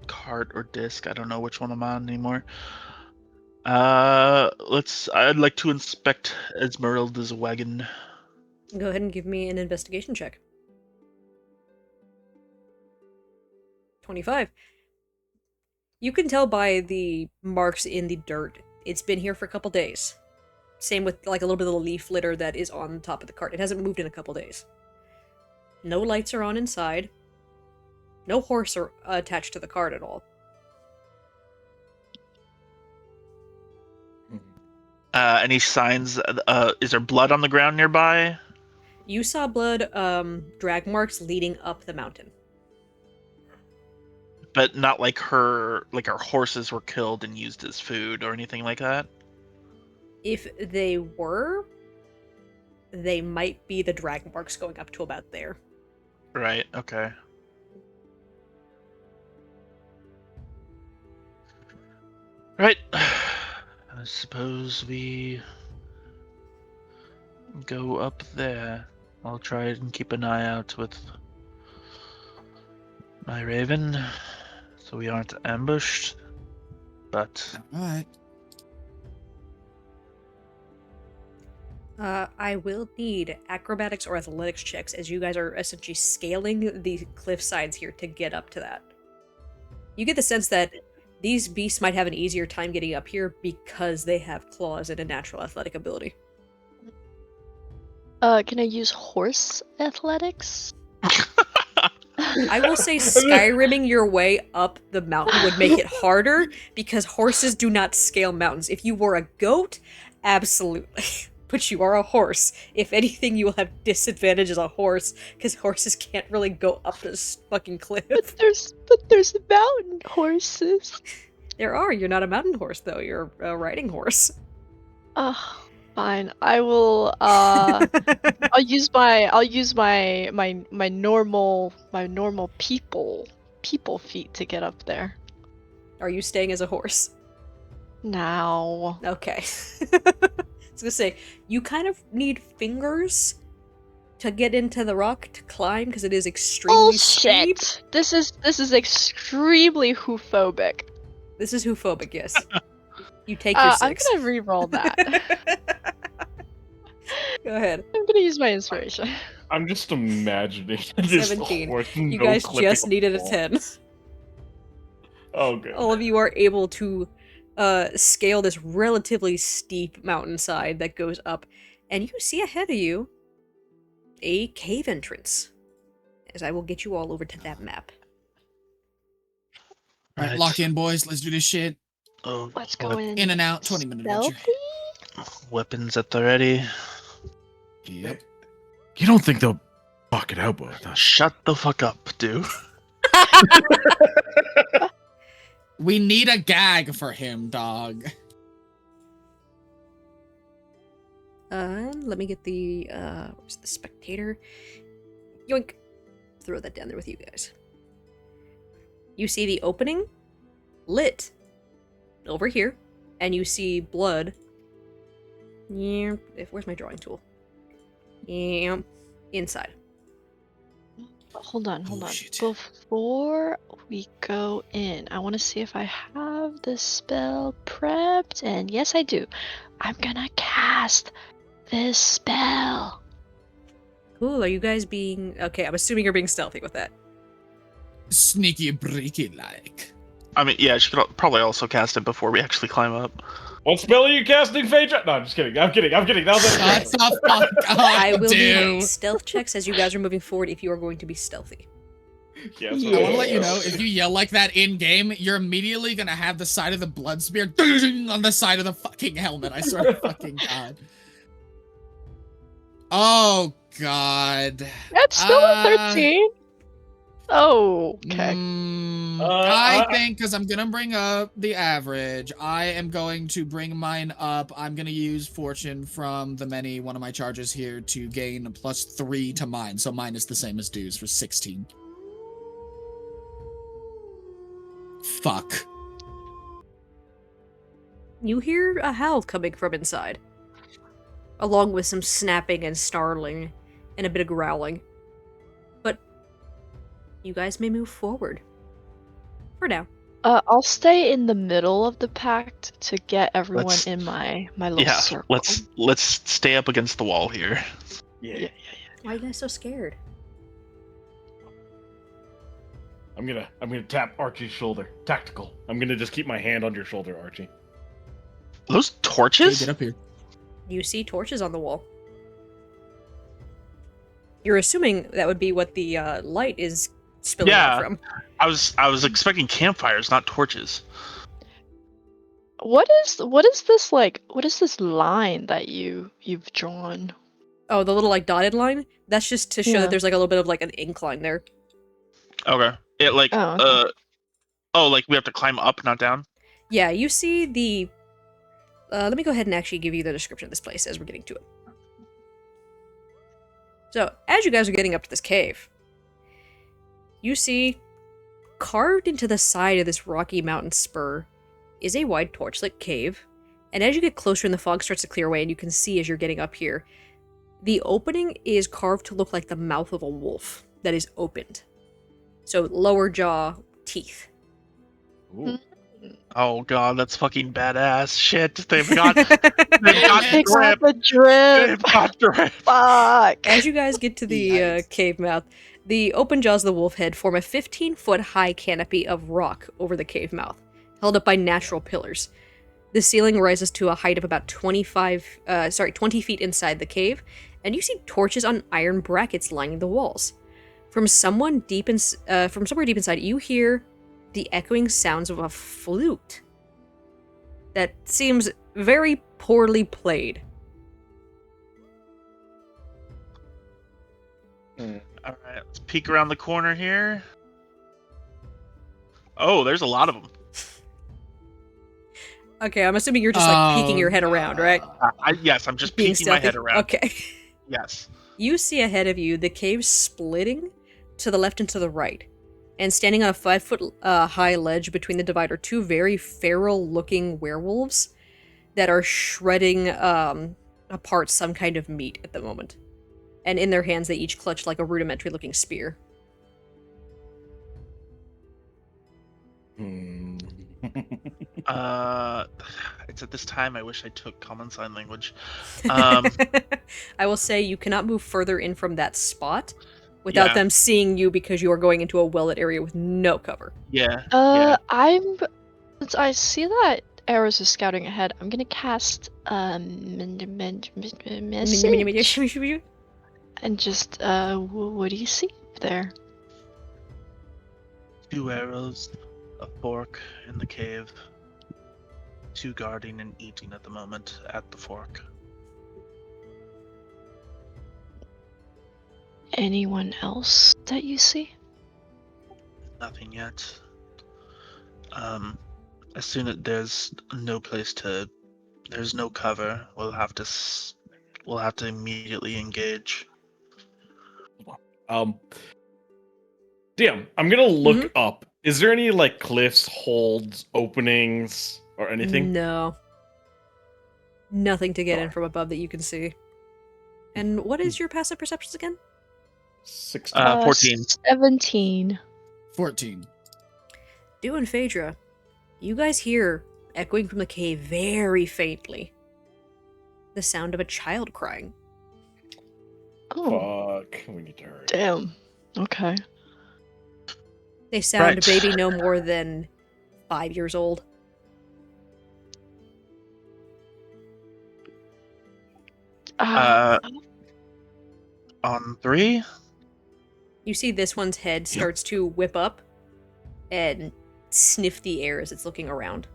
cart or disc. I don't know which one I'm on anymore. I'd like to inspect Esmeralda's wagon. Go ahead and give me an investigation check. 25. You can tell by the marks in the dirt. It's been here for a couple days. Same with like a little bit of the leaf litter that is on top of the cart. It hasn't moved in a couple days. No lights are on inside. No horse are attached to the cart at all. Any signs? Is there blood on the ground nearby? You saw blood, drag marks leading up the mountain. But not like her horses were killed and used as food or anything like that? If they were, they might be the drag marks going up to about there. Right, okay. Right. I suppose we go up there. I'll try and keep an eye out with my raven so we aren't ambushed. But Alright. I will need acrobatics or athletics checks as you guys are essentially scaling the cliff sides here to get up to that. You get the sense that these beasts might have an easier time getting up here because they have claws and a natural athletic ability. Can I use horse athletics? I will say Skyrimming your way up the mountain would make it harder because horses do not scale mountains. If you were a goat, absolutely. But you are a horse. If anything, you will have disadvantage as a horse because horses can't really go up this fucking cliff. But there's mountain horses. There are. You're not a mountain horse though. You're a riding horse. Fine. I will. I'll use my normal people feet to get up there. Are you staying as a horse? Now. Okay. I was gonna say, you kind of need fingers to get into the rock to climb because it is extremely steep. This is extremely hoophobic. This is hoophobic, yes. You take your 6. I'm gonna re-roll that. Go ahead. I'm gonna use my inspiration. I'm just imagining this 17. horse You guys just needed a 10. Oh, good. All of you are able to scale this relatively steep mountainside that goes up, and you see ahead of you a cave entrance. As I will get you all over to that map. Alright, lock in, boys. Let's do this shit. Oh, Let's go In and out, 20-minute adventure. Weapons at the ready. Yep. You don't think they'll fuck it out with us? Shut the fuck up, dude. We need a gag for him, dog. Let me get the, where's the spectator? Yoink. Throw that down there with you guys. You see the opening lit over here, and you see blood. Yeah, where's my drawing tool? Yeah, inside. Hold on. Shit. Before we go in, I want to see if I have the spell prepped, and yes, I do. I'm gonna cast this spell. Cool, are you guys being... Okay, I'm assuming you're being stealthy with that. Sneaky breaky like. I mean, yeah, she could probably also cast it before we actually climb up. What spell are you casting, Phaedra? No, I'm just kidding. I'm kidding. That was Shut the fuck up, I will dude. need stealth checks as you guys are moving forward if you are going to be stealthy. Yeah, I want to let you know, if you yell like that in game, you're immediately gonna have the side of the blood spear on the side of the fucking helmet. I swear to fucking god. Oh god. That's still a 13. Oh, okay. I think, because I'm gonna bring up the average, I am going to bring mine up. I'm gonna use fortune from the many, one of my charges here, to gain +3 to mine. So mine is the same as Dew's for 16. Fuck. You hear a howl coming from inside, along with some snapping and snarling and a bit of growling. But you guys may move forward. For now. I'll stay in the middle of the pact to get everyone Let's- in my little circle. let's stay up against the wall here. Yeah. Why are you guys so scared? I'm gonna tap Archie's shoulder. Tactical. I'm gonna just keep my hand on your shoulder, Archie. Those Hey, torches? get up here. You see torches on the wall. You're assuming that would be what the light is spilling out from. I was expecting campfires, not torches. What is this like? What is this line that you've drawn? Oh, the little like dotted line? That's just to show Yeah. that there's like a little bit of like an incline there. Okay. It like Oh, like we have to climb up, not down. Yeah, you see the... let me go ahead and actually give you the description of this place as we're getting to it. So, as you guys are getting up to this cave, you see carved into the side of this rocky mountain spur is a wide torchlit cave, and as you get closer and the fog starts to clear away and you can see as you're getting up here, the opening is carved to look like the mouth of a wolf that is opened. So, lower jaw, teeth. Ooh. Oh god, that's fucking badass. Shit, they've got drip. Pick up the drip. They've got drip. Fuck. As you guys get to the Yikes. cave mouth, the open jaws of the wolf head form a 15-foot high canopy of rock over the cave mouth, held up by natural pillars. The ceiling rises to a height of about 20 feet inside the cave, and you see torches on iron brackets lining the walls. From somewhere deep inside, you hear the echoing sounds of a flute that seems very poorly played. All right, let's peek around the corner here. Oh, there's a lot of them. Okay, I'm assuming you're just like peeking your head around, right? Yes, I'm just Being peeking my head stealthy? around. Okay. Yes. You see ahead of you the cave splitting to the left and to the right. And standing on a 5-foot high ledge between the divide are two very feral-looking werewolves that are shredding apart some kind of meat at the moment. And in their hands, they each clutch like a rudimentary-looking spear. It's at this time I wish I took common sign language. I will say you cannot move further in from that spot without them seeing you because you are going into a well-lit area with no cover. Yeah. Since I see that arrows are scouting ahead, I'm gonna cast message and just what do you see there? 2 arrows, a fork in the cave, 2 guarding and eating at the moment at the fork. Anyone else that you see? Nothing yet. As soon as there's no cover, we'll have to immediately engage. Damn, I'm gonna look up. Is there any like cliffs, holds, openings, or anything? No. Nothing to get in from above that you can see. And what is your passive perceptions again? 16. 14. 17. 14. Dew and Phaedra, you guys hear, echoing from the cave very faintly, the sound of a child crying. Oh, Fuck. We need to hurry. damn. Okay. They sound Right. maybe no more than 5 years old. On 3. You see this one's head starts to whip up and sniff the air as it's looking around.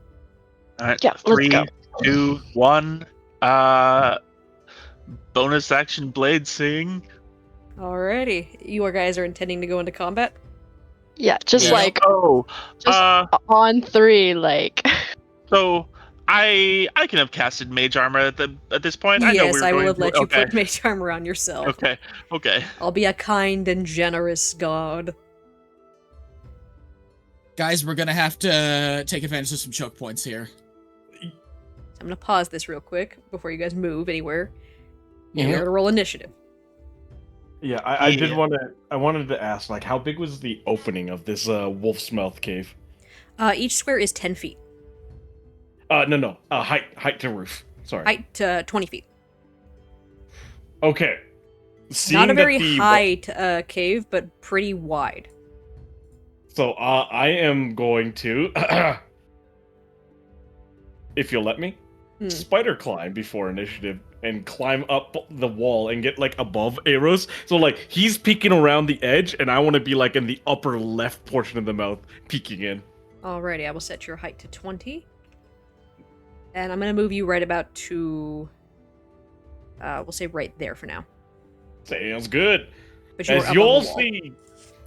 All right. Yeah, let's 3, go. 2, 1. Bonus action blade sing. Alrighty. You guys are intending to go into combat? Yeah, just Yeah. like Oh. just on 3, like. So I can have casted mage armor at this point. I know we Yes, were I will going have to- let you okay. put mage armor on yourself. Okay. I'll be a kind and generous god. Guys, we're gonna have to take advantage of some choke points here. I'm gonna pause this real quick before you guys move anywhere. Yeah. And we're gonna roll initiative. Yeah, I did Yeah. want to. I wanted to ask, like, how big was the opening of this wolf's mouth cave? Each square is 10 feet. No. Height to roof. Sorry. Height to 20 feet. Okay. Seeing Not a that very the- high cave, but pretty wide. So I am going to, if you'll let me, spider climb before initiative and climb up the wall and get like above arrows. So like he's peeking around the edge, and I want to be like in the upper left portion of the mouth, peeking in. Alrighty, I will set your height to 20. And I'm gonna move you right about to, we'll say right there for now. Sounds good. But you are As up you on the all wall. see,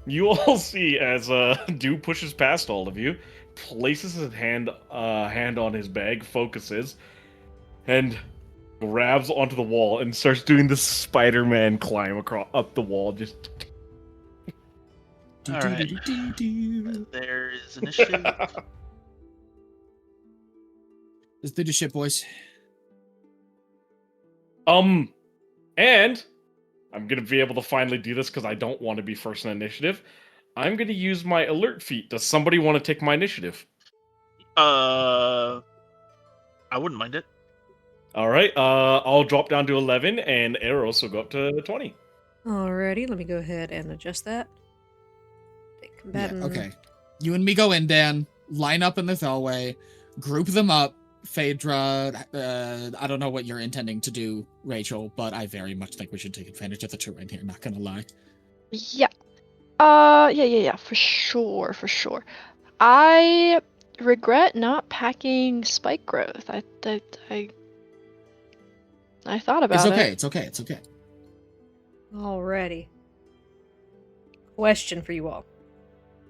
you all see as Dew pushes past all of you, places his hand on his bag, focuses, and grabs onto the wall and starts doing the Spider-Man climb up the wall. Just All right. There's initiative. Let's do the shit, boys. and I'm gonna be able to finally do this because I don't want to be first in initiative. I'm gonna use my alert feat. Does somebody want to take my initiative? I wouldn't mind it. All right. I'll drop down to 11, and Eros will go up to 20. Alrighty, let me go ahead and adjust that. Take Yeah, combatant. okay. You and me go in, Dan. Line up in the throwaway. Group them up. Phaedra, I don't know what you're intending to do, Rachel, but I very much think we should take advantage of the terrain here, not gonna lie. Yeah. Yeah, for sure. I regret not packing spike growth. I thought about It's okay. Alrighty. Question for you all.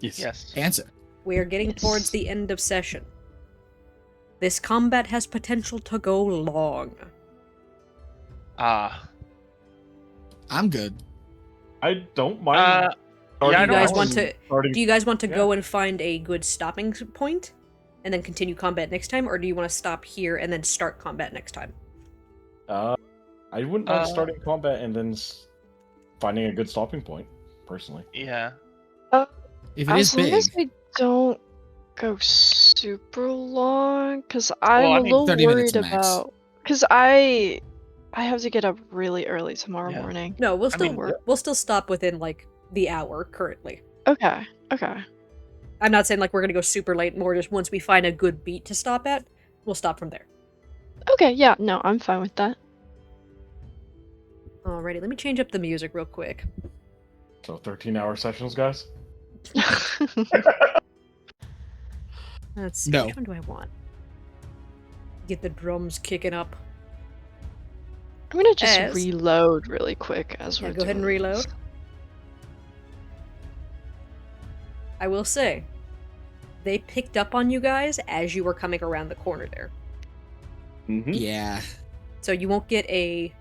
Yes. Answer. We are getting Yes. towards the end of session. This combat has potential to go long. I'm good. I don't mind. Yeah, I Do you don't guys know. want to? Starting- Do you guys want to Yeah. go and find a good stopping point, and then continue combat next time, or do you want to stop here and then start combat next time? I wouldn't mind Uh, starting combat and then finding a good stopping point, personally. Yeah. If it is as long big, as we don't go super long, because Well, I'm I a mean, little 30 minutes worried max. about. Because I have to get up really early tomorrow Yeah. morning. No, we'll I still mean, we'll still stop within like the hour currently. Okay. I'm not saying like we're gonna go super late. More just once we find a good beat to stop at, we'll stop from there. Okay, yeah, no, I'm fine with that. Alrighty, let me change up the music real quick. So 13-hour sessions, guys? Let's see, No. which one do I want? Get the drums kicking up. I'm gonna just As- reload really quick as Yeah, we're go ahead and doing reload. this. I will say, they picked up on you guys as you were coming around the corner there. Mm-hmm. yeah. So you won't get a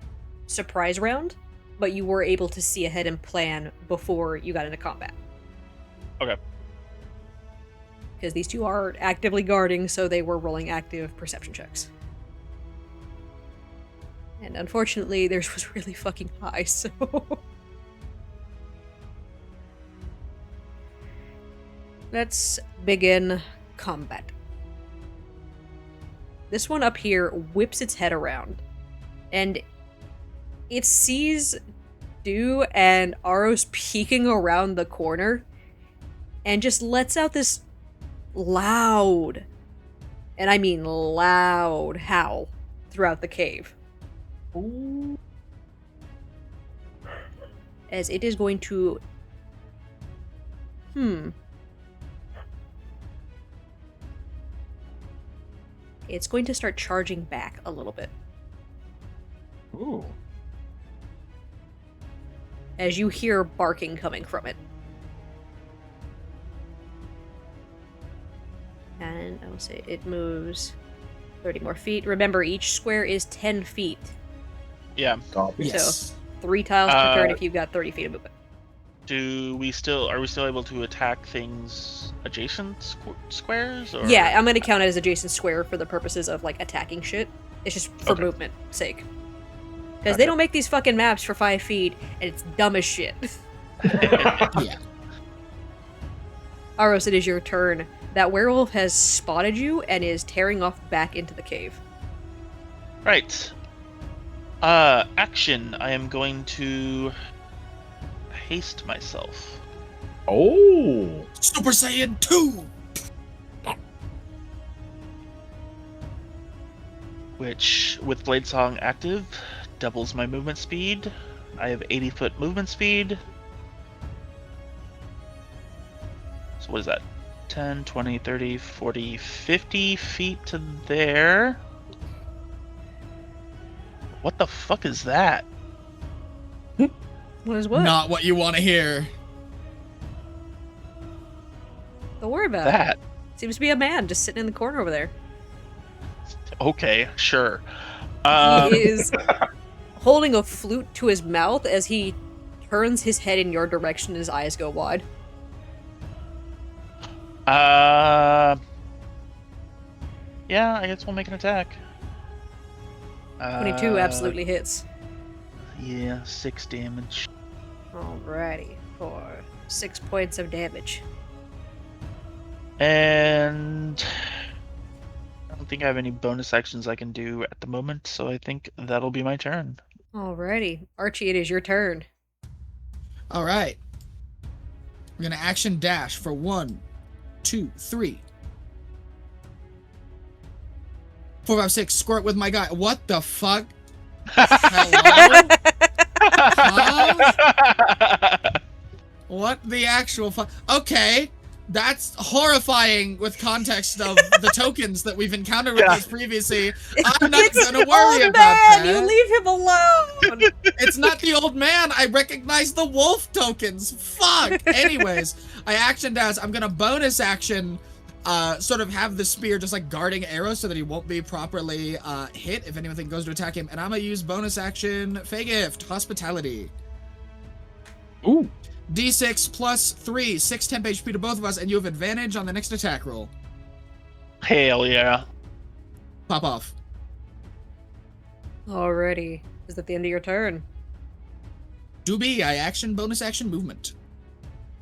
surprise round, but you were able to see ahead and plan before you got into combat. Okay. Because these two are actively guarding, so they were rolling active perception checks. And unfortunately, theirs was really fucking high, so... Let's begin combat. This one up here whips its head around, and it sees Dew and Aros peeking around the corner, and just lets out this loud, and I mean loud, howl throughout the cave. Ooh. As it is going to... It's going to start charging back a little bit. Ooh. As you hear barking coming from it. And I will say it moves 30 more feet. Remember, each square is 10 feet. Yeah. Copy. Yes. 3 tiles per turn if you've got 30 feet of movement. Are we still able to attack things adjacent squares? Or? Yeah, I'm going to count it as adjacent square for the purposes of, like, attacking shit. It's just for Okay. movement sake. Because they don't make these fucking maps for 5 feet, and it's dumb as shit. Yeah. Aros, it is your turn. That werewolf has spotted you and is tearing off back into the cave. Right. Action. I am going to haste myself. Oh. Super Saiyan 2! Which, with Blade Song active, doubles my movement speed. I have 80-foot movement speed. So what is that? 10, 20, 30, 40, 50 feet to there. What the fuck is that? What is what? Not what you want to hear. Don't worry about That? it. Seems to be a man just sitting in the corner over there. Okay, sure. He is holding a flute to his mouth as he turns his head in your direction and his eyes go wide. Yeah, I guess we'll make an attack. 22 absolutely hits. Yeah, 6 damage. Alrighty, for 6 points of damage. And I don't think I have any bonus actions I can do at the moment, so I think that'll be my turn. Alrighty, Archie, it is your turn. All right. We're going to action dash for 1, 2, 3. 4, 5, 6. Squirt with my guy. What the fuck? Hello? What the actual fuck? Okay. That's horrifying with context of the tokens that we've encountered with us previously. I'm not It's gonna the worry old about man! that. You leave him alone! It's not the old man. I recognize the wolf tokens. Fuck. Anyways, I action dash. I'm gonna bonus action, sort of have the spear just like guarding arrows so that he won't be properly hit if anything goes to attack him. And I'm gonna use bonus action Fey Gift, Hospitality. Ooh. D6 plus 3, 6 temp HP to both of us, and you have advantage on the next attack roll. Hell yeah. Pop off. Alrighty, is that the end of your turn? Do be, I action, bonus action, movement.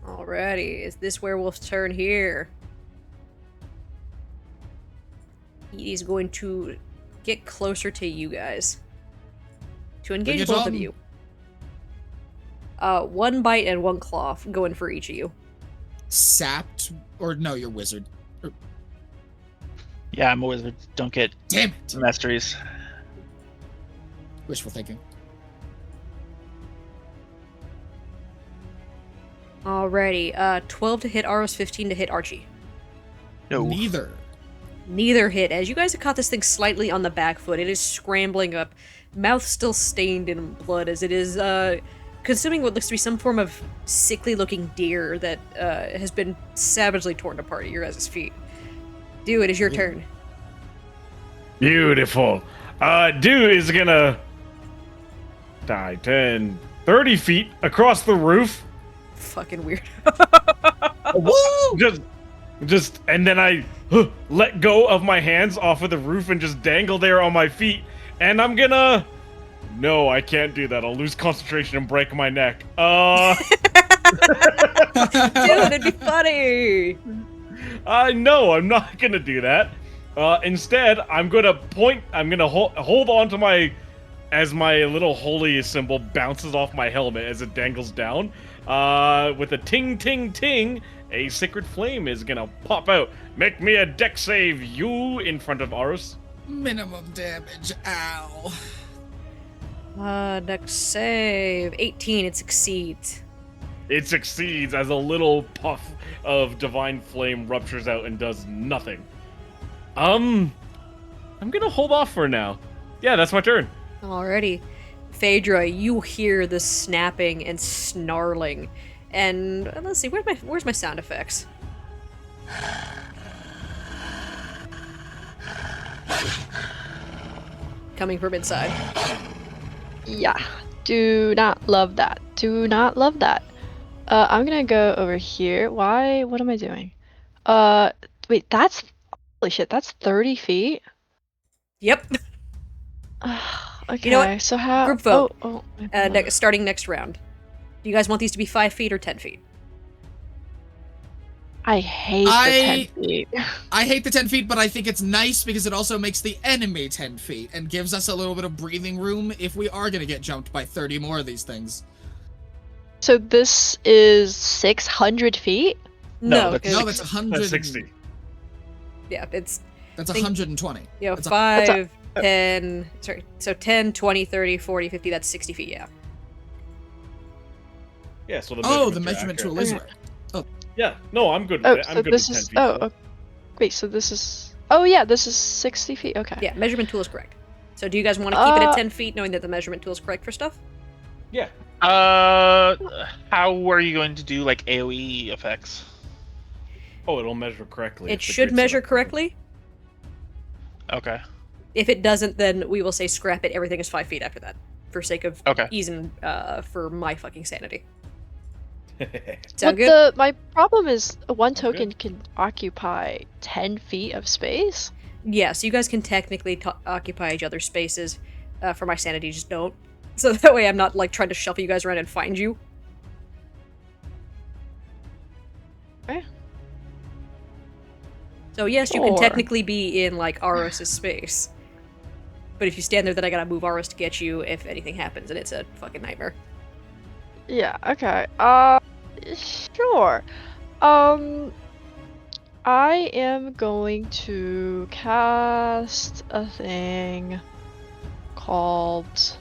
Alrighty, is this werewolf's turn here? He's going to get closer to you guys. To engage Bring it both of on. you. 1 bite and 1 claw going for each of you. Sapped, or no, you're wizard. Yeah, I'm a wizard. Don't get Damn it. masteries. Wishful thinking. Alrighty, 12 to hit Aros, 15 to hit Archie. No. Neither. Neither hit. As you guys have caught this thing slightly on the back foot, it is scrambling up, mouth still stained in blood as it is consuming what looks to be some form of sickly-looking deer that has been savagely torn apart at your guys' feet. Dew, it is your turn. Beautiful. Dew is gonna die 10, 30 feet across the roof. Fucking weird. Woo! Just, and then I let go of my hands off of the roof and just dangle there on my feet. And I'm gonna... No, I can't do that. I'll lose concentration and break my neck. Dude, it'd be funny. No, I'm not gonna do that. Instead, I'm gonna hold on to my as my little holy symbol bounces off my helmet as it dangles down, with a ting ting ting, a sacred flame is gonna pop out. Make me a deck save, you, in front of Aros. Minimum damage. Ow. Dex save 18. It succeeds. It succeeds as a little puff of divine flame ruptures out and does nothing. I'm gonna hold off for now. Yeah, that's my turn. Alrighty. Phaedra, you hear the snapping and snarling. And let's see, where's my sound effects? Coming from inside. Yeah. Do not love that. Do not love that. I'm gonna go over here. Why? What am I doing? Wait, that's... Holy shit, that's 30 feet? Yep. Okay, You know what? so how... Group vote. Starting next round. Do you guys want these to be 5 feet or 10 feet? I hate the 10 feet. I hate the 10 feet, but I think it's nice because it also makes the enemy 10 feet and gives us a little bit of breathing room if we are going to get jumped by 30 more of these things. So this is 600 feet? No, Okay. No, that's 100. That's 60. Yeah, it's... That's 120. You know, That's 5, 10... Sorry, so 10, 20, 30, 40, 50, that's 60 feet, yeah. Yeah, so The measurement tool is right. Yeah, no, I'm good with Oh, it. I'm so good this with 10 is... feet. Oh, wait, so this is... Oh yeah, this is 60 feet, okay. Yeah, measurement tool is correct. So do you guys want to keep it at 10 feet, knowing that the measurement tool is correct for stuff? Yeah. How are you going to do like AoE effects? Oh, it'll measure correctly. It if the should grid's measure set up correctly. Okay. If it doesn't, then we will say scrap it. Everything is 5 feet after that, for sake of Okay. ease and for my fucking sanity. correctly. Sound good? My problem is one Sounds token can occupy 10 feet of space. Yeah, so you guys can technically occupy each other's spaces. For my sanity, just don't. So that way I'm not, like, trying to shuffle you guys around and find you. Okay. So yes, you can Or- technically be in, like, Aros' space. But if you stand there, then I gotta move Aros to get you if anything happens, and it's a fucking nightmare. Yeah, okay. Sure. I am going to cast a thing called...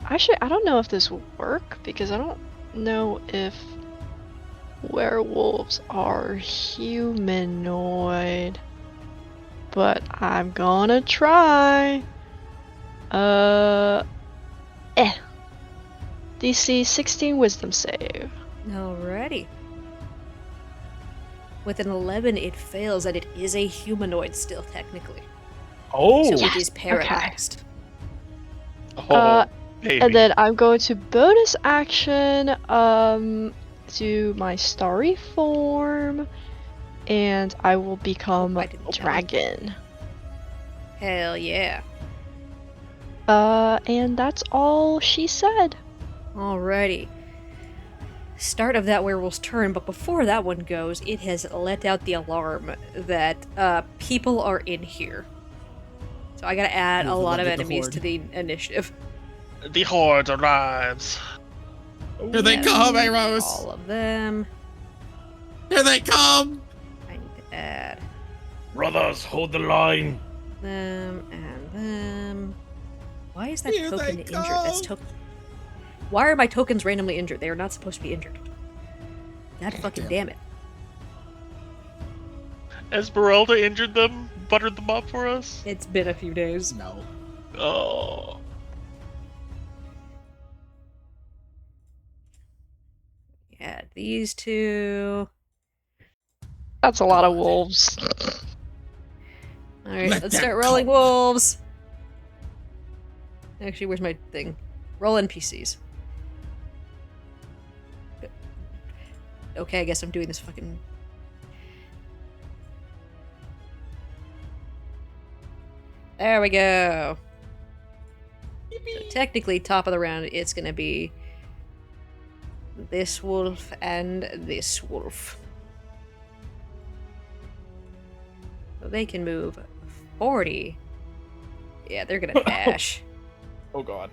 Actually, I don't know if this will work, because I don't know if werewolves are humanoid. But I'm gonna try. DC 16 wisdom save. Alrighty. With an 11, it fails, and it is a humanoid still, technically. Oh! So it is paralyzed. Oh, baby. And then I'm going to bonus action do my starry form, and I will become I didn't know. dragon. Hell yeah. And that's all she said. Alrighty. Start of that werewolf's turn, but before that one goes, it has let out the alarm that people are in here. So I gotta add a Ooh, lot of look at the enemies horde. to the initiative. The horde arrives. Here they Yes, come, Eros! All of them. Here they come! I need to add Brothers, hold the line! them and them. Why is that Here token they injured? That's come. token. Why are my tokens randomly injured? They are not supposed to be injured. God fucking damn it. Esmeralda injured them, buttered them up for us. It's been a few days. No. Oh. Yeah, these two. That's a lot of wolves. Alright, Let let's them start rolling come. wolves. Actually, where's my thing? Roll NPCs. Okay, I guess I'm doing this fucking... There we go. So technically, top of the round, it's gonna be this wolf and this wolf. So they can move 40. Yeah, they're gonna dash. Oh god.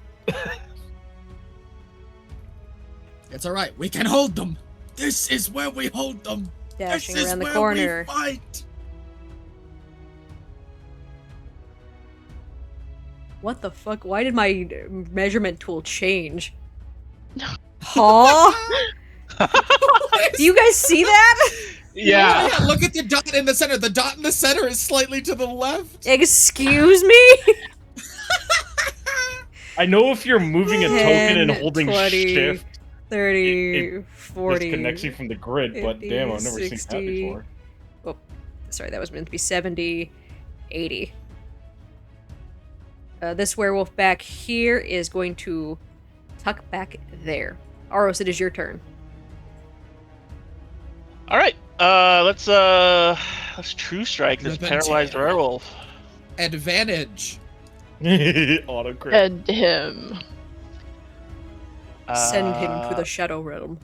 It's all right. We can hold them. This is where we hold them. Dashing this is around the where corner. we fight. What the fuck? Why did my measurement tool change? Huh? Do you guys see that? Yeah. Yeah, look at the dot in the center. The dot in the center is slightly to the left. Excuse me? I know if you're moving a token and 10, holding 20, shift, 30, it 40. disconnects you from the grid, but 50, damn, I've never seen 60. that before. Oh, sorry, that was meant to be 70, 80. This werewolf back here is going to tuck back there. Aros, it is your turn. All right. Let's true strike this Ribbon paralyzed tail. werewolf. Advantage. Autocrit. And him. Send him to Uh, the Shadow Realm.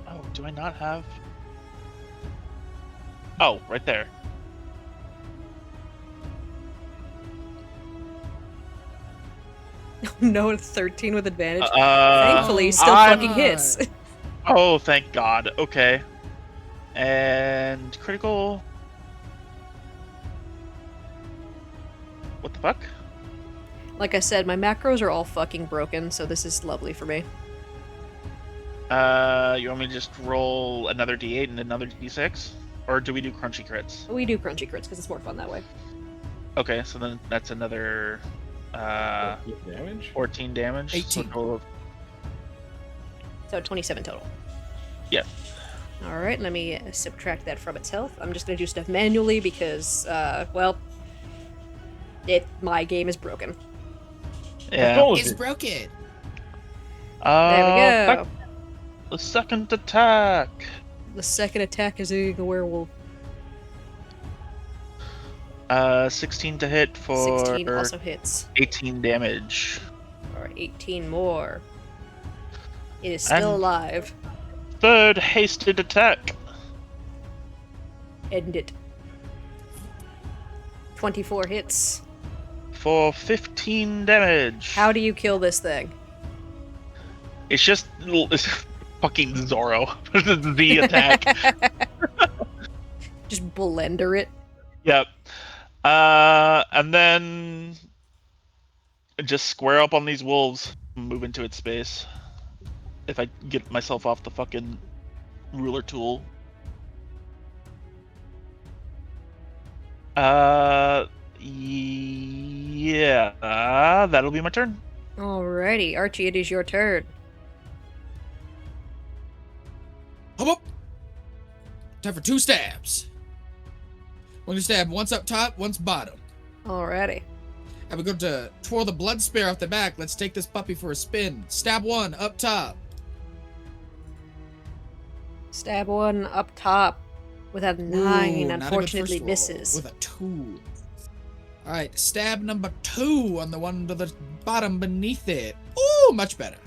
Oh, do I not have? Oh, right there. No, it's 13 with advantage. Thankfully, he still I'm- fucking hits. Oh, thank God. Okay. And critical. What the fuck? Like I said, my macros are all fucking broken, so this is lovely for me. You want me to just roll another D8 and another D6, or do we do crunchy crits? We do crunchy crits because it's more fun that way. Okay, so then that's another Damage? 14 damage. So 18. total of- So 27 total. Yeah. Alright, let me subtract that from its health. I'm just gonna do stuff manually because, well, my game is broken. Yeah. It's broken. There we Back- go. the second attack. The second attack is a werewolf. 16 to hit for 16 also hits. 18 damage. Or 18 more. It is still And- alive. Third hasted attack. End it. 24 hits. For 15 damage. How do you kill this thing? It's just it's fucking Zorro. The attack. Just blender it. Yep. And then just square up on these wolves. Move into its space. If I get myself off the fucking ruler tool. Yeah, that'll be my turn. Alrighty, Archie, it is your turn. Hop up. Time for 2 stabs. We're gonna stab once up top, once bottom. Alrighty. And we're going to twirl the blood spear off the back. Let's take this puppy for a spin. Stab 1 up top. Stab one up top with a 9, Ooh, not a good unfortunately first roll. misses. With a 2. Alright, stab number 2 on the one to the bottom beneath it. Ooh, much better.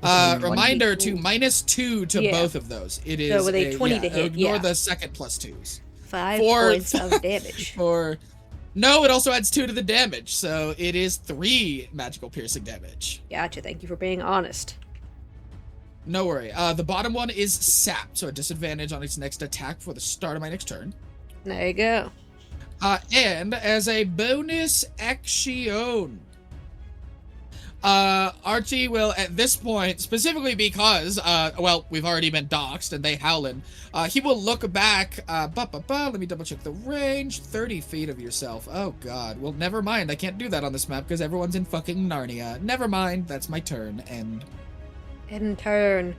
Reminder to -2 to Yeah. both of those. It is with a 20 to hit, Ignore yeah. the second +2s. 5 4 points of damage. No, it also adds 2 to the damage, so it is 3 magical piercing damage. Gotcha, thank you for being honest. No worry. The bottom one is sapped, so a disadvantage on its next attack for the start of my next turn. There you go. And as a bonus action, Archie will, at this point, specifically because, well, we've already been doxxed and they howlin', he will look back, let me double check the range, 30 feet of yourself. Oh god, well, never mind, I can't do that on this map because everyone's in fucking Narnia. Never mind, that's my turn, and... In turn.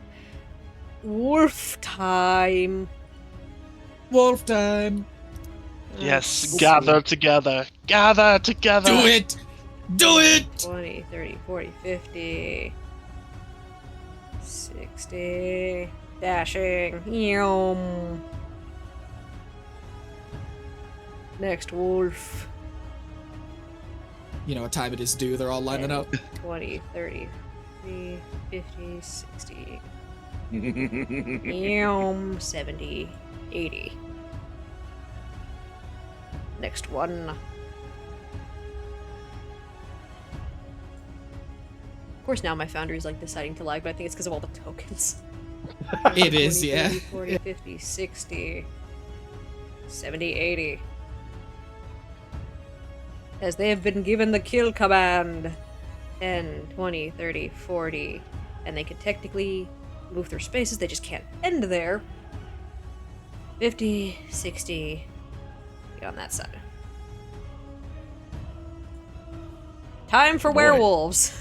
Wolf time. Wolf time! Yes, Let's gather together. Gather together. Do it! Do it! 20, 30, 40, 50, 60, dashing, yum. Next wolf, You know what time it is due, they're all lining up. 20, 30, 50, 60, yum, 70, 80. Next one. Of course, now my foundry's like deciding to lag, but I think it's because of all the tokens. It is, 20, yeah. 30, 40, 50, 60, 70, 80. As they have been given the kill command. 10, 20, 30, 40. And they can technically move through spaces, they just can't end there. 50, 60. Get on that side. Time for werewolves!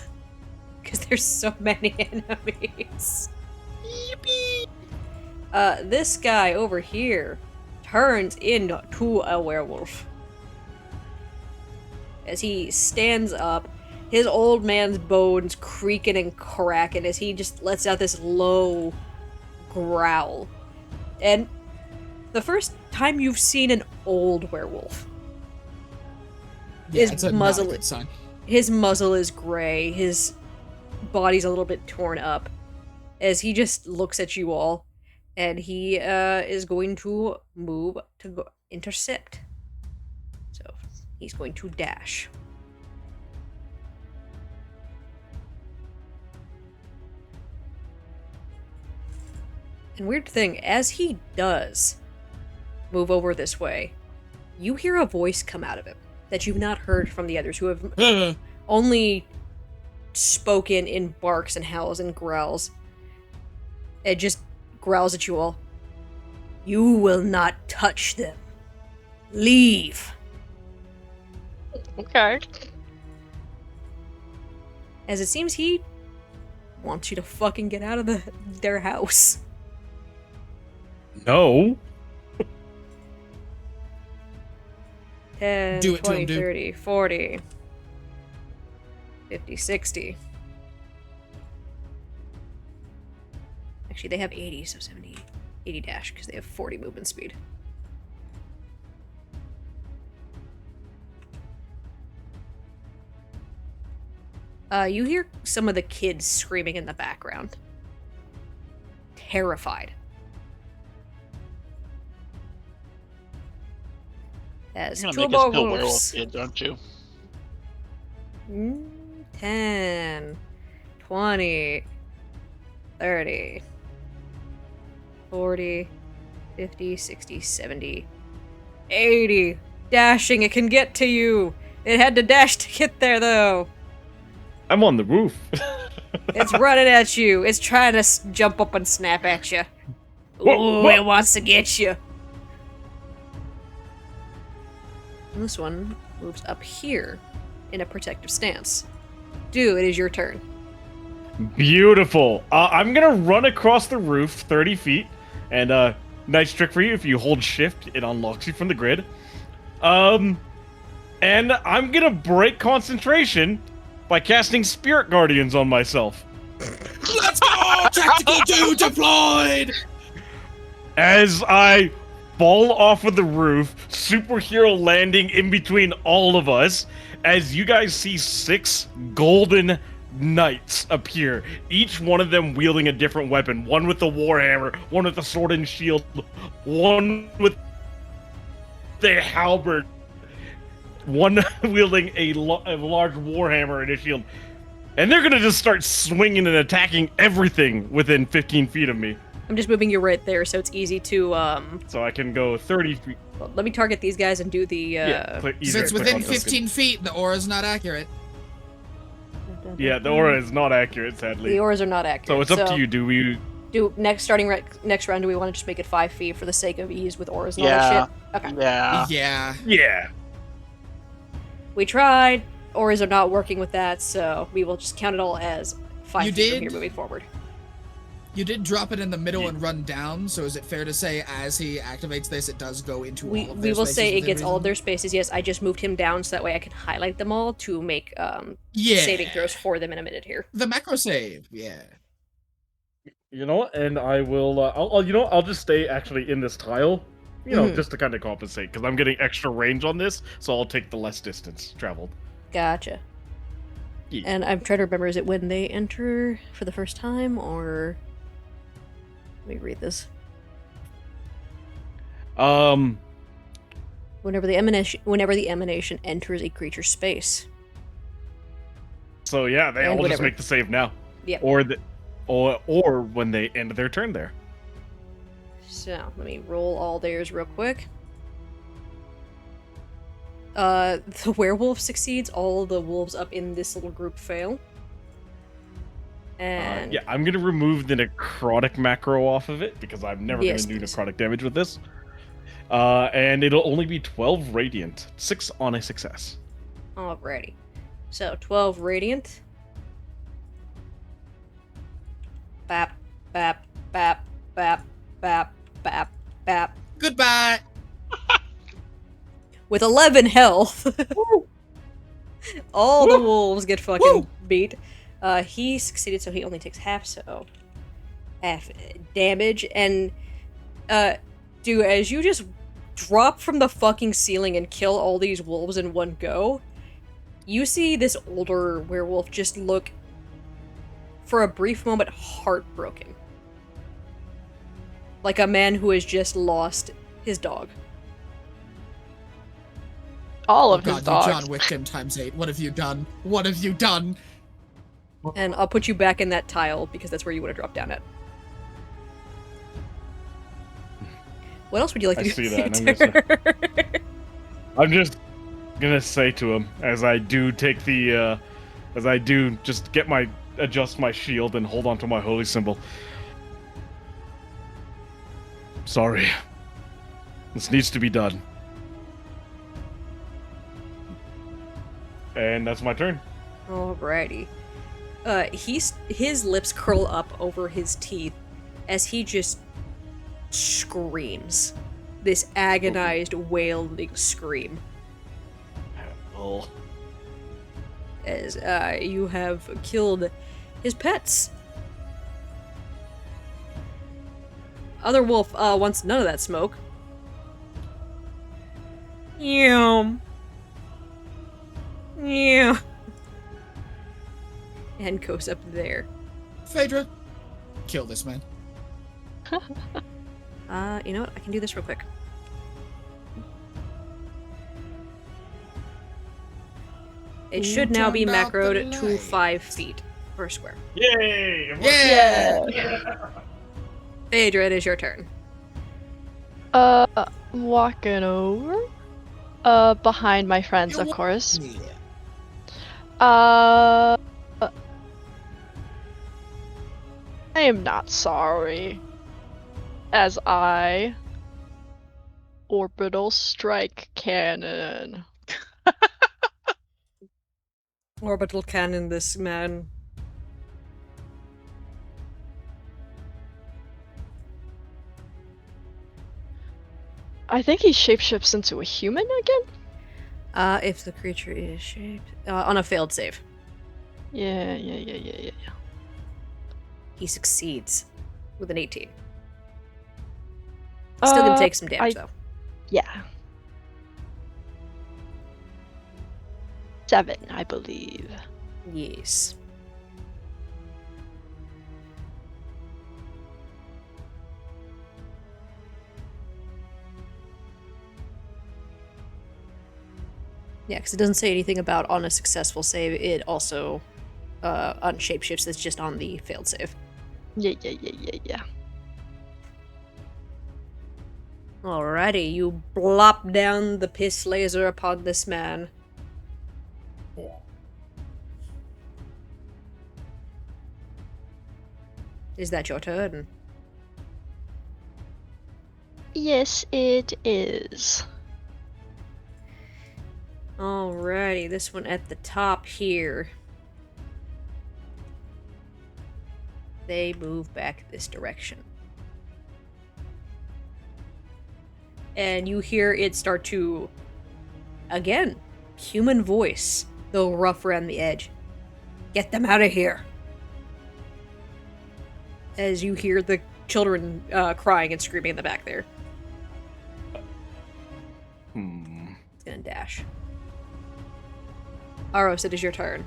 Because there's so many enemies. Yippee! This guy over here turns into a werewolf. As he stands up, his old man's bones creaking and cracking as he just lets out this low growl. And the first time you've seen an old werewolf. Yeah, it's not a good sign. His muzzle is gray, his body's a little bit torn up, as he just looks at you all, and he is going to move to go intercept. So he's going to dash. And weird thing, as he does move over this way, you hear a voice come out of him that you've not heard from the others, who have only spoken in barks and howls and growls. It just growls at you all. You will not touch them. Leave. Okay. As it seems he wants you to fucking get out of their house. No. 10, Do it to 20, him, dude. 30, 40, 50, 60. Actually, they have 80, so 70, 80 dash, because they have 40 movement speed. You hear some of the kids screaming in the background. Terrified. As You're two gonna make us kill werewolves. werewolf kids, aren't you? 10, 20, 30, 40, 50, 60, 70, 80. Dashing, it can get to you. It had to dash to get there, though. I'm on the roof. It's running at you. It's trying to jump up and snap at you. Whoa, Ooh, whoa. it wants to get you. And this one moves up here in a protective stance. Dude, it is your turn. Beautiful. I'm gonna run across the roof 30 feet, and nice trick for you. If you hold shift, it unlocks you from the grid. And I'm gonna break concentration by casting Spirit Guardians on myself. Let's go! Tactical dude deployed! As I fall off of the roof, superhero landing in between all of us, as you guys see 6 golden knights appear, each one of them wielding a different weapon. One with the warhammer, one with the sword and shield, one with the halberd, one wielding a large warhammer and a shield. And they're gonna just start swinging and attacking everything within 15 feet of me. I'm just moving you right there, so it's easy to, So I can go 30 feet. well, let me target these guys and do the, So it's within 15 feet, the aura's not accurate. Yeah, the aura is not accurate, sadly. The auras are not accurate. So it's up to you. Do we? Next round, do we want to just make it 5 feet for the sake of ease with auras and all that shit? Okay. Yeah. Yeah. Yeah. We tried. Auras are not working with that, so we will just count it all as 5 You feet from did? here moving forward. You did drop it in the middle and run down, so is it fair to say as he activates this, it does go into all of their We will spaces say it within gets all of reason? their spaces. Yes, I just moved him down so that way I can highlight them all to make Yeah. saving throws for them in a minute here. The macro save, yeah. You know what? And I will. I'll just stay actually in this tile. Just to kind of compensate, because I'm getting extra range on this, so I'll take the less distance traveled. Gotcha. Yeah. And I'm trying to remember, is it when they enter for the first time, or... Let me read this. Whenever the emanation enters a creature's space. So yeah, they all just whatever. make the save now. Yep. Or when they end their turn there. So, let me roll all theirs real quick. The werewolf succeeds. All the wolves up in this little group fail. And Yeah, I'm gonna remove the necrotic macro off of it because I'm never Yes, gonna do please. necrotic damage with this. And it'll only be 12 radiant, 6 on a success. Alrighty. So, 12 radiant. Bap, bap, bap, bap, bap, bap, bap. Goodbye. With 11 health. All the wolves get fucking Woo! beat. He succeeded, so he only takes half damage. And, dude, as you just drop from the fucking ceiling and kill all these wolves in one go, you see this older werewolf just look, for a brief moment, heartbroken. Like a man who has just lost his dog. All Oh of his God, you dogs. John Wick him ×8. What have you done? What have you done? And I'll put you back in that tile, because that's where you want to drop down at. What else would you like to I do? see that, and Peter? I'm just gonna say to him as I do take the, just adjust my shield and hold on to my holy symbol. Sorry. This needs to be done. And that's my turn. Alrighty. His lips curl up over his teeth as he just screams. This agonized, wailing scream. Oh. As you have killed his pets. Other wolf wants none of that smoke. Yum. Yeah. And goes up there. Phaedra, kill this man. You know what? I can do this real quick. It should now be turned out the macroed to light. 5 feet per square. Yay! Yeah. Phaedra, it is your turn. Walking over. Behind my friends, of course. Yeah. I am not sorry. As I orbital strike cannon. Orbital cannon this man. I think he shapeshifts into a human again? If the creature is shaped... on a failed save. Yeah. He succeeds with an 18. Still gonna take some damage, though. Yeah. 7, I believe. Yes. Yeah, because it doesn't say anything about on a successful save. It also on shapeshifts. That's just on the failed save. Yeah. Alrighty, you blop down the piss laser upon this man. Is that your turn? Yes, it is. Alrighty, this one at the top here. They move back this direction. And you hear it start to, again, human voice, though rough around the edge. Get them out of here. As you hear the children crying and screaming in the back there. It's gonna dash. Aros, it is your turn.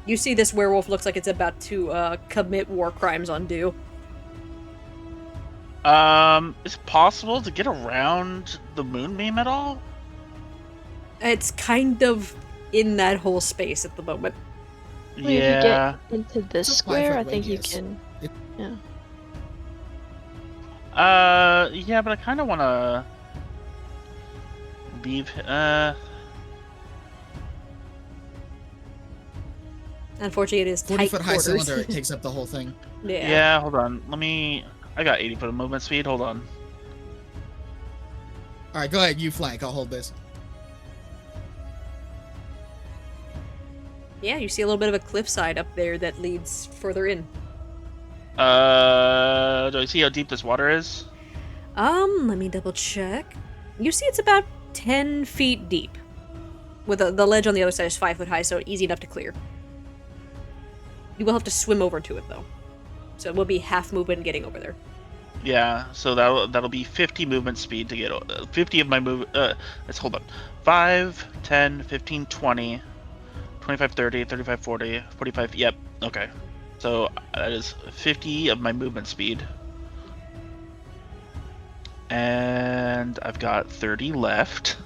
You see this werewolf looks like it's about to commit war crimes on Du. Is it possible to get around the moonbeam at all? It's kind of in that whole space at the moment. Well, if you Yeah. get into this It's a square, I 5-foot think you radius. can. Yeah. Yeah, but I kind of want to leave. Unfortunately, it is 40 tight foot high quarters. cylinder, it takes up the whole thing. Yeah. Hold on. I got 80 foot of movement speed. Hold on. All right, go ahead. You flank. I'll hold this. Yeah, you see a little bit of a cliffside up there that leads further in. Do I see how deep this water is? Let me double check. You see it's about 10 feet deep. With the ledge on the other side is 5 foot high, so easy enough to clear. You will have to swim over to it, though. So it will be half movement getting over there. Yeah, so that'll be 50 movement speed to get 50 of my move. Let's hold on. 5, 10, 15, 20, 25, 30, 35, 40, 45. Yep. Okay. So that is 50 of my movement speed. And I've got 30 left.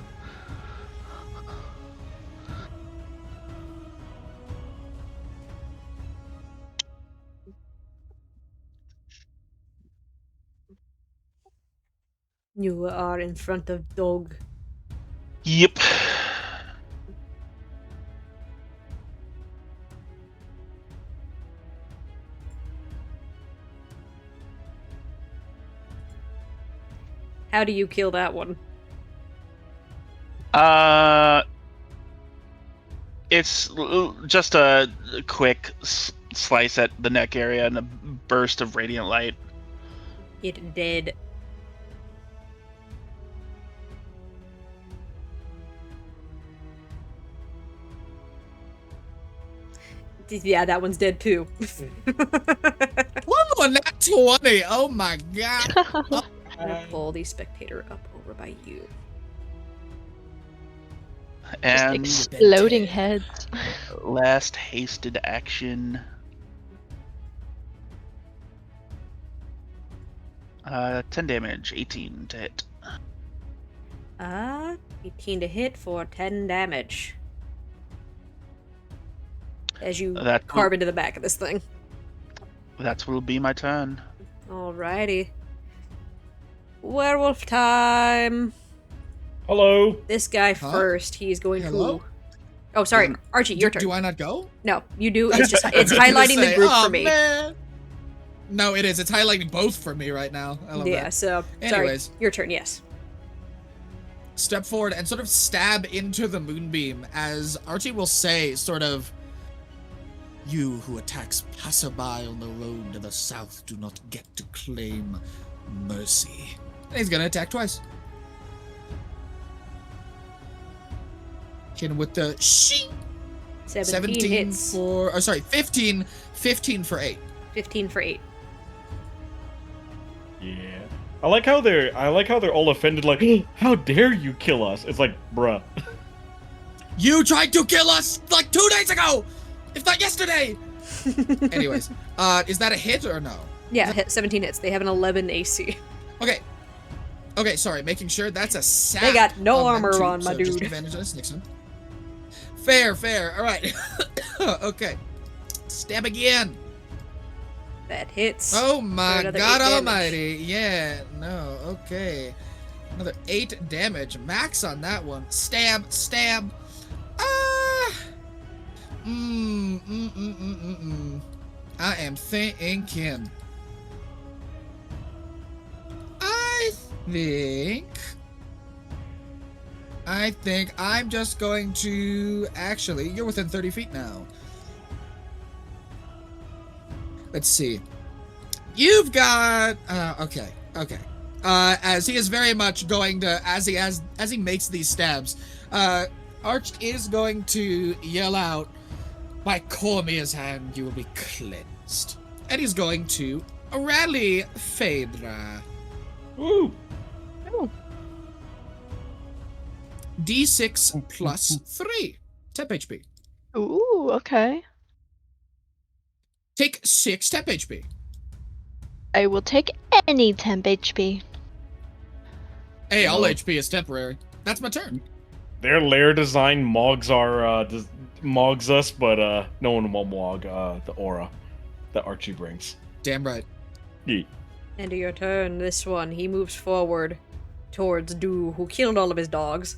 You are in front of Dog. Yep. How do you kill that one? It's just a quick slice at the neck area and a burst of radiant light. It dead. Yeah, that one's dead too. One that 20. Oh my god. I'm gonna pull the spectator up over by you. And Just exploding heads. last hasted action. 10 damage, 18 to hit. 18 to hit for 10 damage. As you That carve into the back of this thing. That will be my turn. Alrighty. Werewolf time! Hello. This guy Huh? first. He's going Hello? to... Oh, sorry. Archie, your turn. Do I not go? No, you do. It's just it's I was gonna highlighting the say, group oh, for me. Man. No, it is. It's highlighting both for me right now. I love Yeah, that. so Anyways. sorry. Your turn, yes. Step forward and sort of stab into the moonbeam as Archie will say, sort of, "You who attacks passerby on the road to the south do not get to claim mercy." And he's gonna attack twice. Hit him with the shing. 17 hits. for, oh sorry, 15 for 8. 15 for 8. Yeah. I like how they're all offended, like, how dare you kill us? It's like, bruh. You tried to kill us like 2 days ago, if not yesterday. Anyways, is that a hit or no? Yeah, 17 hits. They have an 11 AC. Okay, sorry, making sure that's a sack. They got no of armor them too, on, my so just dude. advantage on this next one. Fair. All right. Okay. Stab again. That hits. Oh For my another God 8 damage. Almighty! Yeah. No. Okay. Another 8 damage. Max on that one. Stab. Ah. I am thinking. I think I'm just going to... Actually, you're within 30 feet now. Let's see. You've got... Okay. As he is very much going to... As he makes these stabs, Arch is going to yell out, "By Cormier's hand, you will be cleansed." And he's going to rally Phaedra. Woo! D6 plus 3. Temp HP. Ooh, okay. Take 6 temp HP. I will take any temp HP. Hey, all No. HP is temporary. That's my turn. their lair design mogs mogs us, but no one will mog the aura that Archie brings. Damn right. Yeet. End of your turn. This one, he moves forward towards Du, who killed all of his dogs.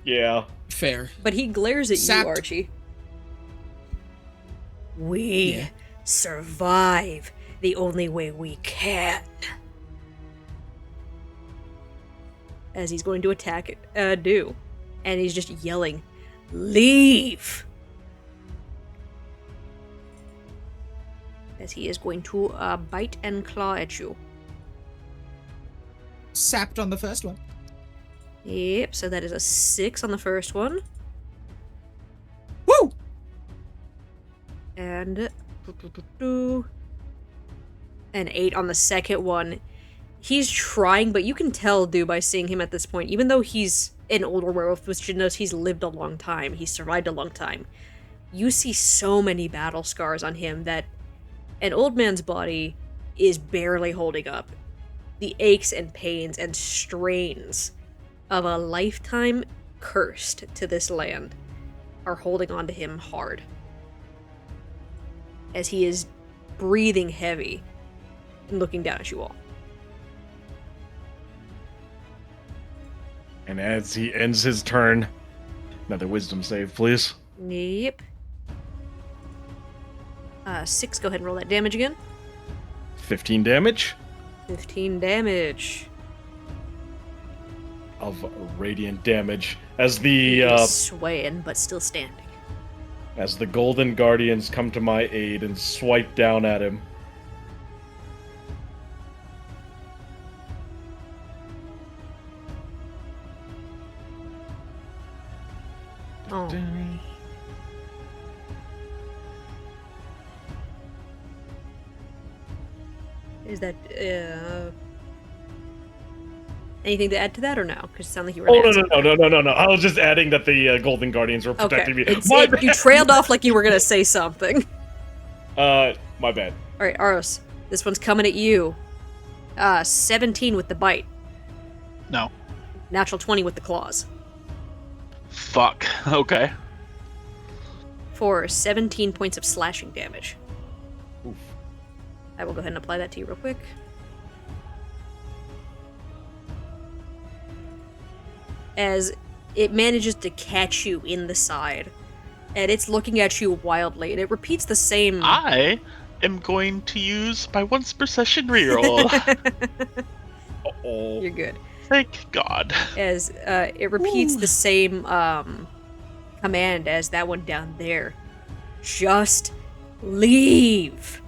Yeah. Fair. But he glares at Sapped. you, Archie. We survive the only way we can. As he's going to attack Du. And he's just yelling, "Leave!" As he is going to bite and claw at you. Sapped on the first one. Yep, so that is a 6 on the first one. Woo! And an 8 on the second one. He's trying, but you can tell, dude, by seeing him at this point, even though he's an older werewolf, which knows he's lived a long time, he's survived a long time, you see so many battle scars on him that an old man's body is barely holding up. The aches and pains and strains of a lifetime cursed to this land are holding on to him hard. As he is breathing heavy and looking down at you all. And as he ends his turn, another wisdom save, please. Yep. 6, go ahead and roll that damage again. 15 damage 15 damage. of radiant damage as the He's swaying, but still standing. as the Golden Guardians come to my aid and swipe down at him. Oh. Is that, anything to add to that or no? Because it sounded like you were Oh, gonna add no. I was just adding that the Golden Guardians were protecting me. You trailed off like you were gonna say something. My bad. Alright, Aros. This one's coming at you. 17 with the bite. No. Natural 20 with the claws. Fuck. Okay. For 17 points of slashing damage. Oof. I will go ahead and apply that to you real quick. As it manages to catch you in the side. And it's looking at you wildly, and it repeats the same... I am going to use my once per session reroll. Uh-oh. You're good. Thank God. As it repeats the same command as that one down there. Just leave.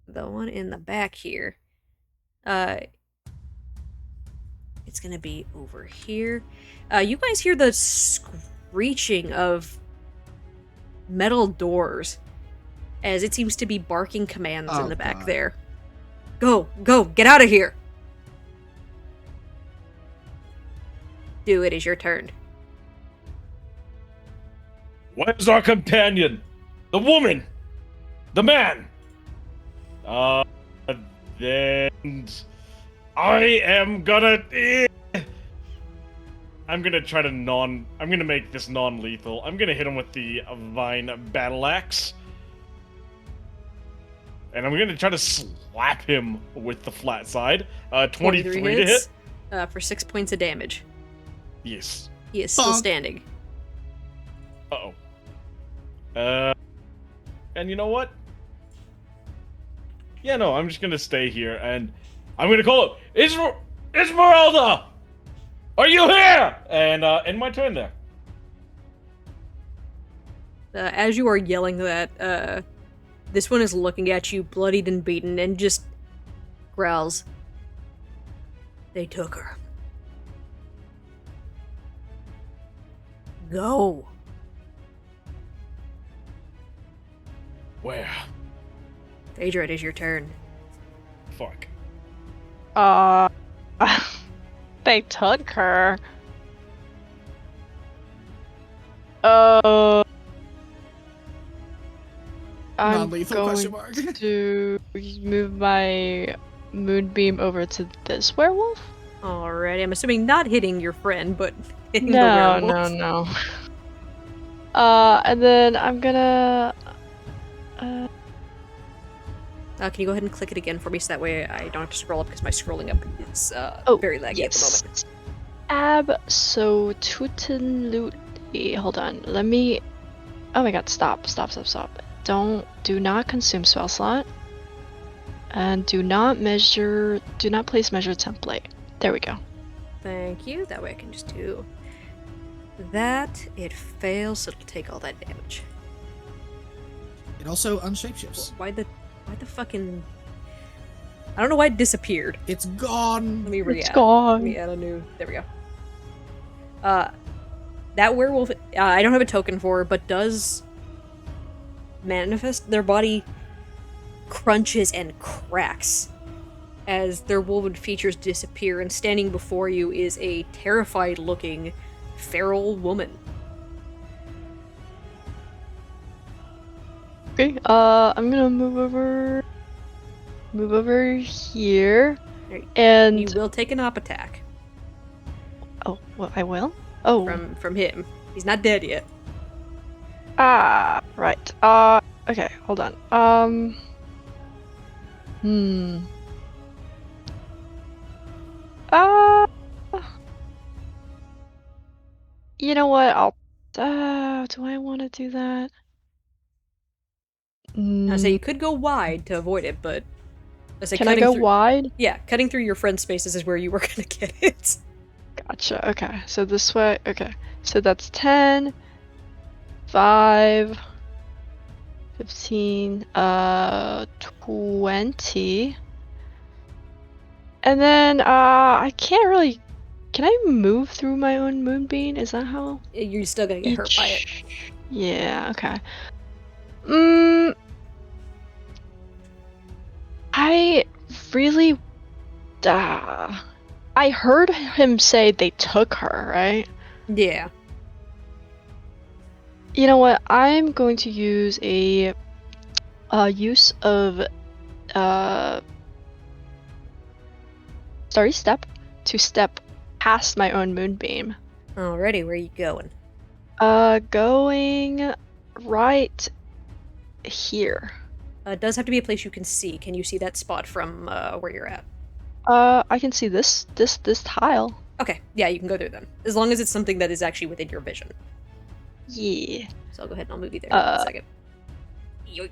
The one in the back here. It's gonna be over here. You guys hear the screeching of metal doors as it seems to be barking commands in the back God. there. Go, get out of here. Do it is your turn. Where's our companion? The woman? The man? Then I am gonna... I'm gonna try to I'm gonna make this non-lethal. I'm gonna hit him with the Vine Battle Axe. And I'm gonna try to slap him with the flat side. 23 to hit. For 6 points of damage. Yes. He is still Bonk. standing. Uh-oh. And you know what? Yeah, no, I'm just gonna stay here, and I'm gonna call it, Esmeralda! Are you here? And end my turn there. As you are yelling that, this one is looking at you, bloodied and beaten, and just growls. They took her. Go. Where? Phaedra, it is your turn. Fuck. They took her. I'm Non-lethal question going mark. to move my moonbeam over to this werewolf. Alrighty, I'm assuming not hitting your friend, but hitting the No, werewolf. no. And then I'm gonna. Can you go ahead and click it again for me so that way I don't have to scroll up because my scrolling up is very laggy at the moment. Absolutely. Hold on. Let me. Oh my god! Stop! Do not consume spell slot. And do not place measure template. There we go. Thank you. That way I can just do that. It fails, so it'll take all that damage. It also unshapeshifts. Why the fucking... I don't know why it disappeared. It's gone. Let me re-add. It's gone. Let me add a new... There we go. That werewolf, I don't have a token for, but does manifest. Their body crunches and cracks as their woven features disappear, and standing before you is a terrified-looking feral woman. Okay, I'm gonna move over here, and You will take an op attack oh, well, I will. Oh, from him. He's not dead yet. right. Okay, hold on. You know what? Do I want to do that? I say you could go wide to avoid it, but Can I go wide? Yeah, cutting through your friend's spaces is where you were gonna get it. Gotcha. Okay, so this way. Okay, so that's 10, 5, 15, 20. And then, I can't really... Can I move through my own moonbeam? Is that how? You're still gonna get hurt by it. Yeah, okay. I really... I heard him say they took her, right? Yeah. You know what? I'm going to use a use of Starry Step to step past my own moonbeam. Alrighty, where are you going? Going right here. It does have to be a place you can see. Can you see that spot from where you're at? I can see this tile. Okay, yeah, you can go there then. As long as it's something that is actually within your vision. Yeah. So I'll go ahead and I'll move you there in a second. Yoink.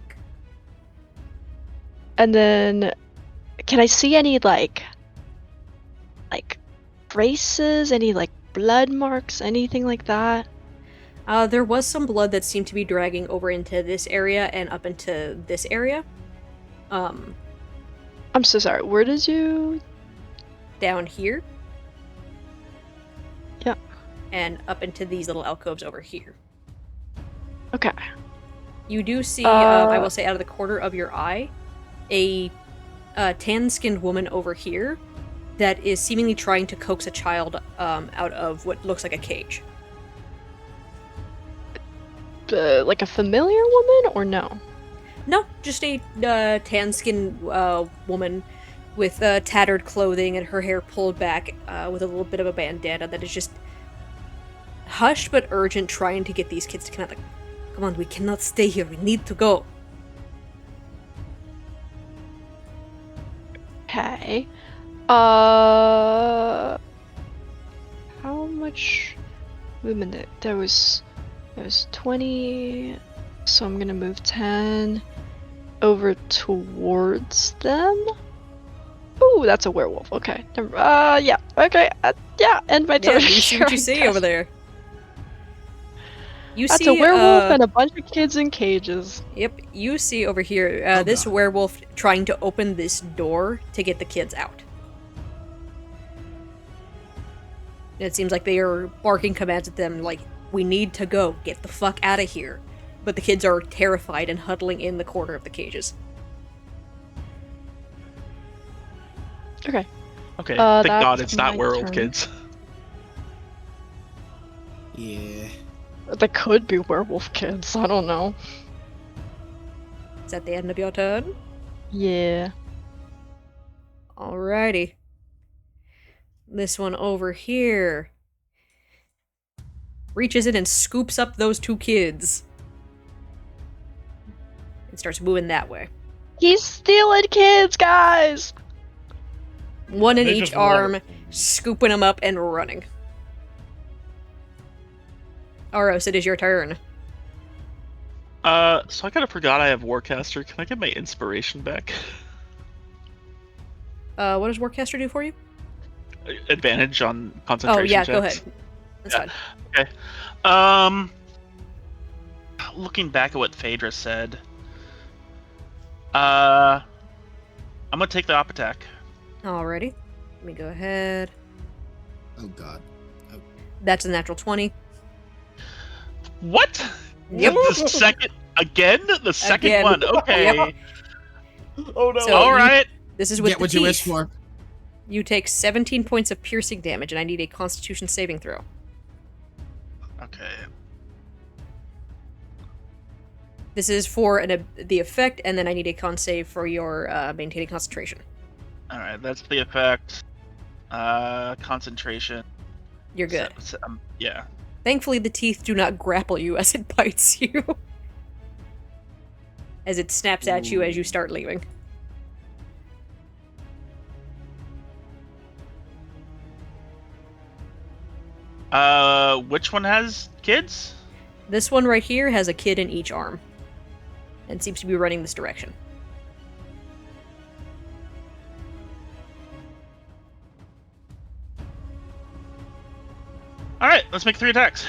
And then, can I see any like traces, any like blood marks, anything like that? There was some blood that seemed to be dragging over into this area and up into this area. I'm so sorry. Where did you? Down here. Yeah. And up into these little alcoves over here. Okay. You do see, I will say, out of the corner of your eye, a tan-skinned woman over here that is seemingly trying to coax a child out of what looks like a cage. Like a familiar woman, or no? No, just a tan-skinned woman with tattered clothing and her hair pulled back with a little bit of a bandana that is just hushed but urgent, trying to get these kids to kind of like, come on, we cannot stay here, we need to go. Okay. How much movement? There was 20, so I'm gonna move 10 over towards them. Ooh, that's a werewolf. Okay. Yeah. Okay. Yeah. End my turn. Yeah, you see what you see over there. That's a werewolf and a bunch of kids in cages. Yep, you see over here this werewolf trying to open this door to get the kids out. It seems like they are barking commands at them like, we need to go, get the fuck out of here. But the kids are terrified and huddling in the corner of the cages. Okay. Okay, thank God that's it's not my werewolf turn. kids. Yeah. They could be werewolf kids. I don't know. Is that the end of your turn? Yeah. Alrighty. This one over here reaches in and scoops up those 2 kids. And starts moving that way. He's stealing kids, guys! One in They each just run. arm, scooping them up and running. Oros, it is your turn. So I kind of forgot I have Warcaster. Can I get my inspiration back? What does Warcaster do for you? Advantage on Oh, concentration yeah, checks. go ahead. That's Yeah. fine. Okay. Looking back at what Phaedra said, I'm gonna take the op attack. Alrighty. Let me go ahead. Oh god. That's a natural 20. What? Yep. The second again? The second Again. one. Okay. Yep. Oh no! So All you- right. This is with Get the what you wish teeth. for. You take 17 points of piercing damage, and I need a Constitution saving throw. Okay. This is for the effect, and then I need a con save for your maintaining concentration. All right. That's the effect. Concentration. You're good. Yeah. Thankfully, the teeth do not grapple you as it bites you. As it snaps at you as you start leaving. Which one has kids? This one right here has a kid in each arm. And seems to be running this direction. All right. Let's make 3 attacks.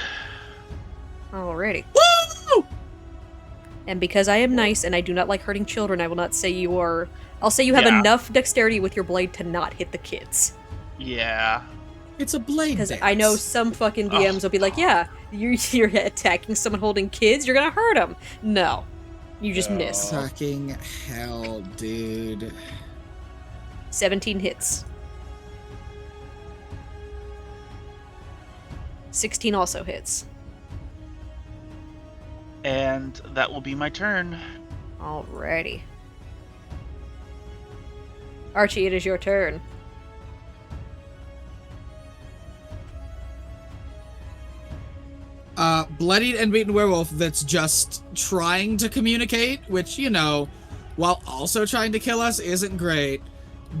Alrighty. Woo! And because I am nice and I do not like hurting children, I will not say you are... I'll say you have Yeah. enough dexterity with your blade to not hit the kids. Yeah. It's a blade Because dance. I know some fucking DMs will be like, yeah, you're attacking someone holding kids, you're gonna hurt them. No. You just No. miss. Fucking hell, dude. 17 hits. 16 also hits. And that will be my turn. Alrighty. Archie, it is your turn. Bloodied and beaten werewolf that's just trying to communicate, which, you know, while also trying to kill us isn't great,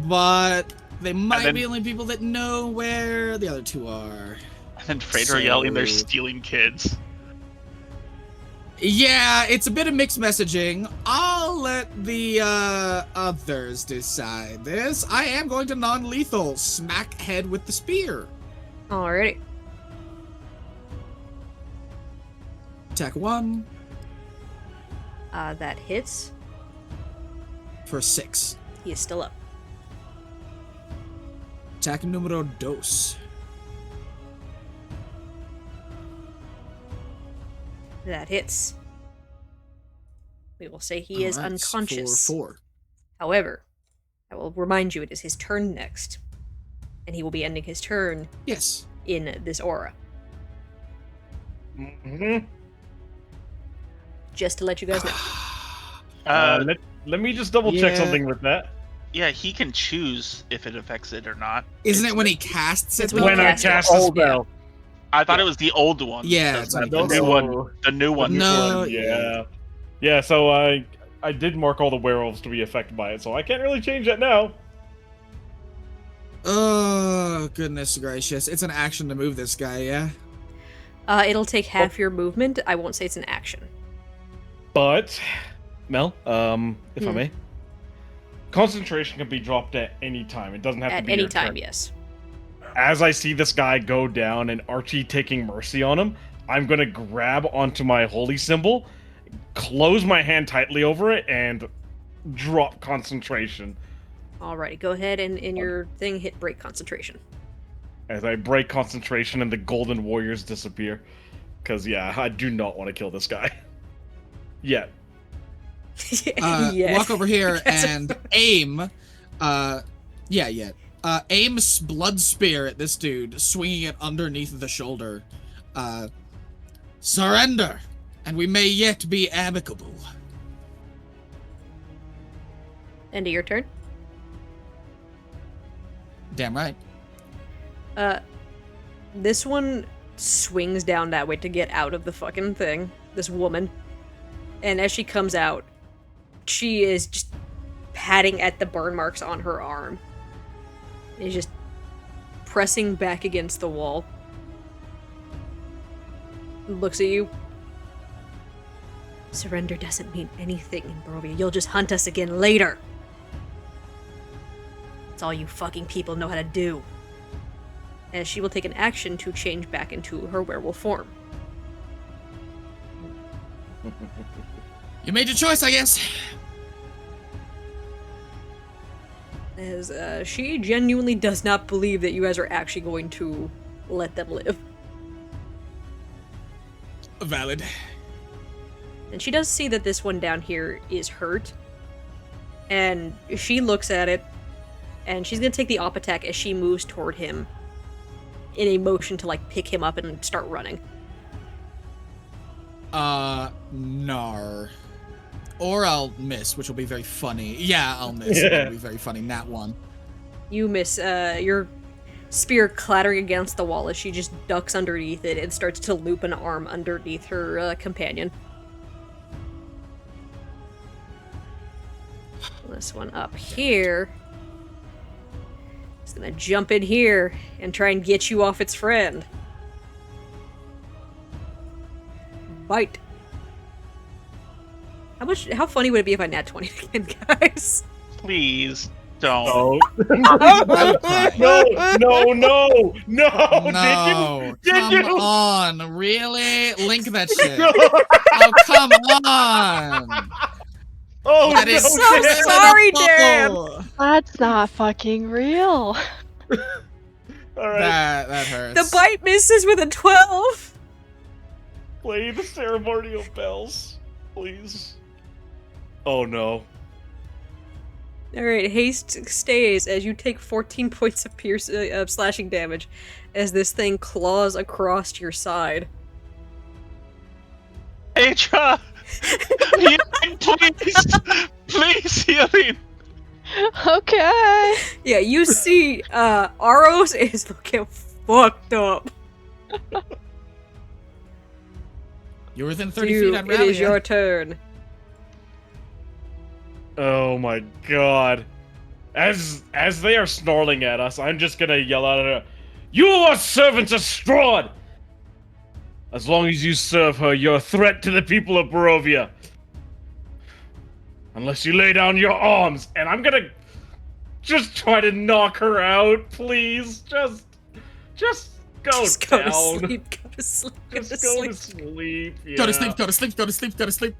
but they might then- be the only people that know where the other 2 are. And then Phaedra yelling they're So- stealing kids. Yeah, it's a bit of mixed messaging. I'll let the others decide this. I am going to non-lethal smack head with the spear. Alrighty. Attack 1 That hits. for 6. He is still up. Attack numero 2. That hits. We will say he is Alright, unconscious. For 4. However, I will remind you it is his turn next. And he will be ending his turn Yes. in this aura. Mm-hmm. Just to let you guys know. Let me just double check Yeah. something with that. Yeah, he can choose if it affects it or not. Isn't it when he casts it? It's when though? he When I cast it. cast the Oh, spell. I thought it was the old one. Yeah, the, it's when he the casts new it. one. The new one. No. Yeah. Yeah, so I did mark all the werewolves to be affected by it, so I can't really change that now. Oh, goodness gracious. It's an action to move this guy, yeah? It'll take half your movement. I won't say it's an action. But, Mel, if I may, concentration can be dropped at any time. It doesn't have to At be any your time, turn. yes. As I see this guy go down and Archie taking mercy on him, I'm gonna grab onto my holy symbol, close my hand tightly over it, and drop concentration. Alrighty, go ahead and in your thing hit break concentration. As I break concentration and the golden warriors disappear. Because, yeah, I do not want to kill this guy. Yet. Yes. Walk over here Yes. and aim. Aim blood spear at this dude, swinging it underneath the shoulder. Surrender, and we may yet be amicable. End of your turn. Damn right. This one swings down that way to get out of the fucking thing. This woman. And as she comes out, she is just patting at the burn marks on her arm. And is just pressing back against the wall. Looks at you. Surrender doesn't mean anything in Barovia. You'll just hunt us again later. That's all you fucking people know how to do. And she will take an action to change back into her werewolf form. You made your choice, I guess. As she genuinely does not believe that you guys are actually going to let them live. Valid. And she does see that this one down here is hurt. And she looks at it, and she's gonna take the op attack as she moves toward him in a motion to, like, pick him up and start running. Nar. Or I'll miss, which will be very funny. Yeah, I'll miss. Yeah. It'll be very funny. Nat 1. You miss, your spear clattering against the wall as she just ducks underneath it and starts to loop an arm underneath her companion. This one up here is gonna jump in here and try and get you off its friend. Bite. How funny would it be if I nat 20 again, guys? Please don't. No. No. No, Did you? come on, really? Link that shit. No. Oh, come on. Oh, That no, is so Dan. sorry, Dan. terrible. That's not fucking real. All right, That hurts. The bite misses with a 12. play the ceremonial bells, please. Oh no. Alright, haste stays as you take 14 points of slashing damage as this thing claws across your side. Aitra! Healing, please! Please, healing! Okay. Yeah, you see, Aros is looking fucked up. You're within 30 You, feet. I'd it rally is ya. your turn. Oh my god. As they are snarling at us, I'm just gonna yell out at her, "You are servants of Strahd! As long as you serve her, you're a threat to the people of Barovia. Unless you lay down your arms, and I'm gonna just try to knock her out, please. Just go Just go down. to sleep, go to sleep, go to Just go to sleep. sleep. Yeah. Go to sleep, go to sleep, go to sleep, go to sleep.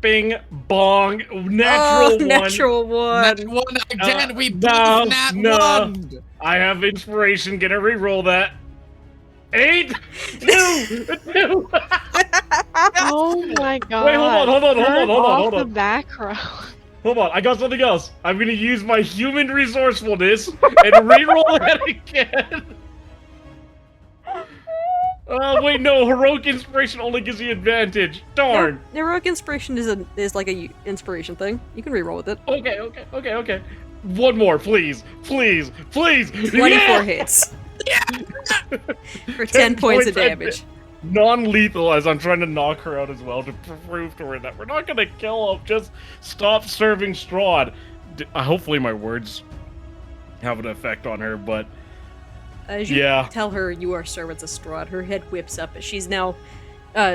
Bing bong. Natural one. Natural one. Nat 1 again. We no, both Nat no. 1. I have inspiration. Gonna re-roll that. 8, 2, 2. Oh my god. Wait, hold on. Turn off the on. background. Hold on, I got something else. I'm gonna use my human resourcefulness and re-roll that again. Oh wait, no. Heroic inspiration only gives you advantage. Darn. No, heroic inspiration is like a inspiration thing. You can reroll with it. Okay. One more, please. 24 Yeah! hits. For 10 points of damage. Non-lethal as I'm trying to knock her out as well to prove to her that we're not gonna kill him. Just stop serving Strahd. Hopefully my words have an effect on her, but As you yeah. tell her you are servants of Strahd, her head whips up as she's now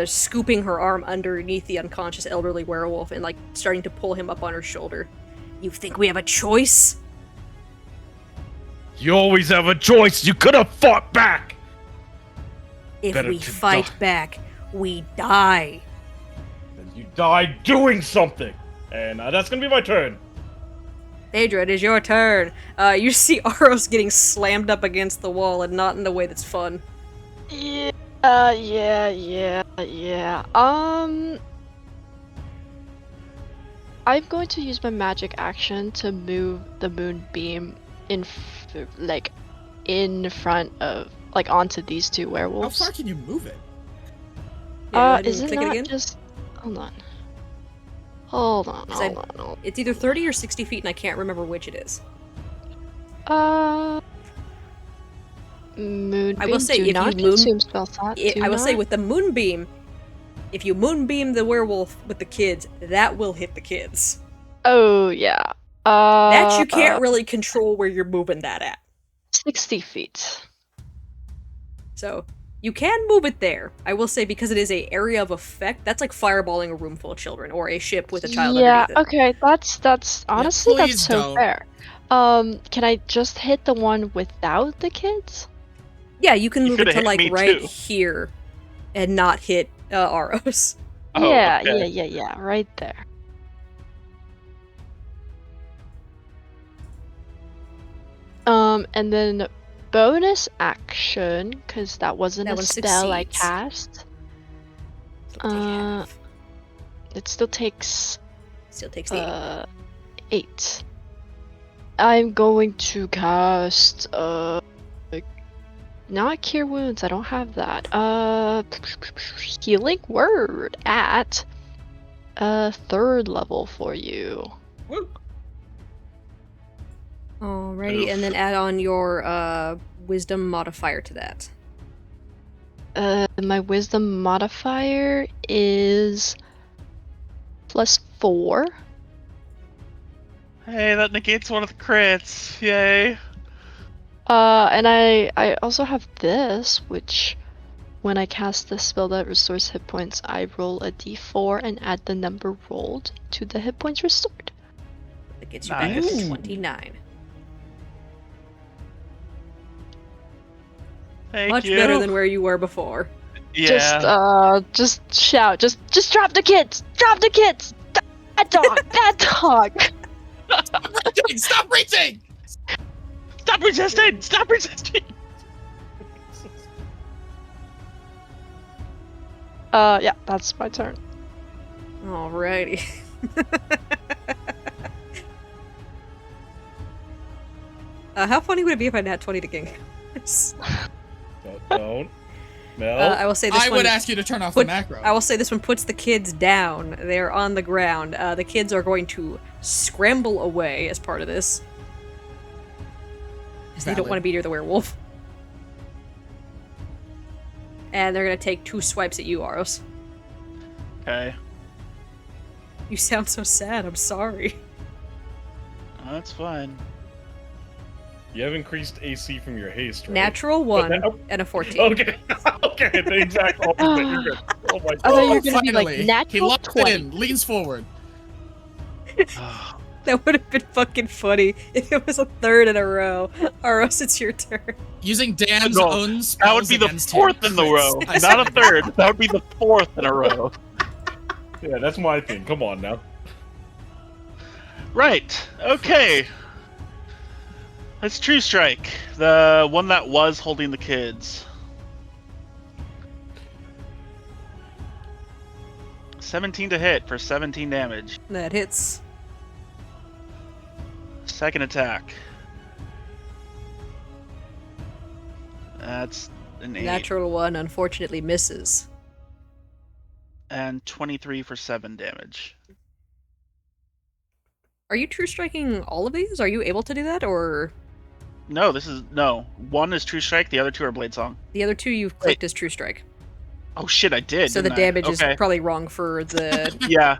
scooping her arm underneath the unconscious elderly werewolf and, like, starting to pull him up on her shoulder. You think we have a choice? You always have a choice. You could have fought back. If Better we to fight die. back, we die. And you die doing something. And that's gonna be my turn. Daedra, it is your turn. You see Aros getting slammed up against the wall and not in a way that's fun. Yeah. I'm going to use my magic action to move the moonbeam in front of, like, onto these two How werewolves. far can you move it? Yeah, go ahead and Is it click not again? just? Hold on. It's either 30 or 60 feet, and I can't remember which it is. Moonbeam. I will say, do if you not moon- consume spell slot. Do I will say not. with the moonbeam, if you moonbeam the werewolf with the kids, that will hit the kids. Oh yeah. That you can't really control where you're moving that at. 60 feet. So you can move it there. I will say, because it is a area of effect, that's like fireballing a room full of children or a ship with a child Yeah. underneath it. Okay. That's honestly please that's so don't. fair. Can I just hit the one without the kids? Yeah, you can You move it coulda to hit like me right too. here and not hit Aros. Oh, yeah, okay. yeah, right there. And then bonus action, because that wasn't That a one spell I succeeds. cast. Still take half. It still takes Still takes the 8. I'm going to cast not cure wounds, I don't have that. Healing word at 3rd level for you. Alrighty, Oof. and then add on your wisdom modifier to that. My wisdom modifier is +4. Hey, that negates one of the crits. Yay. And I also have this, which when I cast the spell that restores hit points, I roll a d4 and add the number rolled to the hit points restored. That gets you back up to Nice. 29. Thank Much you. better than where you were before. Yeah. Just shout, just drop the kids! Drop the kids! Bad dog! Bad dog! Stop reaching! Stop resisting! Stop resisting! Yeah, that's my turn. Alrighty. How funny would it be if I nat 20 to King? Don't. No. I will say this I one. would ask you to turn off put- the macro. I will say this one puts the kids down. They're on the ground. The kids are going to scramble away as part of this. Because they don't Valid. want to be near the werewolf. And they're going to take 2 swipes at you, Aros. Okay. You sound so sad. I'm sorry. That's fine. You have increased AC from your haste, right? Natural 1 now- and a 14. Okay. Okay. The exact opposite. You're good. Oh my I thought god. you were gonna be like Finally. He natural locks 20. in, leans forward. That would have been fucking funny if it was a 3rd in a row. Aros, it's your turn. Using Dan's No, own spells That would be the against him. 4th in the row, Crits. not a 3rd. That would be the 4th in a row. Yeah, that's my thing. Come on now. Right. Okay. It's True Strike, the one that was holding the kids. 17 to hit for 17 damage. That hits. Second attack. That's an 8. Natural 1 unfortunately misses. And 23 for 7 damage. Are you true striking all of these? Are you able to do that, or No, this is no. One is True Strike, the other 2 are Blade Song. the other 2 you've clicked as true strike? Oh shit, I did. So the didn't I? damage is Okay. probably wrong for the Yeah.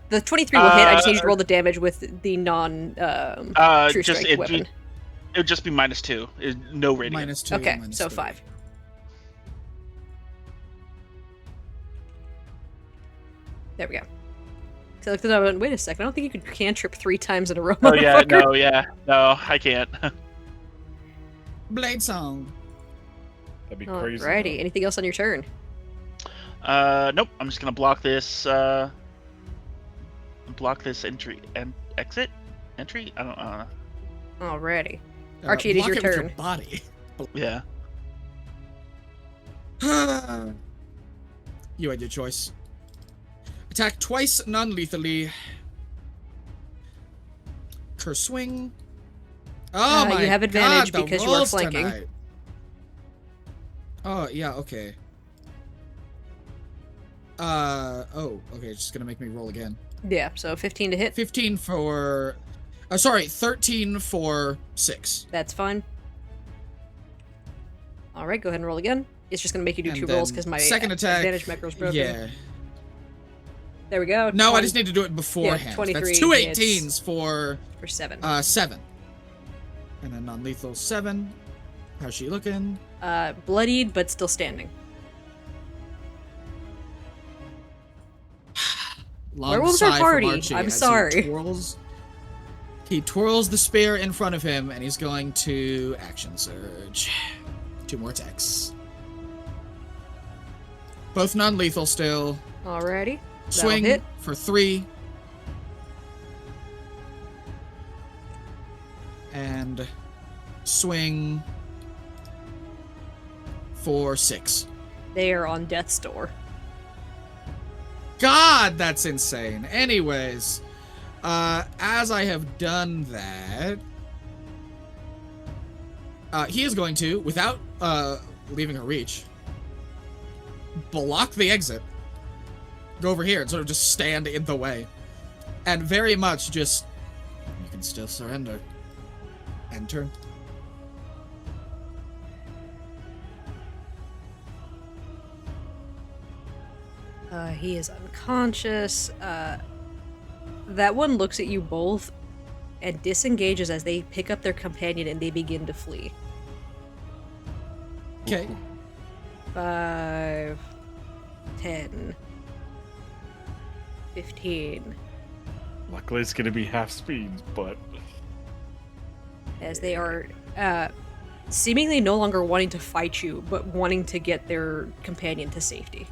the 23 will hit. I just need you to roll the damage with the non true Just strike weapon. it would just be -2. No radiant. -2. Okay, minus so 3. 5. There we go. So I looked at that and went, wait a second, I don't think you could cantrip 3 times in a row. Oh yeah, motherfucker. no, I can't. Blade song. That'd be crazy. Alrighty, anything else on your turn? Nope. I'm just gonna block this. Block this entry and exit. Entry? I don't know. Alrighty. Archie, it is block your with turn. body. Yeah. You had your choice. Attack twice non-lethally. Curse swing. Oh my you have advantage God, the because you are rolls flanking. tonight. Oh yeah, okay. Oh, okay. It's just gonna make me roll again. Yeah, so 15 to hit. 15 for. Sorry, 13 for 6. That's fine. All right, go ahead and roll again. It's just going to make you do And 2 rolls then because my second attack, advantage macro's broken. Yeah. There we go. No, 20 I just need to do it beforehand. 23 That's 2 hits. 18s for for 7. 7. And then non-lethal 7. How's she looking? Bloodied, but still standing. Long Werewolves are sigh from hardy. Archie I'm as sorry. He twirls the spear in front of him, and he's going to action surge. 2 more attacks. Both non-lethal still. Alrighty. Swing hit. for 3. And swing for 6. They are on death's door. God, that's insane. Anyways, as I have done that, he is going to, without leaving her reach, block the exit, go over here and sort of just stand in the way, and very much just, you can still surrender. End turn. He is unconscious. That one looks at you both and disengages as they pick up their companion and they begin to flee. Okay. 5, 10, 15. Luckily, it's going to be half speed, but As they are seemingly no longer wanting to fight you, but wanting to get their companion to safety.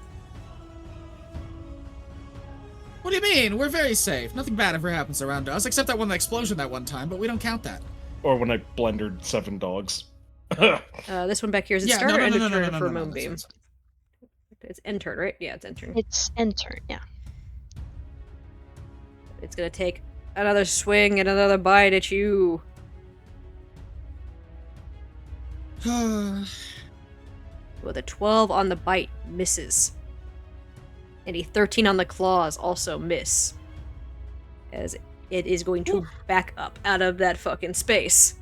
What do you mean? We're very safe. Nothing bad ever happens around us, except that one explosion that one time, but we don't count that. or when I blendered 7 dogs. This one back here is it Yeah, start no, or no, end no, of no, turn no, for no, no, Moonbeam? that's- It's end turn, right? Yeah, it's end turn. It's enter, yeah. It's gonna take another swing and another bite at you. With a 12 on the bite, misses. And a 13 on the claws also miss. As it is going to back up out of that fucking space.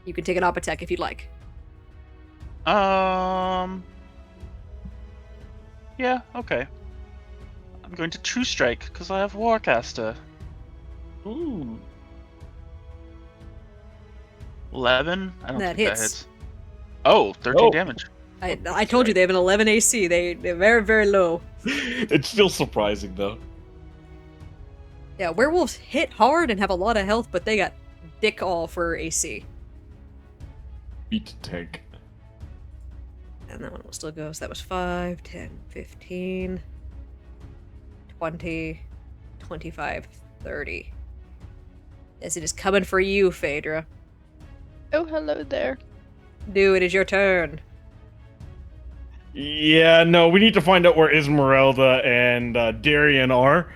You can take an op attack if you'd like. Yeah, okay. I'm going to True Strike because I have Warcaster. Ooh. 11? I don't That think hits. that hits. Oh, 13 Oh. damage. I told you they have an 11 AC. They're very, very low. It's still surprising, though. Yeah, werewolves hit hard and have a lot of health, but they got dick all for AC. Beat tank. And that one will still go. So that was 5, 10, 15, 20, 25, 30. As it is coming for you, Phaedra. Oh, hello there. Do it is your turn. Yeah, no, we need to find out where Esmeralda and Darian are.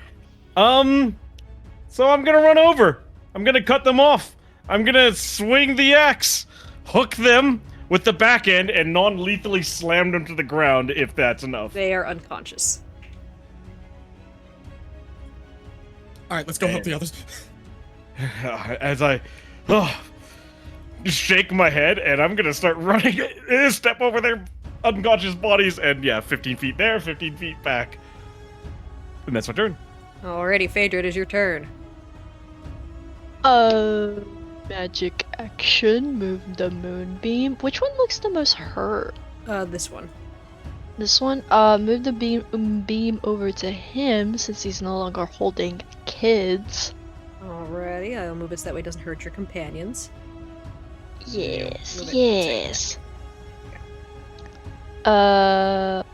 So I'm gonna run over. I'm gonna cut them off. I'm gonna swing the axe, hook them with the back end, and non-lethally slam them to the ground if that's enough. They are unconscious. All right, let's go help the others. As I shake my head, and I'm gonna start running, step over their unconscious bodies, and yeah, 15 feet there, 15 feet back. And that's my turn. Alrighty, Phaedra, it is your turn. Magic action, move the moonbeam. Which one looks the most hurt? This one. This one? Move the beam over to him since he's no longer holding kids. Alrighty, I'll move it so that way it doesn't hurt your companions. Yes, Move it. yes. Let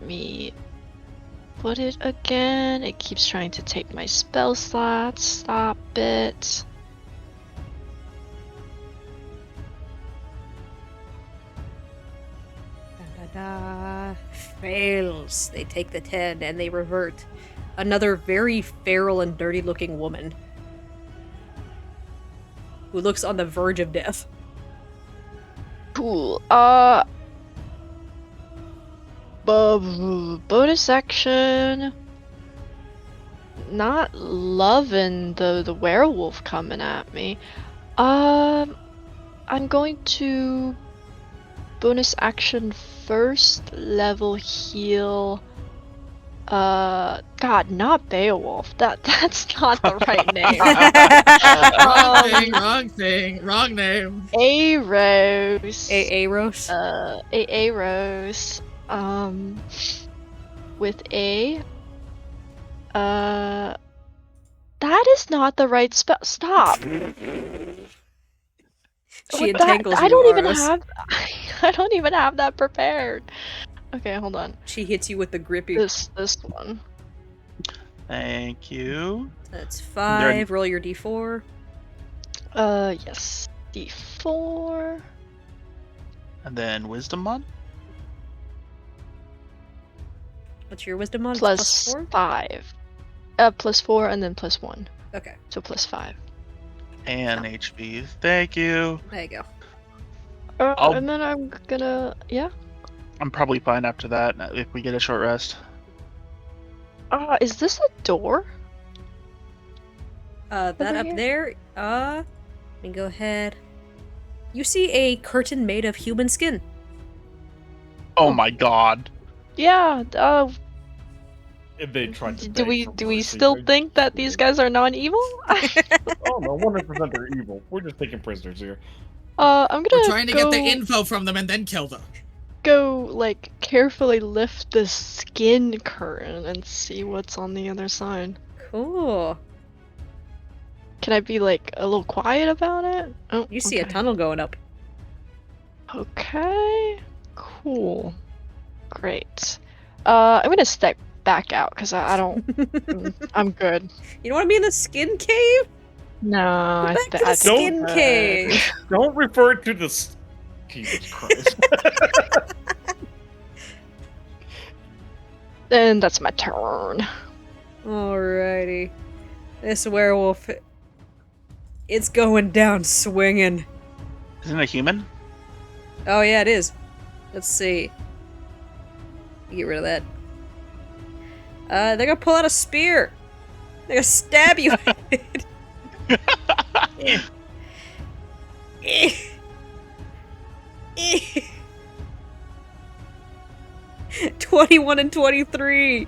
me put it again. It keeps trying to take my spell slots. Stop it. Da-da-da. Fails. They take the 10 and they revert. Another very feral and dirty looking woman. Who looks on the verge of death. Cool. Bonus action. not loving the werewolf coming at me. I'm going to bonus action first level heal. God, not Beowulf. That's not the right name. Wrong name. Aros. Aros. Aros. With A. That is not the right spell. Stop. She With that, entangles I you, don't even Aros. have. I don't even have that prepared. Okay, hold on. She hits you with the grippy. This one. Thank you. That's 5. Roll your d4. Yes. D4. And then wisdom mod. What's your wisdom on? Plus 4? 5. Plus 4 and then plus 1. Okay, So plus 5. And HP. Thank you. there you go. And then I'm gonna. Yeah? I'm probably fine after that if we get a short rest. Is this a door? That Over up here? there, let me go ahead. You see a curtain made of human skin. Oh my god. Yeah, If they tried to do beg we for mercy, still they're- think that these guys are non-evil? Oh no, 100% they're evil. We're just taking prisoners here. I'm gonna We're trying to go, get the info from them and then kill them. go like carefully lift the skin curtain and see what's on the other side. Cool. Can I be like a little quiet about it? Oh, You see a okay. tunnel going up. Okay, cool, great. I'm gonna step back out because I don't. I'm good. You don't want to be in the skin cave? No, I Back to the skin Don't- cave. Don't refer to this. Jesus Christ. Then that's my turn. Alrighty. This werewolf, it's going down swinging. Isn't it a human? Oh yeah, it is. Let's see. Get rid of that. They're gonna pull out a spear. They're gonna stab you. 21 and 23.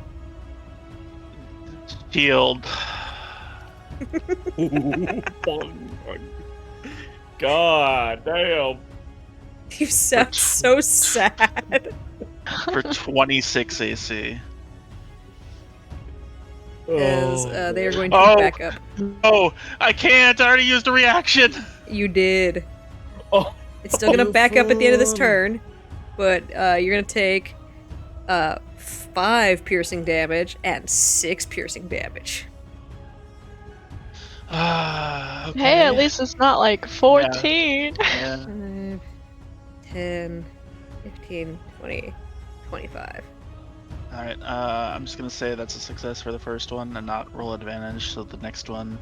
Shield. God damn. You sound so sad. For 26 AC. As they are going to Oh. back up. Oh, I can't! I already used a reaction! You did. Oh. It's still gonna back up at the end of this fun. turn, but you're gonna take 5 piercing damage and 6 piercing damage. Okay. Hey, at least it's not like 14. Yeah. 5, 10, 15, 20, 25. Alright, I'm just gonna say that's a success for the first one and not roll advantage, so the next one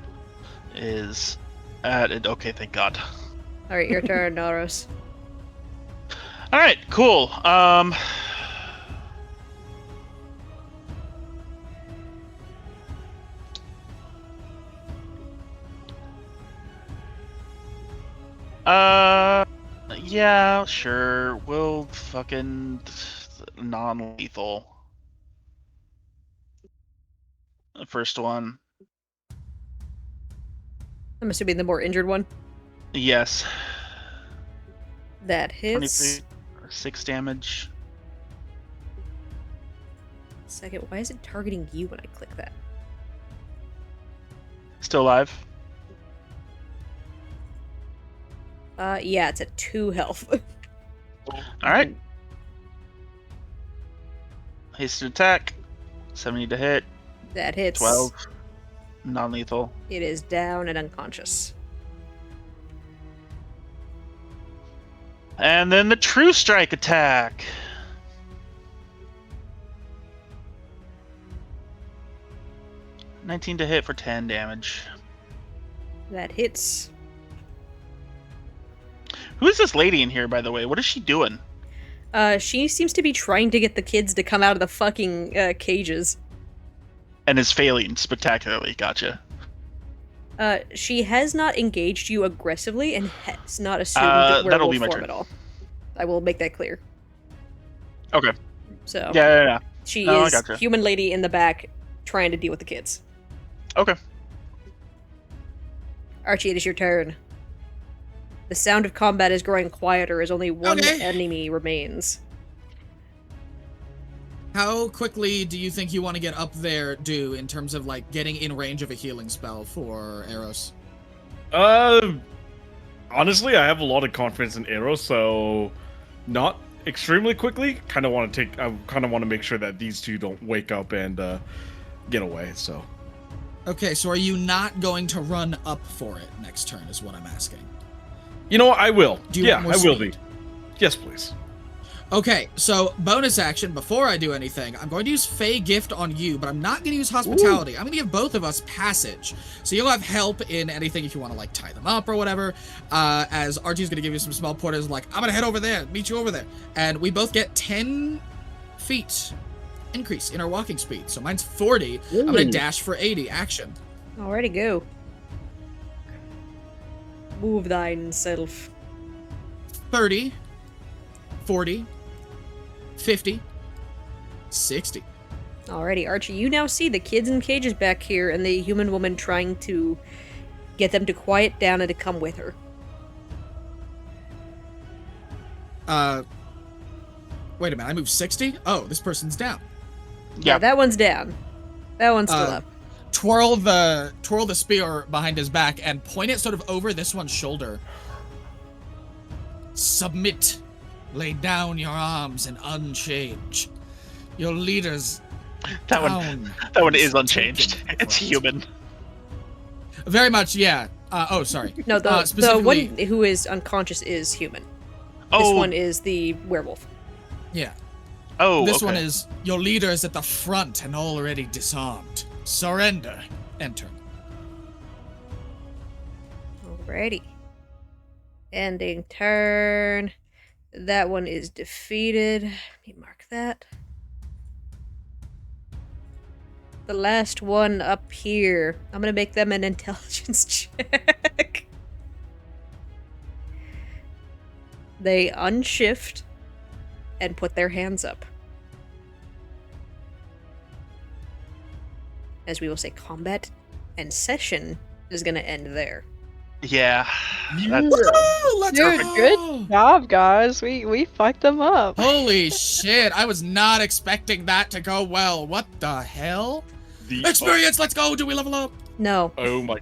is added. Okay, thank God. Alright, your turn, Naros. Alright, cool. Yeah, sure. We'll fucking non-lethal. The first one. I'm assuming the more injured one. Yes. That hits. 23, 6 damage. Second, why is it targeting you when I click that? Still alive. Yeah, it's at 2 health. Alright. Hasted attack. 70 to hit. That hits. 12. Non-lethal. It is down and unconscious. And then the true strike attack. $19 to hit for 10 damage. That hits. Who is this lady in here, by the way? What is she doing? She seems to be trying to get the kids to come out of the fucking cages. And is failing spectacularly. Gotcha. She has not engaged you aggressively and has not assumed that'll be werewolf my form turn. at all. I will make that clear. Okay. So Yeah. she No, I is gotcha. human lady in the back trying to deal with the kids. Okay. Archie, it is your turn. The sound of combat is growing quieter as only one Okay. enemy remains. How quickly do you think you want to get up there, in terms of like getting in range of a healing spell for Eros? Honestly, I have a lot of confidence in Eros, so not extremely quickly. I kind of want to make sure that these two don't wake up and get away. So. Okay, so are you not going to run up for it next turn? Is what I'm asking. You know what? I will. Do you Yeah, want I more will be. speed? Yes, please. Okay, so bonus action, before I do anything, I'm going to use Fey Gift on you, but I'm not going to use Hospitality. I'm going to give both of us passage. So you'll have help in anything if you want to, like, tie them up or whatever, as Archie's going to give you some small pointers, like, I'm going to head over there, meet you over there. And we both get 10 feet increase in our walking speed. So mine's 40. I'm going to dash for 80. Action. Alrighty, go. Move thine self. 30, 40, 50, 60. Alrighty, Archie, you now see the kids in cages back here and the human woman trying to get them to quiet down and to come with her. Wait a minute, I moved 60? Oh, this person's down. Yeah. That one's down. That one's still up. Twirl the spear behind his back and point it sort of over this one's shoulder. Submit. Lay down your arms and unchange. Your leaders That one is unchanged. taken, It's friend. human. Very much, yeah. Sorry. No, the one specifically- who is unconscious is human. Oh. This one is the werewolf. Yeah. Oh. This okay. one is your leaders at the front and already disarmed. Surrender. Enter. Alrighty. Ending turn. That one is defeated. Let me mark that. The last one up here. I'm gonna make them an intelligence check. They unshift and put their hands up. As we will say, combat and session is gonna end there. Yeah. That's, Woo! Let's Dude, go! good job, guys. We fucked them up. Holy shit, I was not expecting that to go well. What the hell? The Experience, let's go! Do we level up? No. Oh my